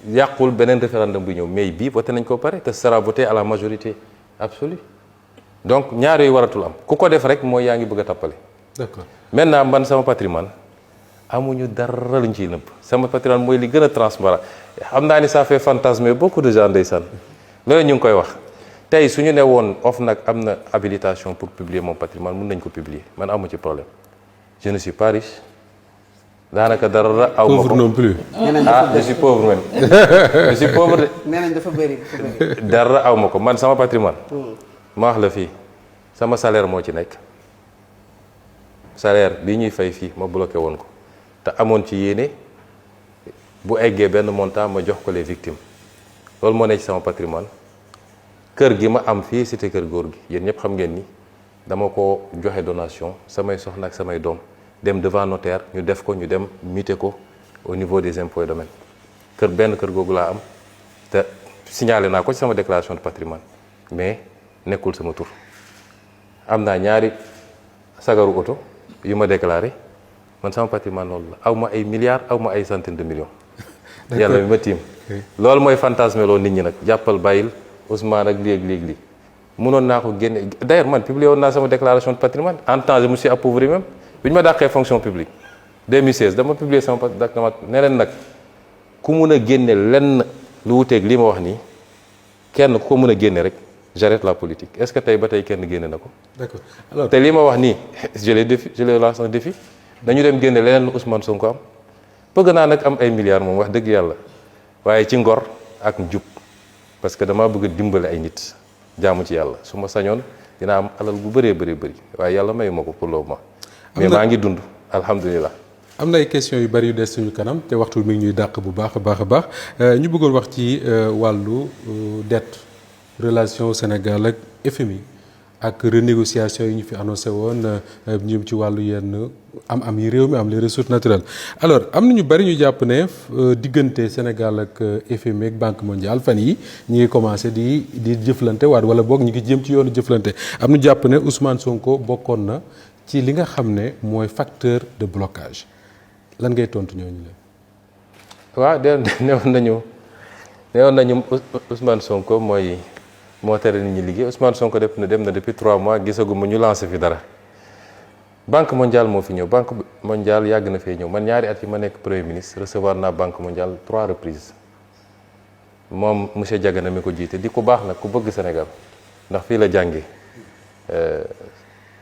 yàqul beneen référendum bu ñëw mais bii voté nañ ko ba pare te sera voté à la majorité absolue donc ñaar yooyu waratul am ku ko def rek mooy yaa ngi bëgg a tappale. d'accord maintenant man sama patrimoine amuñu dara luñ ciy nëbb sama patrimoine mooy li gën a transparent xam naa ni ça fait fantasmer beaucoup de gens ndeysaan loolu ñu ngi koy wax. tey su ñu ne woon OFNAC am na habilitation pour publier mon patrimoine mën nañ ko publier man amu ci problème je ne suis pas riche daanaka dara aw ma ko pauvre non plus. je suis pauvre même je suis pauvre de. nee nañ dafa bëri. dara aw ma ko man sama patrimoine ma wax la fii sama salaire moo ci nekk salaire bi ñuy fay fii ma bloqué woon ko te amoon ci yéene bu eggee benn montant ma jox ko les victimes loolu moo nekk ci sama patrimoine kër gi ma am fii cité kër góor gi yéen ñëpp xam ngeen ni dama ko joxe donation samay soxna ak samay doom dem devant notaire ñu def ko ñu dem muté ko au niveau des impôts et domaines benn kër googu laa am te signalé naa ko ci sama déclaration de patrimoine mais nekkul sama tur am naa ñaari sagaru oto yu ma déclaré man sama patrimoine loolu la aw ma ay milliards aw ma ay centaines de millions yàlla bi ma tiim loolu mooy fantasme loolu nit ñi nag jàppal bàyyil Ousmane ak léegi mënoon naa ko génne d'ailleurs man publié woon naa sama déclaration de patrimoine en temps je me suis appauvri même bi ñu ma dàqee fonction publique 2016 dama publier sama dama ne leen nag ku mun a génne lenn lu wuteeg li ma wax nii kenn ku ko mun a génne rek j'arrête la politique est-ce que tey ba tey kenn génne na ko. d'accord alors te li ma wax nii je les lance un défi dañu dem génne leneen lu Ousmane Sonko am bëgg naa nag am ay milliards moom wax dëgg yàlla waaye ci ngor ak njub parce que dama bëgg dimbale ay nit jaamu ci yàlla su ma sañoon dina am alal bu bëree bëri waaye yàlla mayu ma ko pour le moment. mais maa ngi dund alhamdulilah. am na ay questions yu bari yu des suñu kanam te waxtu mi ngi ñuy dàq bu baax a baax ñu bëggoon wax ci wàllu dette relation Sénégal ak FMI ak renégociation yi ñu fi annoncé woon ñu ci wàllu yenn am yi réew mi am les ressources naturelles. alors am na ñu bari ñu jàpp ne diggante Sénégal ak FMI ak Banque mondiale fan yi ñu ngi commencé di jëflante wala boog ñu ngi jëm ci yoonu jëflante am ñu jàpp ne Ousmane Sonko bokkoon na ci li nga xam ne mooy facteur de blocage. lan ngay tontu ñooñu leen. waaw newoon nañu Ousmane Sonko moo tere nit ñi liggéey Ousmane Sonko dem na depuis 3 mois gisaguma ñu lancé fi dara. Banque mondiale moo fi ñëw Banque mondiale yàgg na fee ñëw man ñaari at yi ma nekk premier ministre recevoir naa Banque mondiale 3 reprises moom monsieur Diagana mi ko jiite di ku baax nag ku bëgg Sénégal ndax fii la jàngee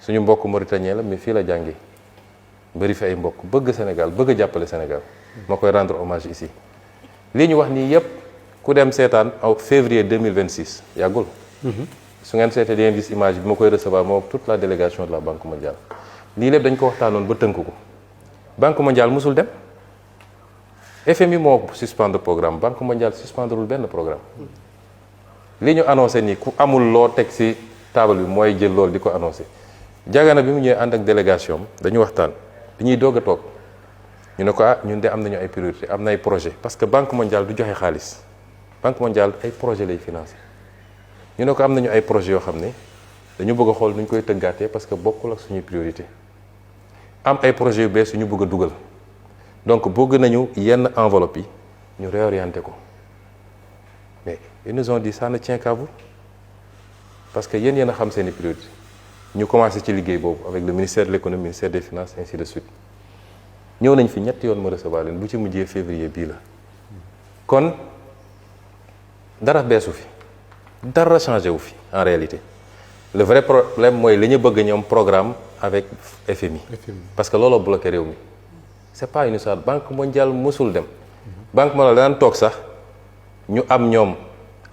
suñu mbokk mauritanien la mais fii la jàngee. bëri fi ay mbokk bëgg Sénégal bëgg jàppale Sénégal ma koy rendre hommage ici lii ñu wax nii yépp ku dem seetaan en février 2026 yàggul su ngeen seetee di ngeen gis image bi ma koy recevoir moom toute la délégation de la Banque mondiale lii lépp dañ ko waxtaanoon ba tënk ko Banque mondiale musul dem FMI moo suspendre programme Banque mondiale suspendrewul benn programme li ñu annoncé nii ku amul loo teg ci table bi mooy jël loolu di ko annoncé Diagana bi mu ñëwee ànd ak délégation dañu waxtaan bi ñuy doog a toog ñu ne ko ñun de am nañu ay priorité am na ay projet parce que Banque mondiale du joxe xaalis Banque mondiale ay projet lay financé ñu ne ko am nañu ay projet yoo xam ne dañu bëgg a xool nu ñu koy tëggaatee parce que bokkul ak suñuy priorité am ay projet yu bees yu ñu bëgg a dugal donc bëgg nañu yenn enveloppe yi ñu réorienté ko mais ils nous ont dit ça ne tient qu'à vous parce que yéen a xam seeni priorité ñu commencé ci liggéey boobu avec le ministère de l'économie ministère des finances ainsi de suite ñëw nañ fi ñetti yoon ma recevoir leen bu ci mujjee février bii la kon dara beesu fi dara changé wu fi en réalité le vrai problème mooy li ñu bëgg ñoom programme avec FMI parce que looloo bloqué réew mi c'est pas une histoire Banque mondiale mosul dem Banque mondiale daan toog sax ñu am ñoom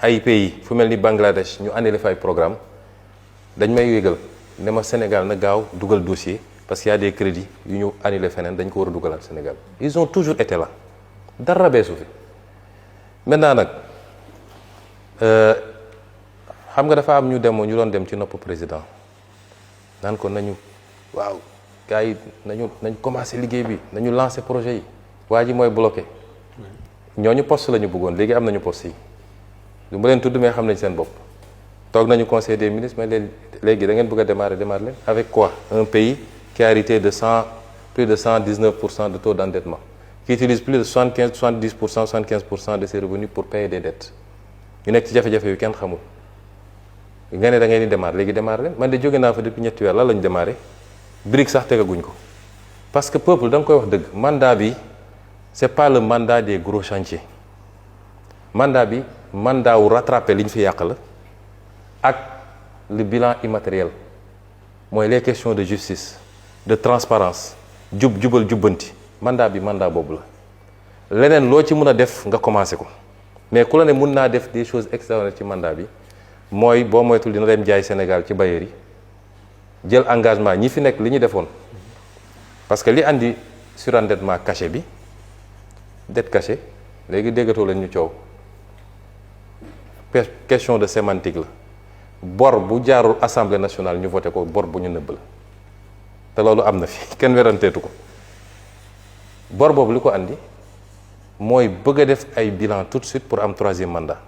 ay pays fu mel ni Bangladesh ñu annulé fa ay programme dañ may yégal ne ma Sénégal na gaaw dugal dossier parce qu'il y a des crédits yu ñu annulé feneen dañ ko war a dugalaat Sénégal ils ont toujours été là dara beesu fi maintenant nag xam nga dafa am ñu doon dem ci nopp président naan ko nañu waaw gars yi nañ commencé liggéey bi nañu lancé projet yi waa ji mooy bloqué ñooñu poste la ñu bëggoon léegi am nañu poste yi du ma leen tudd mais xam nañ seen bopp toog nañu conseil des ministres mais léegi da ngeen bëgg a démarrer leen avec quoi un pays qui a hérité de plus de 119% de taux d'endettement qui utilise plus de 75% de ses revenus pour payer des dettes ñu nekk ci jafe-jafe yu kenn xamul nga ne da ngeen di démarrer léegi démarrer leen man de jóge naa fa depuis ñetti weer lan la ñu démarrer brique sax tegaguñ ko parce que peuple da nga koy wax dëgg mandat bi c'est pas le mandat des gros chantiers mandat bi mandat wu rattraper li ñu fi yàq la ak le bilan immatériel mooy les questions de justice de transparence jubal jubbanti mandat bi mandat boobu la leneen loo ci mën a def nga commencé ko mais ku la ne mun naa def des choses extraordinaires ci mandat bi mooy boo moytul dina dem jaay Sénégal ci bailleurs yi jël engagement ñi fi nekk li ñu defoon parce que li andi surendettement caché bi dette cachée léegi déggatoo leen ñu coow question de sémantique la bor bu jaarul assemblée nationale ñu voté ko bor bu ñu nëbb la te loolu am na fi kenn weranteetu ko bor boobu li ko andi mooy bëgg a def ay bilan tout de suite pour am 3e mandat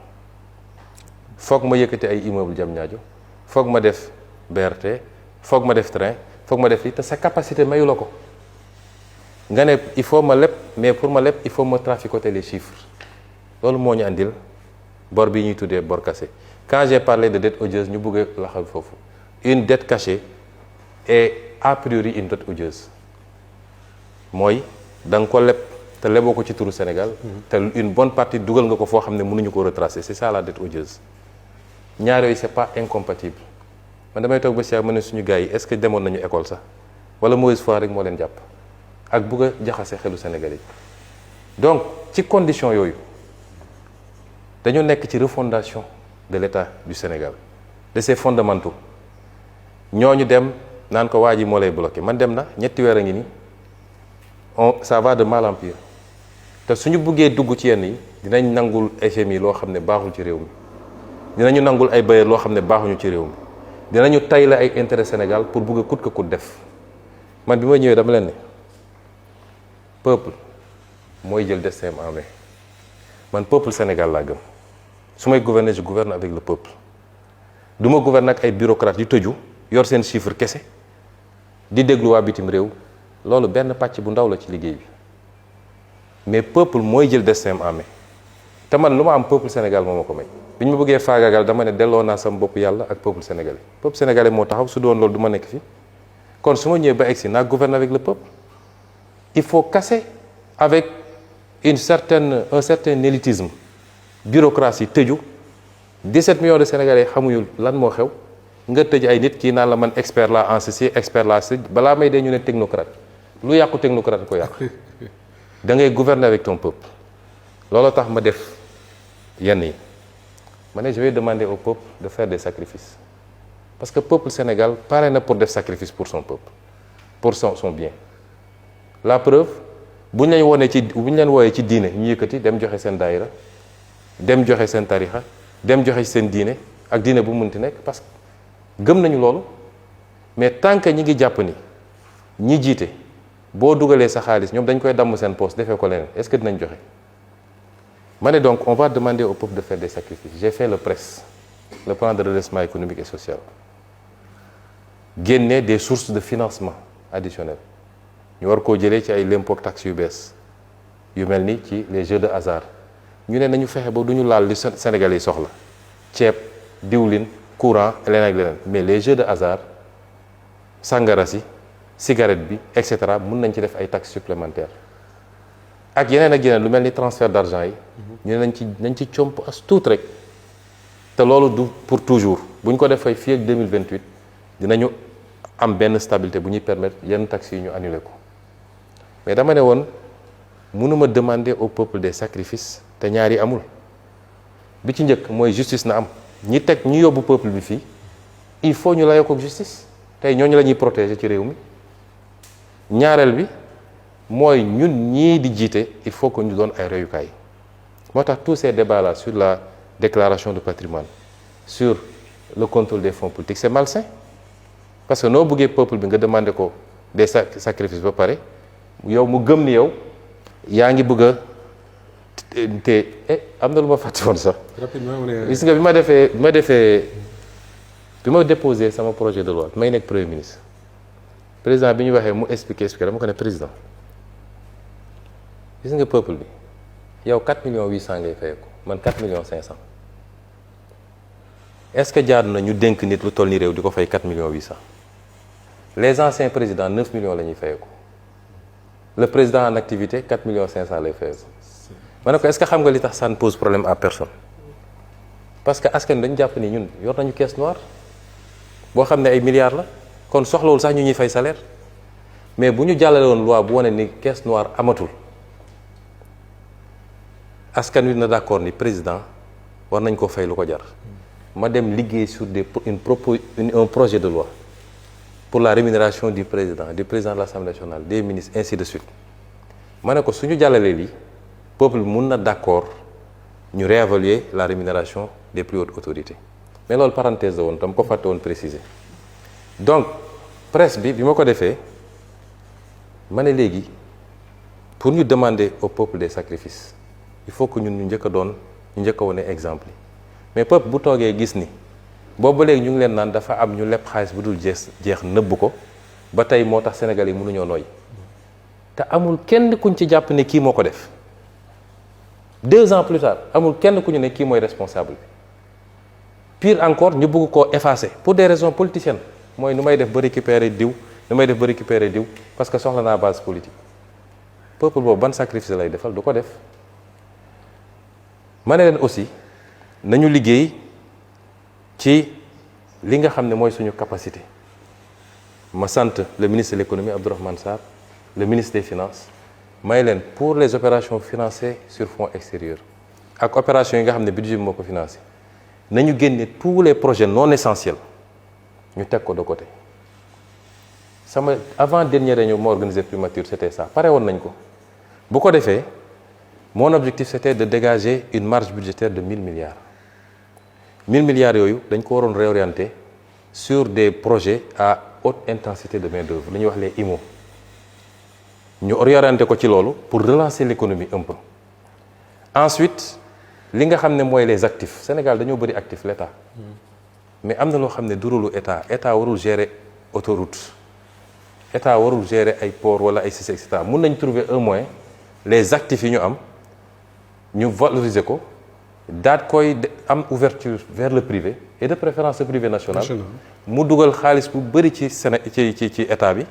foog ma yëkkati ay immeuble Diamniadio foog ma def BRT foog ma def train foog ma def lii te sa capacité mayu la ko nga ne il faut ma leb mais pour ma leb il faut ma traficoter les chiffres loolu moo ñu andil bor bi ñuy tuddee bor cassé quand j'ai parlé de dette odieuse ñu bëgg la xam foofu une dette cachée est a priori une dette odieuse mooy da nga ko leb te leboo ko ci turu Sénégal te une bonne partie dugal nga ko foo xam ne mënuñu ko retracer c'est ça la dette odieuse ñaar yooyu c'est pas incompatible man damay toog ba si ma ne suñu gars yi est-ce que demoon nañu école sax wala mauvaise foi rek moo leen jàpp ak bugg a jaxase xelu Sénégalais yi donc ci condition yooyu dañoo nekk ci refondation de l'État du Sénégal de ses fondamentaux ñooñu dem naan ko waa ji moo lay bloqué man dem na ñetti weer a ngi nii ça va de mal en pire te suñu buggee dugg ci yenn yi dinañ nangul FMI loo xam ne baaxul ci réew mi dinañu nangul ay bailleurs loo xam ne baaxuñu ci réew mi dinañu tayle ay intérêt Sénégal pour bugg a coûte que coûte def man bi ma ñëwee dama leen ne peuple mooy jël destin en main man peuple Sénégal laa gëm su may gouverner je gouverne avec le peuple du ma gouverner ak ay bureaucrates yu tëju yor seen chiffre kese di déglu waa bitim réew loolu benn pàcc bu ndaw la ci liggéey bi mais peuple mooy jël destin en main te man lu ma am peuple Sénégal moo ma ko may bi ñu ma bëggee faagaagal dama ne delloo naa sama bopp yàlla ak peuple sénégalais moo taxaw su doon loolu du ma nekk fi kon su ma ñëwee ba egsi naa gouverner avec le peuple il faut casser avec un certain élitisme bureaucratie tëju 17 millions de Sénégalais xamuñu lan moo xew nga tëj ay nit kii naan la man expert la en ceci expert la ceci balaa may dee ñu ne technocrate lu yàqu technocrate ko yàq da ngay gouverner avec ton peuple looloo tax ma def yenn yi ma ne je vais demander au peuple de faire des sacrifices parce que peuple Sénégal pare na pour def sacrifice pour son peuple pour son bien la preuve bu ñu leen wooyee ci diine ñu yëkkati dem joxe seen daayira dem joxe seen tarixa dem joxe seen diine ak diine bu mënti nekk parce que gëm nañu loolu mais tant que ñi ngi jàpp ni ñi jiite boo dugalee sa xaalis ñoom dañ koy damm seen poste defee ko leneen est-ce que dinañ joxe ma ne donc on va demander au peuple de faire des sacrifices j'ai fait le PRES le plan de redressement économique et social génne des sources de financement additionnelles ñu war koo jëlee ci ay l'impôt taxe yu bees yu mel ni ci les jeux de hasard ñu ne nañu fexe ba du ñu laal li Sénégalais yi soxla ceeb diwlin courant leneen ak leneen mais les jeux de hasard sàngara si cigarette bi et cetera mun nañ ci def ay taxes supplémentaires ak yeneen lu mel ni transfert d'argent yi ñu ne nañ ci comp as tuut rek te loolu du pour toujours bu ñu ko defee fii ak 2028 dinañu am benn stabilité bu ñuy permettre yenn taxes yi ñu annuler ko mais dama ne woon mënuma demander au peuple des sacrifices te ñaar yi amul bi ci njëkk mooy justice na am ñi yóbbu peuple bi fii il faut ñu layoo ko justice tey ñooñu la ñuy protéger ci réew mi ñaareel bi mooy ñun ñii di jiite il faut que ñu doon ay royukaay moo tax tous ces débats là sur la déclaration de patrimoine sur le contrôle des fonds politiques c'est malsain parce que noo bëggee peuple bi nga demander ko des sacrifices ba pare yow mu gëm ni yow yaa ngi bëgg a te am na lu ma fàtte woon sax gis nga bi ma déposé sama projet de loi may nekk premier ministre président bi ñu waxee mu expliqué dama ko ne président gis nga peuple bi yow 4 millions 800 ngay fay ko man 4 millions 500 est-ce que jaadu na ñu dénk nit lu toll ni réew di ko fay 4 millions 800 les anciens présidents 9 millions la ñuy fay ko le président en activité 4 millions 500 lay fay ko ma ne ko est-ce que xam nga li tax ça ne pose problème à personne parce que askan dañu jàpp ni ñun yor nañu caisse noire boo xam ne ay milliards la kon soxlawul sax ñu ñuy fay salaire mais bu ñu jàllale woon loi bu wane ni caisse noire amatul askan wi na d'accord ni président war nañ ko fay lu ko jar ma dem liggéey sur un projet de loi pour la rémunération du président de l'Assemblée nationale des ministres ainsi de suite ma ne ko suñu jàllalee lii peuple bi mun na d'accord ñu réévaluer la rémunération des plus hautes autorités mais loolu parenthèse la woon dama ko fàtte woon préciser donc presse bi ma ko defee ma ne léegi pour ñu demander au peuple des sacrifices il faut que ñun ñu njëkk a wone exemple yi mais peuple bu toogee gis ni boobu ba léegi ñu ngi leen naan dafa am ñu leb xaalis bu dul jeex nëbb ko ba tey moo tax Sénégal yi mënuñoo nooy te amul kenn kuñ ci jàpp ne kii moo ko def 2 ans plus tard amul kenn ku ñu ne kii mooy responsable bi pire encore ñu bëgg koo effacer pour des raisons politiciennes mooy nu may def ba récupérer diw parce que soxla naa base politique peuple boobu ban sacrifice lay defal du ko def. ma ne leen aussi nañu liggéey ci li nga xam ne mooy suñu capacité ma sant le ministre de l'économie Abdourahmane Sarr le ministre des finances may leen pour les opérations financées sur fonds extérieurs ak opérations yi nga xam ne budget bi moo ko financé nañu génne tous les projets non essentiels ñu teg ko de côté. sama avant dernière réunion moo organisé primature c'était ça pare woon nañ ko bu ko defee mon objectif c'était de dégager une marge budgétaire de 1000 milliards 1000 milliards yooyu dañ ko waroon réorienter sur des projets à haute intensité de main-d'œuvre li ñuy wax les IMO ñu orienté ko ci loolu pour relancer l'économie un peu. Ensuite li nga xam ne mooy les actifs Sénégal dañoo bëri actifs l'État mais am na loo xam ne du rôle état warul gérer autoroute état warul gérer ay port wala ay CICE et cetera mun nañ trouver un moyen les actifs yi ñu am ñu valoriser ko daat koy am ouverture vers le privé et de préférence le privé national mu dugal xaalis bu bëri ci ci état bi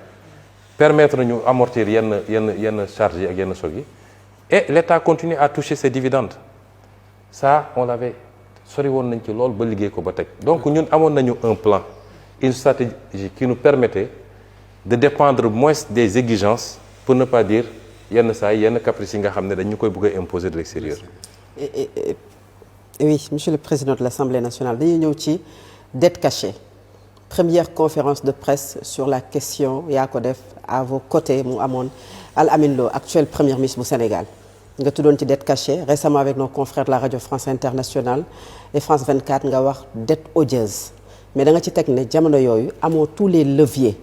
permettre ñu amortir yenn charges yi ak yenn soog yi et l'État continue à toucher ses dividendes ça on l'avait sori woon nañ ci lool ba liggéey ko ba teg donc ñun amoon nañu un plan une stratégie qui nous permettait de dépendre moins des exigences pour ne pas dire yenn saa yi yenn caprice yi nga xam ne dañ ñu koy bëgg a imposer de l'extérieur. Oui, monsieur le président de l'Assemblée nationale dañuy ñëw ci dette cachée première conférence de presse sur la question yaa ko def à vos côtés mu amoon Al Amin Lo actuel premier ministre bu Sénégal nga tuddoon ci dette cachée récemment avec nos confrères de la radio France Internationale et France 24 nga wax dette odieuse mais da nga ci teg ne jamono yooyu amoo tous les leviers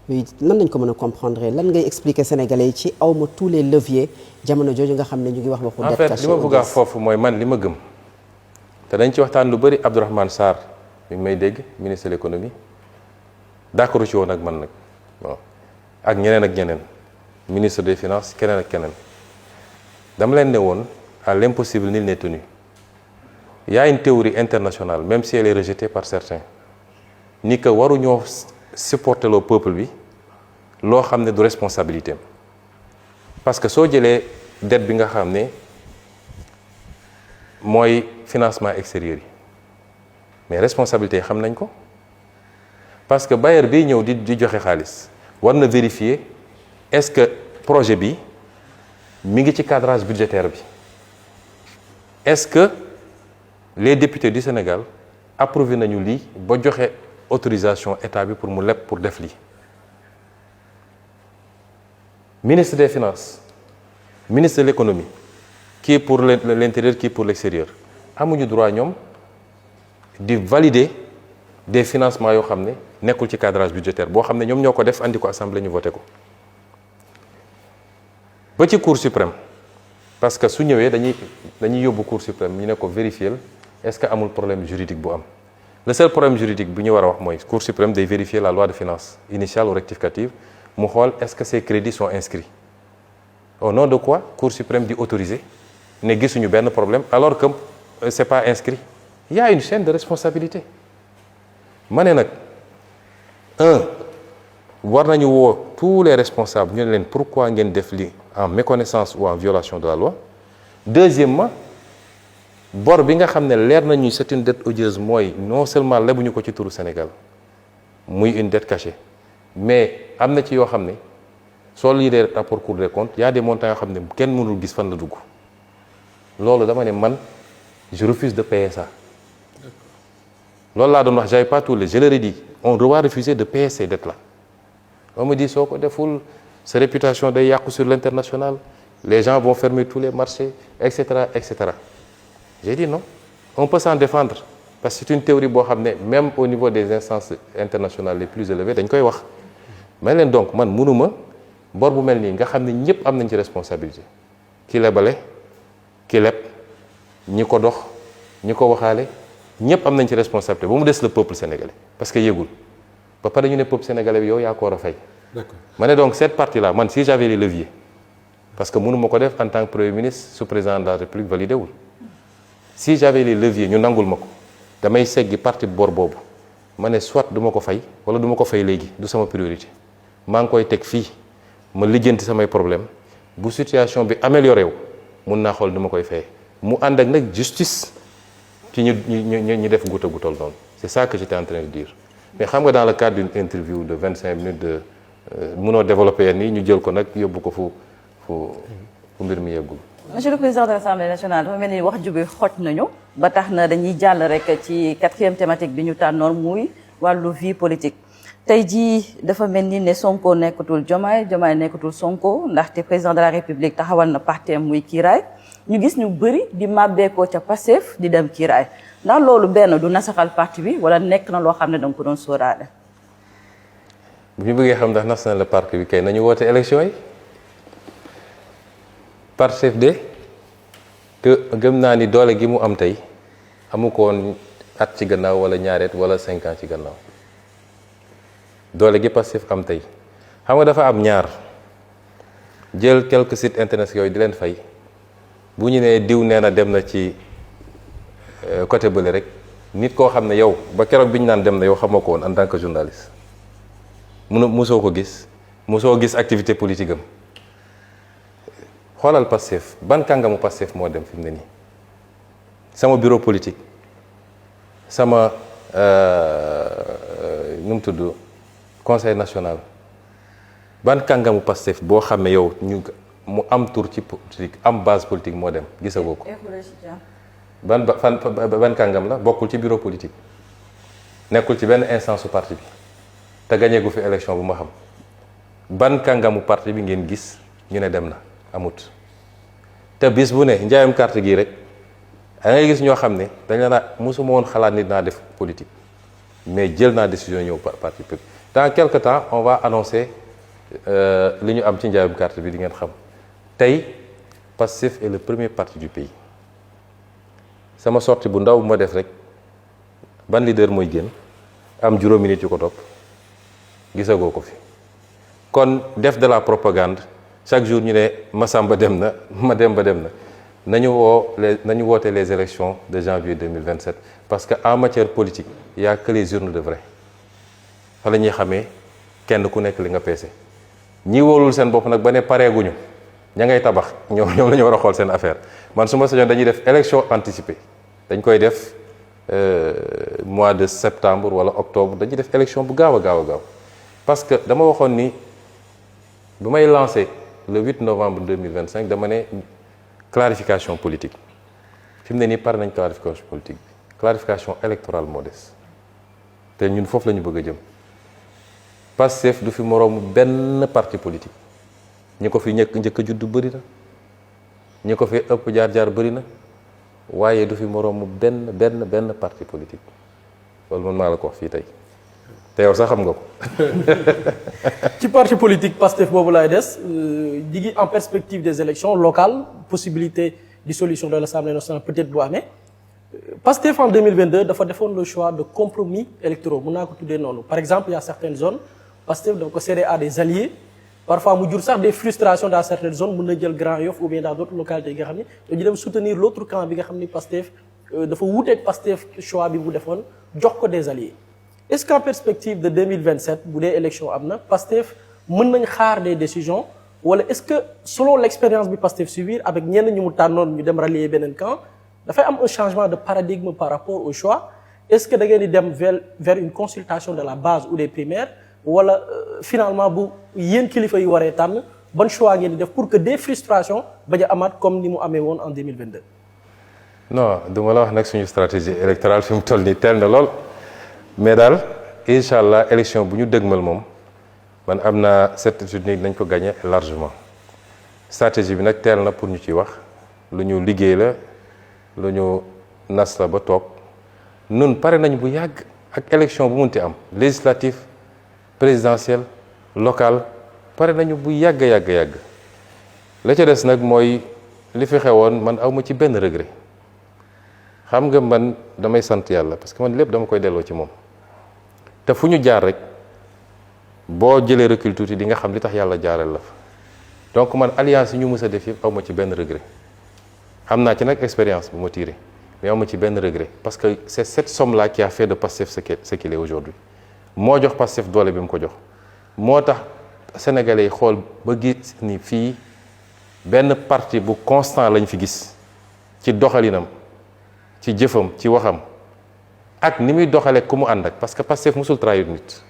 nan lañ ko mën a comprendre lan ngay expliquer Sénégalais yi ci awma tous les leviers jamono jooju nga xam ne ñu ngi wax waxu dette cachée en fait li ma bëgg a foofu mooy man li ma gëm te dañ ci waxtaan lu bëri Abdourahmane Sarr mi ngi may dégg ministre de l'économie d'accord ci woon ak man nag bon ak ñeneen ministre des finances keneen ak keneen dama leen ne woon à l'impossible nul n'est tenu. Il y a une théorie internationale même si elle est rejetée par certains ni que waruñoo supporter le peuple bi loo xam ne du responsabilité parce que soo jëlee dette bi nga xam ne mooy financement extérieur yi mais responsabilité yi xam nañ ko parce que bailleur bi ñëw di joxe xaalis war na vérifier est-ce que projet bi mi ngi ci cadrage budgétaire bi est-ce que les députés du Sénégal approuvé nañu lii ba joxe autorisation état bi pour mu leb pour def lii ministre des finances ministre de l'économie kii pour l'intérieur kii pour l'extérieur amuñu droit ñoom di valider des financements yoo xam ne nekkul ci cadrage budgétaire boo xam ne ñoom ñoo ko def andi ko assemblée ñu voté ko ba ci cour suprême parce que su ñëwee dañuy yóbbu cour suprême ñu ne ko vérifier est-ce que amul problème juridique bu am le seul problème juridique bi ñu war a wax mooy cour suprême day vérifier la loi de finances initiale ou rectificative mu xool est-ce que ces crédits sont inscrits au nom de quoi cour suprême di autoriser ne gisuñu benn problème alors que c'est pas inscrit il y a une chaîne de responsabilité ma ne nag war nañu woo tous les responsables ñu ne leen pourquoi ngeen def li en méconnaissance ou en violation de la loi deuxièmement bor bi nga xam ne leer nañu c'est une dette odieuse mooy non seulement lebuñu ko ci turu Sénégal muy une dette cachée mais am na ci yoo xam ne soo lire rapport Cour des comptes y a des montants yoo xam ne kenn mënul gis fan la dugg loolu dama ne man je refuse de payer ça loolu laa doon wax j'avais pas tous les je leur ai dit on doit refuser de payer ces dettes là on me dit soo ko deful sa réputation day yàqu sur l'international les gens vont fermer tous les marchés etc etc j'ai dit non on peut s'en défendre parce que c'est une théorie boo xam ne même au niveau des instances internationales les plus élevées dañ koy wax mais leen donc man mënuma bor bu mel nii nga xam ne ñëpp am nañ ci responsabilité ki lebale ki leb ñi ko dox ñi ko waxaale ñëpp am nañ ci responsabilité ba mu des le peuple sénégalais parce que yëgul ba pare ñu ne peuple sénégalais bi yow yaa ko war a fay. D'accord. Ma ne donc cette partie là man si j'avais les leviers parce que mënuma ko def en tant que premier ministre sous président de la République validé wul si j'avais les leviers ñu nangul ma ko damay seggi partie bor boobu ma ne soit du ma ko fay wala du ma ko fay léegi du sama priorité maa ngi koy teg fii ma lijjanti samay problème bu situation bi amélioré wu mun naa xool ni ma koy fay mu ànd ak nag justice ci ñu def guuta gu toll noonu c'est ça que j'étais en train de dire mais xam nga dans le cadre d'une interview de 25 minutes de mënoo développer yenn yi ñu jël ko nag yóbbu ko fu mbir mi yeggul. Monsieur le Président de l'Assemblée nationale dafa mel ni wax ju bi xoj nañu ba tax na dañuy jàll rek ci 4e thématique bi ñu tànnoon muy wàllu vie politique tey jii dafa mel ni ne Sonko nekkatul Diomaye nekkatul Sonko ndaxte président de la République taxawal na partem muy kiiraay ñu gis ñu bëri di màbbeekoo ca Pastef di dem kiiraay ndax loolu benn du nasaxal parti bi wala nekk na loo xam ne danga ko doon sóoraale. bu ñu bëggee xam ndax nas na la parti bi kay nañu woote élection yi Pastef de te gëm naa ni doole gi mu am tey amu ko woon at ci gannaaw wala ñaareet wala 5 ans ci gannaaw doole gi Pastef am tey xam nga dafa am ñaar jël quelques sites internet yooyu di leen fay bu ñu nee diw nee na dem na ci côté bële rek nit koo xam ne yow ba keroog bi ñu naan dem na yow xamoo ko woon en tant que journaliste musoo ko gis musoo gis activité politique am xoolal Pastef ban kàngamu Pastef moo dem fi mu ne nii sama bureau politique sama nu mu tudd conseil national ban kàngamu Pastef boo xam ne yow mu am tour ci politique am base politique moo dem gisagoo ko ban kàngam la bokkul ci bureau politique nekkul ci benn instance su parti bi te gagné gu fi élection bu ma xam ban kàngamu parti bi ngeen gis ñu ne dem na amut te bis bu ne njaayam carte gii rek da ngay gis ñoo xam ne dañ la naa mosuma woon xalaat nit naa def politique mais jël naa décision ñëw parti politique dans quelque temps on va annoncer li ñu am ci njaayam carte bi di ngeen xam tey Pastef est le premier parti du pays sama sortie bu ndaw bu ma def rek ban leader mooy génn am juróomi nit yu ko topp gisagoo ko fi kon def de la propagande chaque jour ñu ne Massamba dem na Mademba dem na nañu woote les élections de janvier 2027 parce que en matière politique il y a que les urnes de vrai fa la ñuy xamee kenn ku nekk li nga peese ñi wóolul seen bopp nag ba ne pareeguñu ña ngay tabax ñoom la ñu war a xool seen affaire man su ma sañoon dañuy def élection anticipée dañ koy def mois de septembre wala octobre dañuy def élection bu gaaw a gaaw parce que dama waxoon ni bu may lancé le 8 novembre 2025 dama ne clarification politique fi mu ne nii pare nañ clarification politique bi clarification électorale moo des te ñun foofu la ñu bëgg a jëm Pastef du fi moroomu benn parti politique ñi ko fi njëkk a juddu bëri na ñi ko fi ëpp jaar-jaar bëri na waaye du fi moroomu benn parti politique loolu man maa la ko wax fii tey te yow sax xam nga ko. ci parti politique Pastef boobu laay des di ngi en perspective des élections locales possibilité dissolution de l'Assemblée nationale peut-être bu amee Pastef en 2022 dafa defoon le choix de compromis électoraux mun naa ko tuddee noonu par exemple il y a certaines zones Pastef dafa ko cédé à des alliés parfois mu jur sax des frustrations dans certaines zones mun na jël Grand Yoff ou bien dans d'autres localités yi nga xam ni dañu dem soutenir l'autre camp bi nga xam ni Pastef dafa wuuteeg Pastef choix bi bu defoon jox ko des alliés. Est-ce qu'en perspective de 2027 bu dee élection am na Pastef mën nañ xaar des décisions wala est-ce que selon l'expérience bi Pastef subir avec ñenn ñu mu tànnoon ñu dem rallier beneen camp dafay am un changement de paradigme par rapport au choix est-ce que da ngeen di dem vers une consultation de la base ou des primaires wala finalement bu yéen kilifa yi waree tànn ban choix ngeen di def pour que des frustrations bañ a amaat comme ni mu amee woon en 2022. non du ma la wax nag suñu stratégie électorale fi mu toll nii teel na lool. mais daal incha allah élection bu ñu dëgmal moom man am naa certitude ni nañ ko gagner largement stratégie bi nag teel na pour ñu ciy wax lu ñu liggéey la lu ñu nas la ba toog nun pare nañ bu yàgg ak élection bu munti am législative présidentielle locale pare nañu bu yàgg la ca des nag mooy li fi xewoon man awma ci benn regret xam nga man damay sant yàlla parce que man lépp dama koy delloo ci moom te fu ñu jaar rek boo jëlee recul tuuti di nga xam li tax yàlla jaareel la fa donc man alliance yi ñu mës a def yëpp awma ci benn regret am naa ci nag expérience bu ma tiré mais awma ci benn regret parce que c'est cette somme là qui a fait de Pastef ce qu'il est aujourd'hui moo jox Pastef doole bi mu ko jox moo tax sénégalais yi xool ba gis ni fii benn parti bu constant lañ fi gis ci doxalinam ci jëfam ci waxam ak ni muy doxalee ku mu ànd ak parce que Pastef musul trahir nit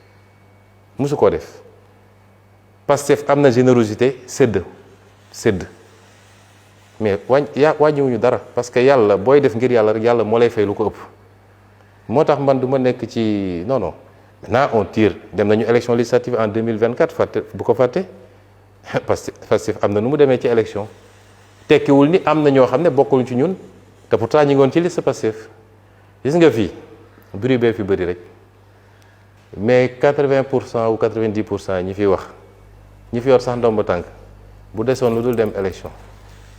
musu koo def Pastef am na générosité sédd mais wàññiwuñu dara parce que yàlla booy def ngir yàlla rek yàlla moo lay fay lu ko ëpp moo tax man du ma nekk ci non maintenant on tire dem nañu élection législative en 2024 fàtte bu ko fàtte Pastef am na nu mu demee ci élection tekkiwul ni am na ñoo xam ne bokkul ci ñun te pourtant ñi ngoon ci liste Pastef gis nga fii bruit bee fi bëri rek mais 80% ou 90% ñi fi wax ñi fi yor sax ndomba tànk bu desoon lu dul dem élection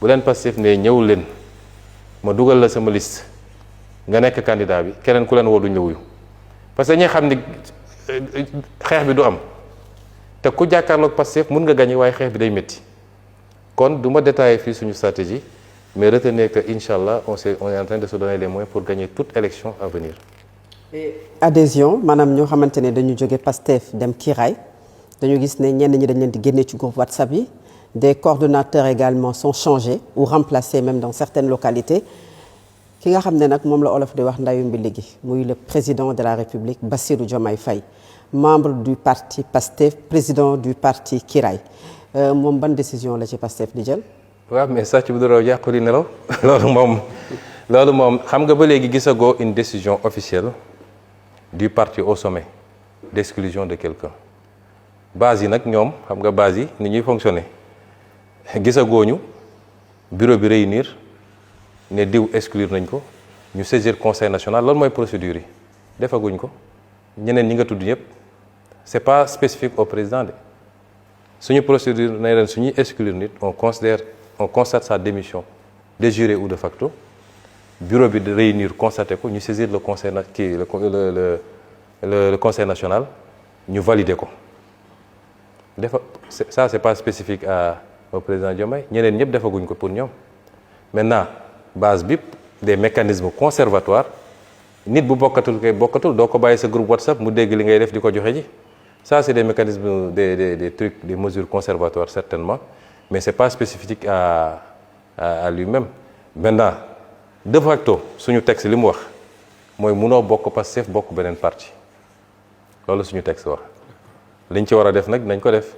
bu leen Pastef ne ñëw leen ma dugal la sama liste nga nekk candidat bi keneen ku leen woo duñ la wuyu parce que ñi xam ni xeex bi du am te ku jàkkaarloog Pastef mun nga gagné waaye xeex bi day métti kon du ma détailler fii suñu stratégie mais retenez que incha allah on est en train de se donner les moyens pour gagner toute élection à venir. adhésion maanaam ñoo xamante ne dañu jóge Pastef dem Kiraay dañu gis ne ñenn ñi dañ leen di génne ci groupe WhatsApp yi des coordonnateurs également sont changés ou remplacés même dans certaines localités ki nga xam ne nag moom la olof di wax ndayu mbili gi muy le président de la République Bassirou Diomaye Faye membre du parti Pastef président du parti Kiraay moom ban décision la ci Pastef di jël. waaw mais sàcc bu dara yàqu di nelaw loolu moom xam nga ba léegi gisagoo une décision officielle du parti au sommet d'exclusion de quelqu'un base yi nag ñoom xam nga base yi ni ñuy fonctionner gisagooñu bureau bi réunir ne diw exclure nañ ko ñu saisir conseil national loolu mooy procédure yi defaguñ ko ñeneen ñi nga tudd ñëpp c'est pas spécifique au président de suñu procédure ne leen suñuy exclure nit on constate sa démission de jure ou de facto bureau bi de réunir constaté ko ñu saisir le conseil le conseil national ñu valider ko ça c'est pas spécifique au président Diomaye ñeneen ñëpp defaguñ ko pour ñoom maintenant base bi des mécanismes conservatoires nit bu bokkatul doo ko bàyyi sa groupe WhatsApp mu dégg li ngay def di ko joxe ji ça c'est des mécanismes des trucs des mesures conservatoires certainement mais c'est pas spécifique à lui-même maintenant de facto suñu texte li mu wax mooy munoo bokk Pastef bokk beneen parti loolu suñu texte wax liñ ci war a def nag nañ ko def.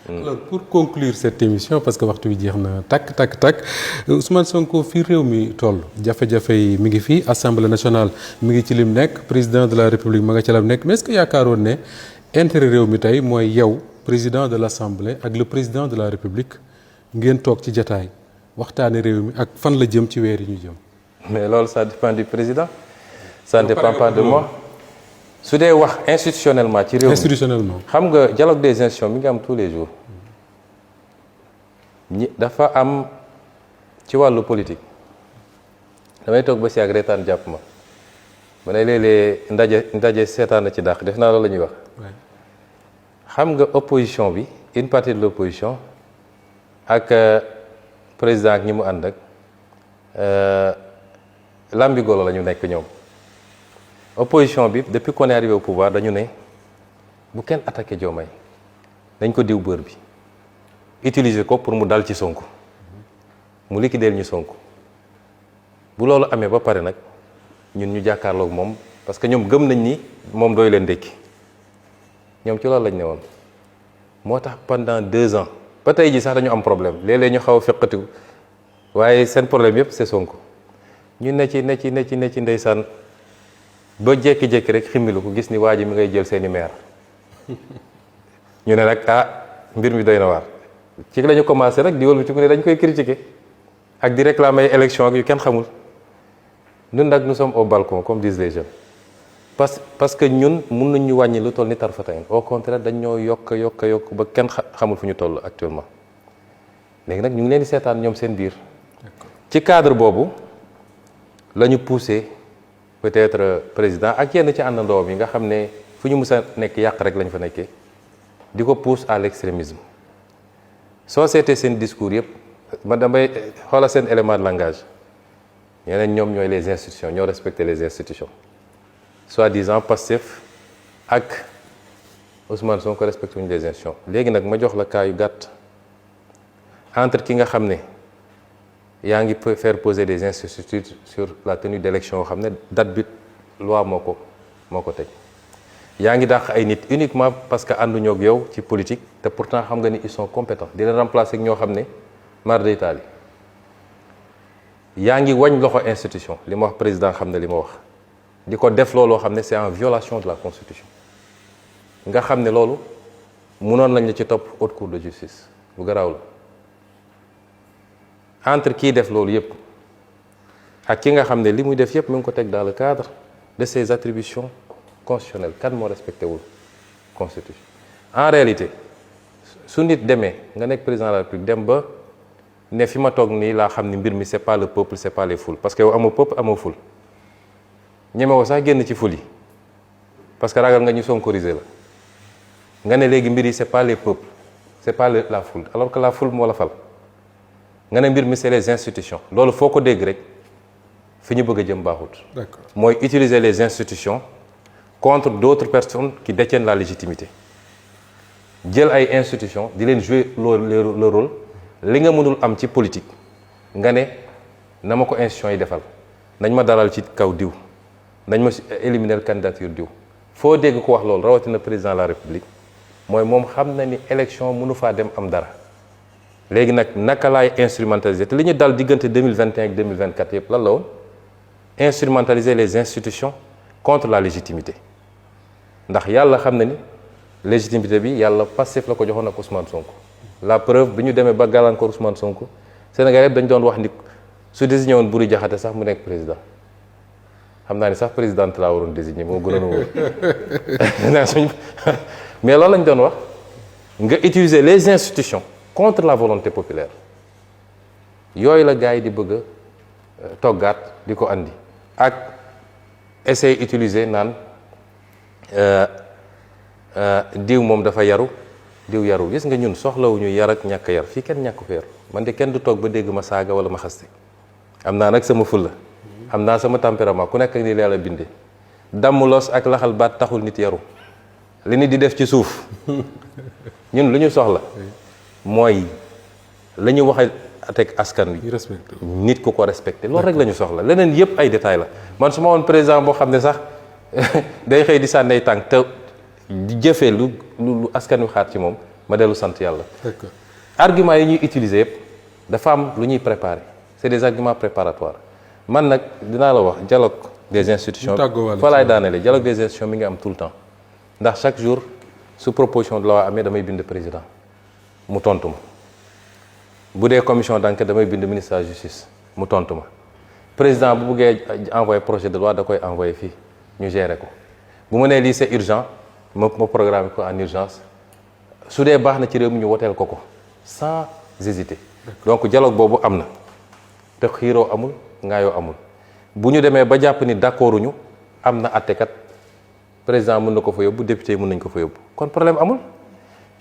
Alors pour conclure cette émission parce que waxtu bi jeex na takk Ousmane Sonko fii réew mi toll jafe-jafe yi mi ngi fii assemblée nationale mi ngi ci lim nekk président de la république ma nga ca lam nekk mais est-ce que yaakaaroon ne intérêt réew mi tey mooy yow président de l'assemblée ak le président de la république ngeen toog ci jataay waxtaane réew mi ak fan la jëm ci weer yi ñu jëm. mais loolu ça dépend du président. ça ne dépend pas de moi. su dee wax institutionnellement ci réew mi institutionnellement xam nga dialogue des institutions mi ngi am tous les jours dafa am ci wàllu politique damay toog ba si ak reetaan jàpp ma ne léeg-léeg ndaje seetaan na ci dàq def naa loolu la ñuy wax xam nga opposition bi une partie de l'opposition ak président ak ñi mu ànd ak lambigolo la ñu nekk ñoom opposition bi depuis qu'on est arrivé au pouvoir dañu ne bu kenn attaqué Diomaye dañ ko diw bër bi utiliser ko pour mu dal ci Sonko mu liquider ñu Sonko bu loolu amee ba pare nag ñun ñu jàkkaarloog moom parce que ñoom gëm nañ ni moom doy leen ndékki ñoom ci loolu lañ ne woon moo tax pendant 2 ans ba tey ji sax dañu am problème léeg-léeg ñu xaw a feqatiku waaye seen problème yëpp c'est Sonko ñu ne ci ndeysaan ba jékki-jékki rek ximmilu ko gis ni waa ji mi ngay jël seeni maire ñu ne nag mbir mi doy na waar ci la ñu commencé rek di wëlbati ku ne dañ koy critiquer ak di réclamer élection ak yu kenn xamul ñun nag nous sommes au balcon comme disent les jeunes parce que ñun mun nañ ñu wàññi lu toll ni tarfatayn au contraire dañ ñoo yokk ba kenn xamul fu ñu toll actuellement léegi nag ñu ngi leen di seetaan ñoom seen biir ci cadre boobu la ñu poussé peut-être président ak yenn ci àndandoom yi nga xam ne fu ñu mës a nekk yàq rek lañ fa nekkee di ko pousse à l'extrémisme soo seetee seen discours yëpp man damay xoolal seen élément de langage ñeneen ñoom ñooy les institutions ñoo respecter les institutions soi-disant Pastef ak Ousmane Sonko respecté wuñu les institutions léegi nag ma jox la cas yu gàtt entre ki nga xam ne yaa ngi faire poser des incertitudes sur la tenue d'élection yoo xam ne date bi loi moo ko teg yaa ngi dàq ay nit uniquement parce que ànduñoo ak yow ci politique te pourtant xam nga ni ils sont compétents di leen remplacer ak ñoo xam ne mar d'Italie yaa ngi wañ loxo institution li ma wax président xam ne li ma wax di ko def looloo xam ne c'est en violation de la constitution nga xam ne loolu mënoon lañ la ci topp haute cour de justice bu garaaw la entre kii def loolu yépp ak ki nga xam ne li muy def yépp mu ngi ko teg dans le cadre de ses attributions constitutionnelles kan moo respecté wul constitution en réalité su nit demee nga nekk président de la République dem ba ne fi ma toog nii laa xam ni mbir mi c'est pas le peuple c'est pas les foules parce que yow amoo peuple amoo foule ñemewoo sax génn ci foule yi parce que ragal nga ñu sonkoriser la nga ne léegi mbir yi c'est pas les peuples c'est pas la foule alors que la foule moo la fal nga ne mbir mi c'est les institutions loolu foo ko dégg rek fi ñu bëgg a jëm baaxut. D'accord. mooy utiliser les institutions contre d'autres personnes qui détiennent la légitimité jël ay institutions di leen jouer le rôle li nga mënul am ci politique nga ne na ma ko institutions yi defal nañ ma dalal ci kaw diw nañ ma éliminer candidature diw foo dégg ko wax loolu rawatina président de la République mooy moom xam na ni élection mënu faa dem am dara léegi nag naka laay instrumentaliser te li ñu dal diggante 2021 ak 2024 yëpp lan la woon instrumentaliser les institutions contre la légitimité ndax yàlla xam na ni légitimité bi yàlla Pastef la ko joxoon ak Ousmane Sonko la preuve bi ñu demee ba gàllankoor Ousmane Sonko Sénégal yëpp dañ doon wax ni su désigné woon Buri Jaxate sax mu nekk président xam naa ni sax présidente laa waroon désigné moo gënoon wóor mais loolu lañ doon wax nga utiliser les institutions contre la volonté populaire yooyu la gars yi di bëgg a toggaat di ko andi ak essayer utiliser naan diw moom dafa yaru diw yaru gis nga ñun soxlawuñu yar ak ñàkk yar fii kenn ñàkk ko yar man de kenn du toog ba dégg ma saaga wala ma xaste am naa nag sama fulla am naa sama tempérament ku nekk ni yàlla bindee damm los ak laxal baat taxul nit yaru li nit di def ci suuf ñun lu ñu soxla mooy la ñu wax a teg askan wi nit ku ko respecté loolu rek la ñu soxla leneen yépp ay détails la man su ma woon président boo xam ne sax day xëy di sànni ay tànk te di jëfee lu askan wi xaar ci moom ma dellu sant yàlla argument yi ñuy utiliser yépp dafa am lu ñuy préparer c'est des arguments préparatoires man nag dinaa la wax dialogue des institutions fa laay daanele dialogue des institutions mi ngi am tout le temps ndax chaque jour su proposition de loi amee damay bind président mu tontu ma bu dee commission d'enquête damay bind ministre de la justice mu tontu ma président bu buggee envoyer projet de loi da koy envoyer fii ñu gérer ko bu ma nee lii c'est urgent ma programme ko en urgence su dee baax na ci réew mi ñu woteel ko sans hésiter donc dialogue boobu am na te xiiroo amul ngaayoo amul bu ñu demee ba jàpp ni d'accorduñu am na àttekat président mën na ko fa yóbbu député yi mën nañ ko fa yóbbu kon problème amul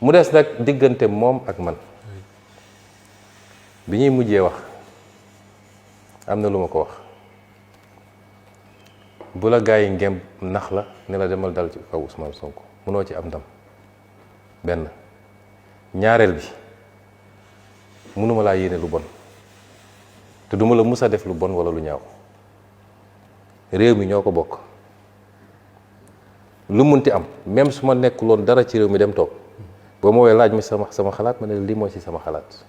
mu des nag diggante moom ak man bi ñuy mujjee wax am na lu ma ko wax bu la gaa yi ngem nax la ne la demal dal ci kaw Ousmane Sonko mënoo ci am ndam benn ñaareel bi mënuma laa yéene lu bon te duma la mus a def lu bon wala lu ñaaw réew mi ñoo ko bokk lu munti am même su ma nekkuloon dara ci réew mi dem toog boo ma woowee laaj mi sama xalaat ma ne lii moo ci sama xalaat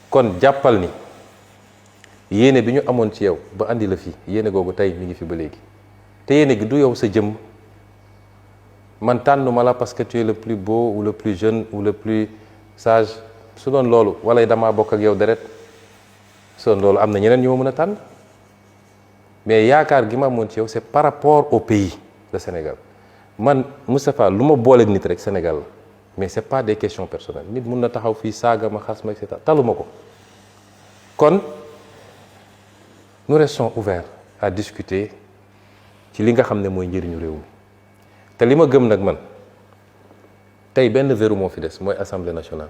kon jàppal ni yéene bi ñu amoon ci yow ba andi la fii yéene googu tey mi ngi fi ba léegi te yéene gi du yow sa jëmm man tànnuma la parce que tu es le plus beau ou le plus jeune ou le plus sage su doon loolu wala damaa bokk ak yow deret su doon loolu am na ñeneen ñu ma mën a tànn mais yaakaar gi ma amoon ci yow c'est par rapport au pays le Sénégal man Moustapha lu ma booleeg nit rek Sénégal la mais c'est pas des questions personnelles nit mun na taxaw fii saaga ma xas ma et cetera taluma ko kon nous restons ouverts à discuter ci li nga xam ne mooy njëriñu réew mi te li ma gëm nag man tey benn verrou moo fi des mooy Assemblée nationale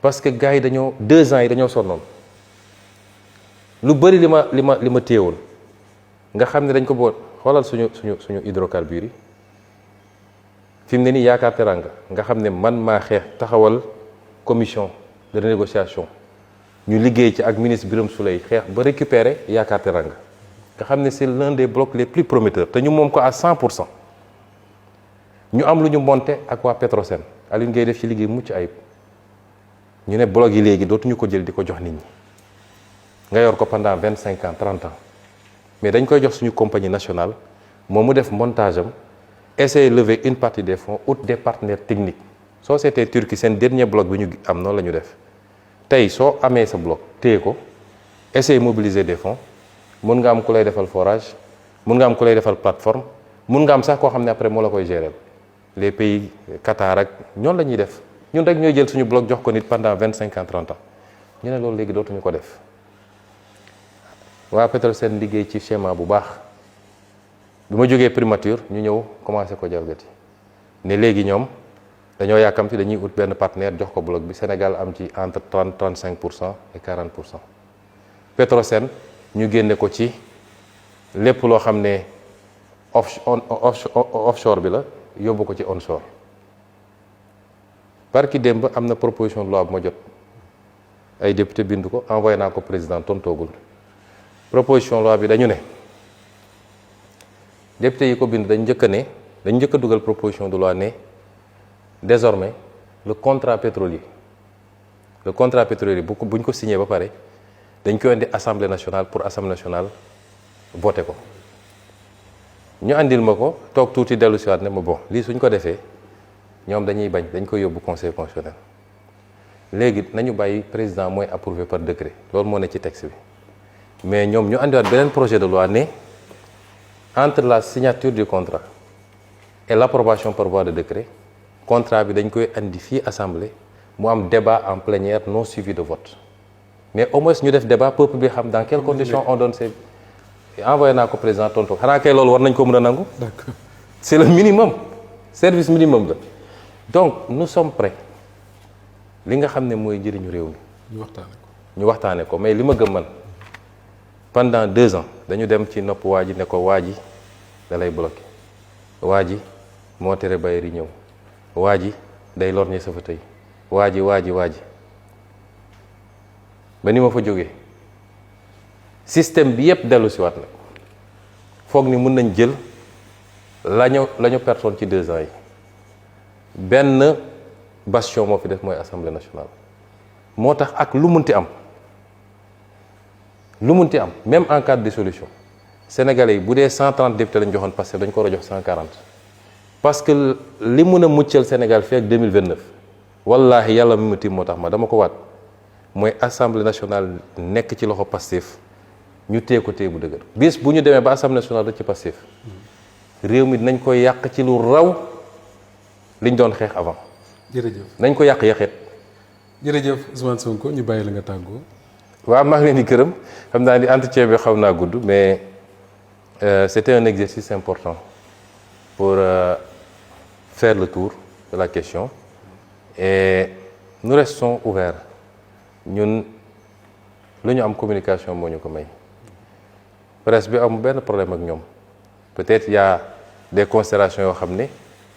parce que gars yi dañoo 2 ans yi dañoo sonnoon lu bëri li ma téyewoon nga xam ne dañ ko boot xoolal suñu hydrocarbures yi fi mu ne nii yaakaar teranga nga xam ne man maa xeex taxawal commission de renégociation ñu liggéey ci ak ministre Birame Souleye xeex ba récupérer Yaakaar Teranga nga xam ne c'est l'un des blocs les plus prometteurs te ñu moom ko à 100%. ñu am lu ñu monté ak waa Petrosen Aline Gueye def ci liggéey mucc ayib ñu ne bloc yi léegi dootuñu ko jël di ko jox nit ñi nga yor ko pendant 25 ans 30 ans mais dañ koy jox suñu compagnie nationale moom mu def montage am essayer lever une partie des fonds out des partenaires techniques société turque seen dernier bloc bi ñu am noonu la ñu def tey soo amee sa bloc téye ko essayer mobiliser des fonds mun nga am ku lay defal forage mun nga am ku lay defal plateforme mun nga am sax koo xam ne après moo la koy gérer les pays Qatar ak ñoon la ñuy def ñun rek ñooy jël suñu bloc jox ko nit pendant 25 ans 30 ans ñu ne loolu léegi dootuñu ko def waa Petrosen liggéey ci schéma bu baax bi ma jógee primature ñu ñëw commencé ko jalgati ne léegi ñoom dañoo yàkkamti dañuy ut benn partenaire jox ko bloc bi Sénégal am ci entre 30-35% et 40%. Petrosen ñu génne ko ci lépp loo xam ne offshore bi la yóbbu ko ci onshore barki démb am na proposition de loi bu ma jot ay député bind ko envoyé naa ko président tontoogul proposition de loi bi dañu ne député yi ko bind dañ njëkk a dugal proposition de loi ne désormais le contrat pétrolier bu ñu ko signé ba pare dañ koy indi assemblée nationale pour assemblée nationale voté ko ñu andil ma ko toog tuuti dellu si waat ne ma bon lii suñ ko defee ñoom dañuy bañ dañ koy yóbbu conseil constitutionnel léegi nañu bàyyi président mooy approuvé par décret loolu moo ne ci texte bi mais ñoom ñu andiwaat beneen projet de loi ne entre la signature du contrat et l'approbation par voie de décret contrat bi dañ koy andi fii assemblée mu am débat en plénière non suivi de vote mais au moins ñu def débat peuple bi xam dans quelles conditions on donne ces envoyé naa ko président tontu xanaa kay loolu war nañ ko mën a nangu. D'accord. C'est le minimum service minimum la donc nous sommes prêts li nga xam ne mooy njëriñu réew mi ñu waxtaane ko mais li ma gëm man pendant 2 ans dañu dem ci nopp waa ji ne ko waa ji da lay bloqué waa ji moo tere bailleurs yi ñëw waa ji day lor ñi sa fa tey waa ji ba ni ma fa jógee système bi yépp dellu si waat nag foog ni mën nañ jël la ñu pertoon ci 2 ans yi benn bastion moo fi def mooy assemblée nationale moo tax ak lu munti am même en cas de dissolution sénégalais yi bu dee 130 députés lañ joxoon parce que dañ ko war a jox 140 parce que li mun a muccal Sénégal fii ak 2029 wallaahi yàlla mi ma tiim moo tax ma dama ko waat mooy assemblée nationale nekk ci loxo Pastef ñu téye ko téye bu dëgër bis bu ñu demee ba assemblée nationale rek ci Pastef réew mi dinañ koy yàq ci lu raw liñ doon xeex avant. jërëjëf nañ ko yàq yaxeet. jërëjëf Ousmane Sonko ñu bàyyi la nga tàggoo. waaw maa ngi leen di gërëm xam naa ni entretien bi xaw naa gudd mais c'était un exercice important pour faire le tour de la question et nous restons ouverts ñun lu ñu am communication moo ñu ko may presse bi am benn problème ak ñoom peut-être y a des considérations yoo xam ne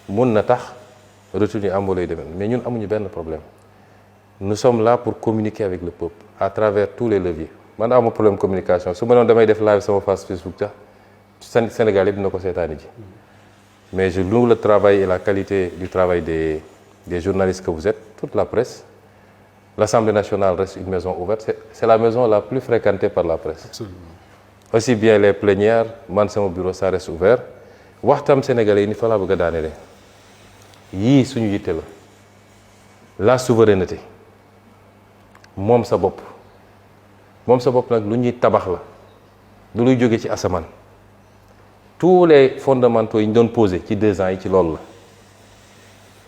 mun na tax retenue am lay demee mais ñun amuñu benn problème nous sommes là pour communiquer avec le peuple à travers tous les leviers man amu problème communication su ma doon damay def live sama page Facebook sax Sénégal yëpp dina ko seetaani ji mais je loue le travail et la qualité du travail des journalistes que vous êtes toute la presse. L'Assemblée nationale reste une maison ouverte c'est la maison la plus fréquentée par la presse. Absolument. Aussi bien les plénières man sama bureau ça reste ouvert waxtam sénégalais yi ni fa laa bëgg a daanele yii suñu yitte la souveraineté moom sa bopp nag lu ñuy tabax la du luy jóge ci asamaan tous les fondamentaux yi ñu doon posé ci 2 ans yi ci loolu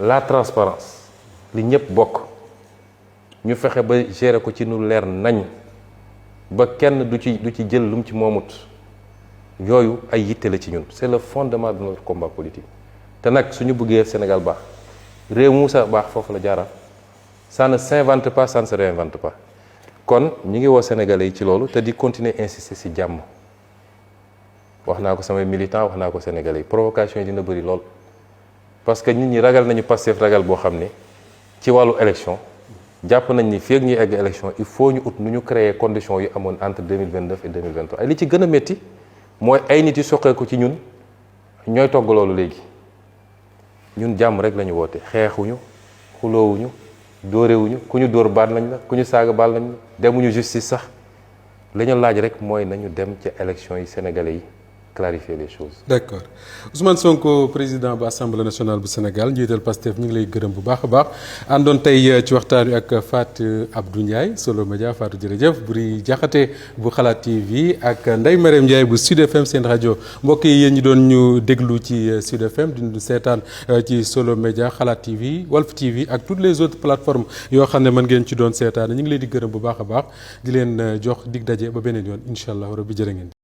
la transparence li ñëpp bokk ñu fexe ba gérer ko ci nu leer nañ ba kenn du ci jël lu mu ci moomut yooyu ay yitte la ci ñun c'est le fondement de notre combat politique te nag suñu bëggee Sénégal baax réew mu sa baax foofu la jaara ça ne s'invente pas ça ne se réinvente pas kon ñu ngi woo Sénégalais yi ci loolu te di continuer insister ci jàmm wax naa ko samay militants wax naa ko Sénégalais yi provocation yi dina bëri lool parce que nit ñi ragal nañu Pastef ragal boo xam ne ci wàllu élection jàpp nañ ni fii ak ñuy egg élection il faut ñu ut nu ñu créer conditions yu amoon entre 2029 et 2023 ay li ci gën a métti mooy ay nit yu soqeeku ci ñun ñooy togg loolu léegi ñun jàmm rek la ñu woote xeexuñu xuloowuñu dóorewuñu ku ñu dóor baal nañ la ku ñu saaga baal nañ la demuñu justice sax la ñu laaj rek mooy nañu dem ci élection yi sénégalais yi clarifier les choses. d'accord Ousmane Sonko président bu assemblée nationale bu Sénégal njiital Pastef ñu ngi lay gërëm bu baax a baax àndoon tey ci waxtaan wi ak Fatou Abdou Ndiaye Solo Média Fatou jërëjëf Buri Jaxate bu Xalaat TV ak Ndeye Mariam Ndiaye bu Sud FM seen rajo mbokk yi yéen ñi doon ñu déglu ci Sud FM di seetaan ci Solo Média Xalaat TV Walf TV ak toutes les autres plateformes yoo xam ne mën ngeen ci doon seetaan ñu ngi leen di gërëm bu baax a baax di leen jox dig daje ba beneen yoon incha allah rabbi jërë ngeen